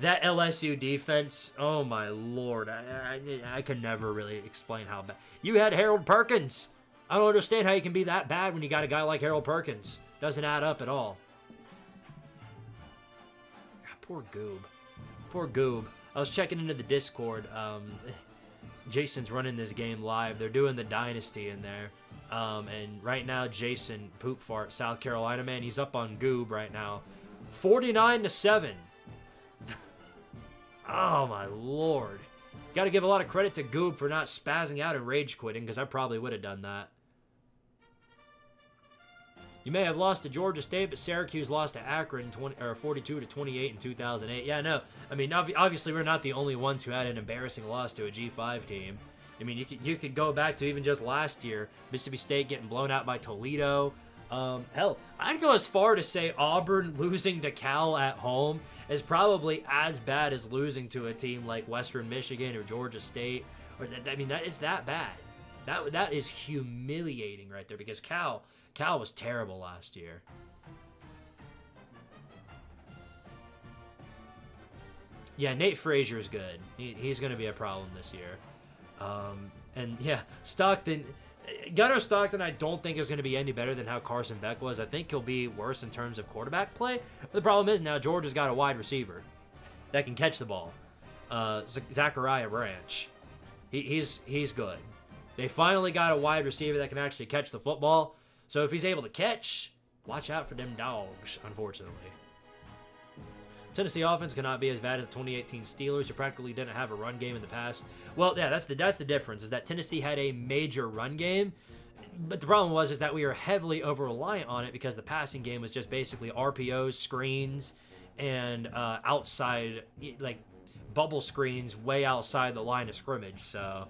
A: LSU defense, oh my lord, I can never really explain how bad. You had Harold Perkins. I don't understand how you can be that bad when you got a guy like Harold Perkins. Doesn't add up at all. God, poor Goob. Poor Goob. I was checking into the Discord. Jason's running this game live. They're doing the Dynasty in there. And right now, Jason, Poop Fart, South Carolina man, he's up on Goob right now. 49-7. Oh my lord. Got to give a lot of credit to Goob for not spazzing out and rage quitting, because I probably would have done that. You may have lost to Georgia State, but Syracuse lost to Akron 42-28 in 2008. Yeah, no. I mean, obviously we're not the only ones who had an embarrassing loss to a G5 team. I mean, you could go back to even just last year, Mississippi State getting blown out by Toledo. Hell, I'd go as far to say Auburn losing to Cal at home is probably as bad as losing to a team like Western Michigan or Georgia State. I mean, that is that bad. That is humiliating right there, because Cal was terrible last year. Yeah, Nate Frazier's good. He's going to be a problem this year. And yeah, Gunnar Stockton, I don't think is going to be any better than how Carson Beck was. I think he'll be worse in terms of quarterback play. But the problem is now Georgia's got a wide receiver that can catch the ball. Zachariah Branch. He's good. They finally got a wide receiver that can actually catch the football. So if he's able to catch, watch out for them dogs, unfortunately. Tennessee offense cannot be as bad as the 2018 Steelers, who practically didn't have a run game in the past. Well, yeah, that's the difference, is that Tennessee had a major run game, but the problem is that we are heavily over-reliant on it because the passing game was just basically RPOs, screens, and outside, like, bubble screens way outside the line of scrimmage. So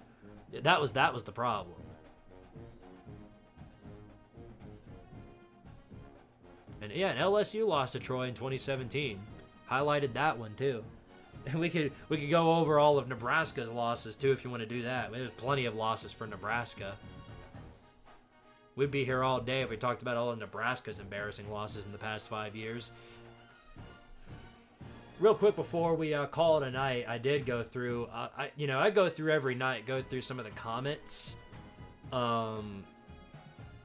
A: that was the problem. And yeah, and LSU lost to Troy in 2017. Highlighted that one too. And we could go over all of Nebraska's losses too if you want to do that. There's plenty of losses for Nebraska. We'd be here all day if we talked about all of Nebraska's embarrassing losses in the past 5 years. Real quick before we call it a night, I did go through. I go through every night. Go through some of the comments. I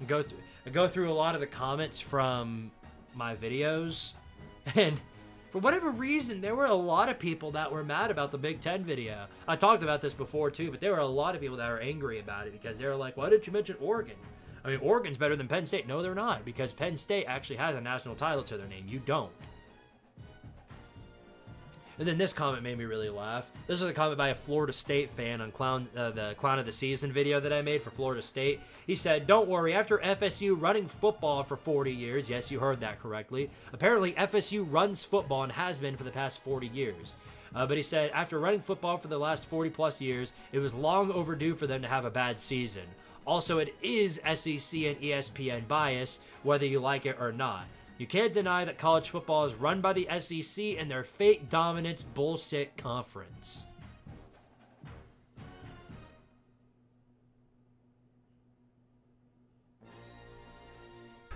A: go through a lot of the comments from my videos, and For whatever reason, there were a lot of people that were mad about the Big Ten video. I talked about this before too, but there were a lot of people that were angry about it because they were like, why didn't you mention Oregon? I mean, Oregon's better than Penn State. No, they're not, because Penn State actually has a national title to their name. You don't. And then this comment made me really laugh. This is a comment by a Florida State fan on the Clown of the Season video that I made for Florida State. He said, don't worry, after FSU running football for 40 years, yes, you heard that correctly. Apparently, FSU runs football and has been for the past 40 years. But he said, after running football for the last 40 plus years, it was long overdue for them to have a bad season. Also, it is SEC and ESPN bias, whether you like it or not. You can't deny that college football is run by the SEC and their fake dominance bullshit conference.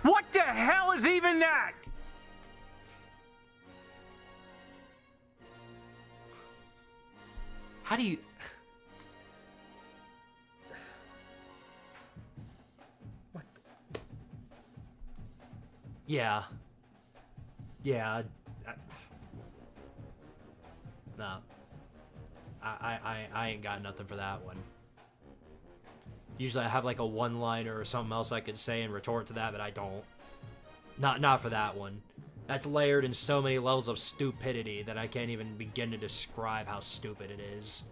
E: What the hell is even that?
A: How do you... What? Yeah. Yeah. Nah. I ain't got nothing for that one. Usually I have like a one-liner or something else I could say and retort to that, but I don't. Not for that one. That's layered in so many levels of stupidity that I can't even begin to describe how stupid it is.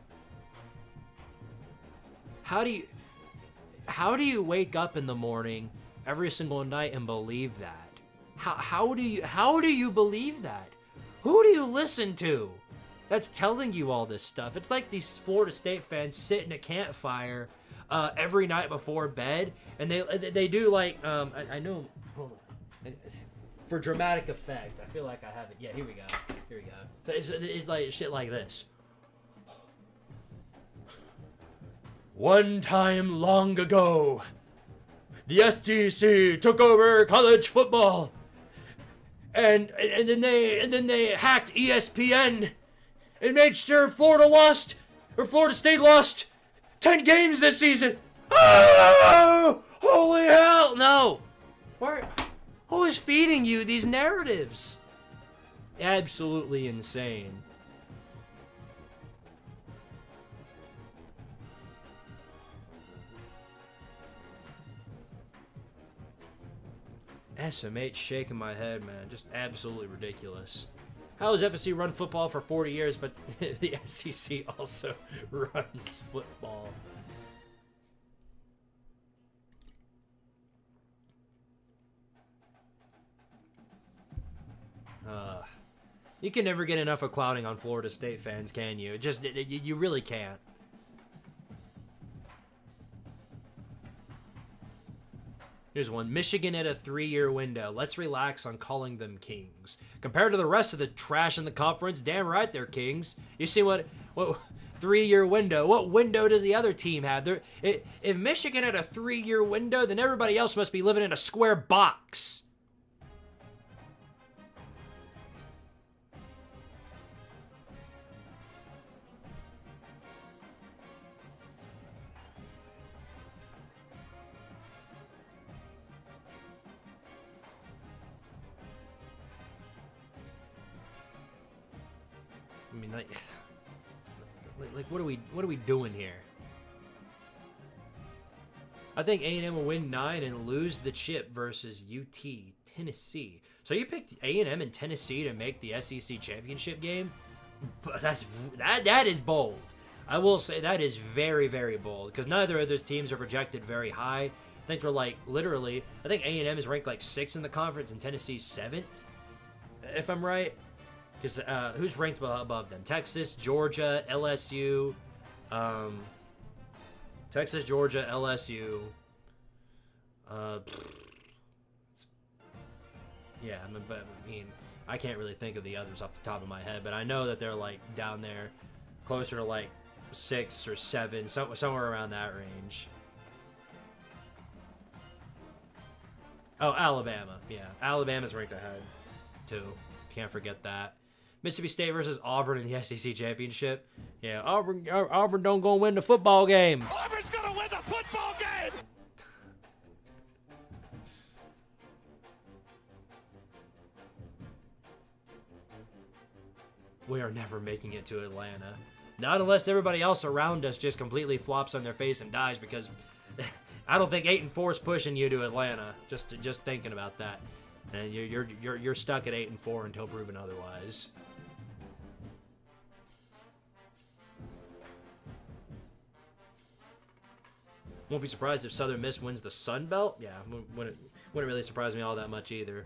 A: How do you wake up in the morning every single night and believe that? How do you believe that? Who do you listen to that's telling you all this stuff? It's like these Florida State fans sit in a campfire every night before bed, and they do like I know. Hold on. For dramatic effect, I feel like I have it. Yeah, here we go. Here we go. So it's like shit like this. One time long ago, the SEC took over college football, and then they hacked ESPN and made sure Florida State lost 10 games this season. Oh, holy hell! No, who is feeding you these narratives? Absolutely insane. SMH shaking my head, man. Just absolutely ridiculous. How has FSU run football for 40 years, but the SEC also runs football? You can never get enough of clowning on Florida State fans, can you? You really can't. Here's one. Michigan at a 3-year window. Let's relax on calling them kings. Compared to the rest of the trash in the conference, damn right they're kings. You see what 3-year window? What window does the other team have? If Michigan had a 3-year window, then everybody else must be living in a square box. I mean, like what are we doing here? I think A&M will win 9 and lose the chip versus UT Tennessee. So you picked A&M and Tennessee to make the SEC championship game? But that is bold. I will say that is very, very bold, because neither of those teams are projected very high. I think they're like literally. I think A&M is ranked like 6th in the conference and Tennessee's 7th, if I'm right. Because who's ranked above them? Texas, Georgia, LSU. Texas, Georgia, LSU. Yeah, I mean, I can't really think of the others off the top of my head, but I know that they're like down there, closer to like 6 or 7, somewhere around that range. Oh, Alabama. Yeah, Alabama's ranked ahead, too. Can't forget that. Mississippi State versus Auburn in the SEC championship. Yeah, Auburn don't go win the football game.
B: Auburn's gonna win the football game!
A: we are never making it to Atlanta. Not unless everybody else around us just completely flops on their face and dies, because I don't think 8-4 is pushing you to Atlanta. Just thinking about that. And you're stuck at 8-4 until proven otherwise. Won't be surprised if Southern Miss wins the Sun Belt. Yeah, wouldn't really surprise me all that much either.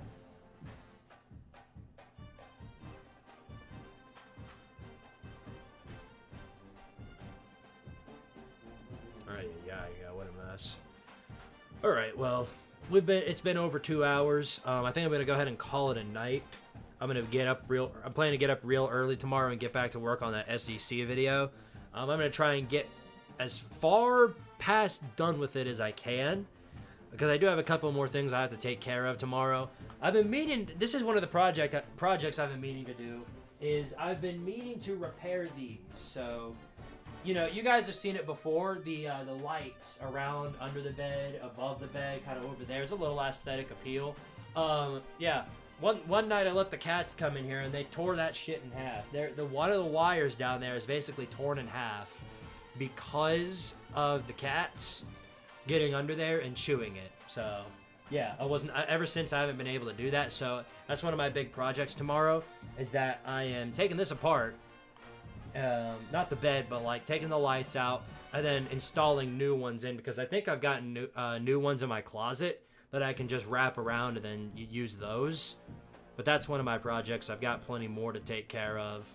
A: Yeah, what a mess. All right, well, it's been over 2 hours. I think I'm gonna go ahead and call it a night. I'm planning to get up real early tomorrow and get back to work on that SEC video. I'm gonna try and get as far past done with it as I can, because I do have a couple more things I have to take care of tomorrow. This is one of the projects I've been meaning to do, is I've been meaning to repair these. So, you know, you guys have seen it before, the lights around under the bed, above the bed, kind of over there. There's a little aesthetic appeal. Yeah. One night I let the cats come in here and they tore that shit in half. One of the wires down there is basically torn in half because of the cats getting under there and chewing it. So yeah, ever since I haven't been able to do that. So that's one of my big projects tomorrow, is that I am taking this apart, not the bed, but like taking the lights out and then installing new ones in, because I think I've gotten new ones in my closet that I can just wrap around and then use those. But that's one of my projects. I've got plenty more to take care of.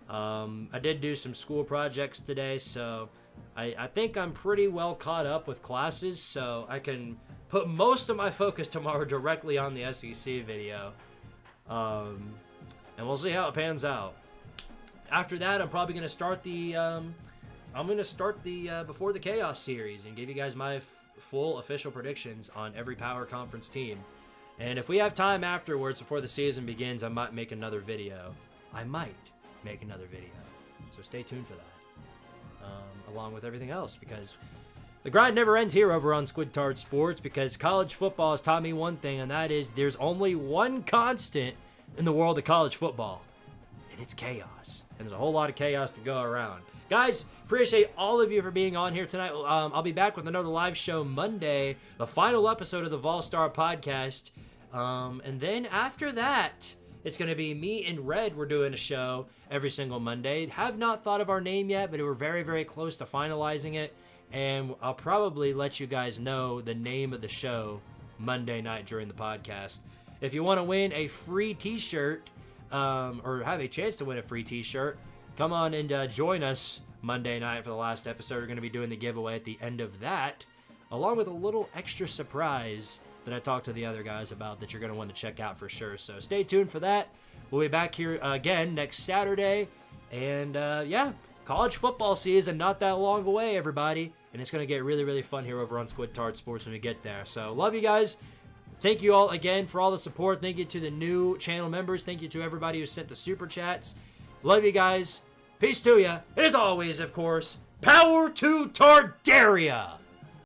A: I did do some school projects today, so I think I'm pretty well caught up with classes, so I can put most of my focus tomorrow directly on the SEC video. And we'll see how it pans out. After that, I'm probably going to start the Before the Chaos series and give you guys my full official predictions on every Power Conference team. And if we have time afterwards, before the season begins, I might make another video. So stay tuned for that, along with everything else, because the grind never ends here over on Squidtard Sports, because college football has taught me one thing, and that is there's only one constant in the world of college football, and it's chaos. And there's a whole lot of chaos to go around. Guys, appreciate all of you for being on here tonight. I'll be back with another live show Monday, the final episode of the Vol-Star podcast. And then after that, it's going to be me and Red. We're doing a show every single Monday. Have not thought of our name yet, but we're very, very close to finalizing it. And I'll probably let you guys know the name of the show Monday night during the podcast. If you want to win a free t-shirt, or have a chance to win a free t-shirt, come on and join us Monday night for the last episode. We're going to be doing the giveaway at the end of that, along with a little extra surprise that I talked to the other guys about that you're going to want to check out for sure. So stay tuned for that. We'll be back here again next Saturday. And yeah, college football season not that long away, everybody. And it's going to get really, really fun here over on Squidtard Sports when we get there. So love you guys. Thank you all again for all the support. Thank you to the new channel members. Thank you to everybody who sent the super chats. Love you guys. Peace to ya. And as always, of course, power to Tardaria.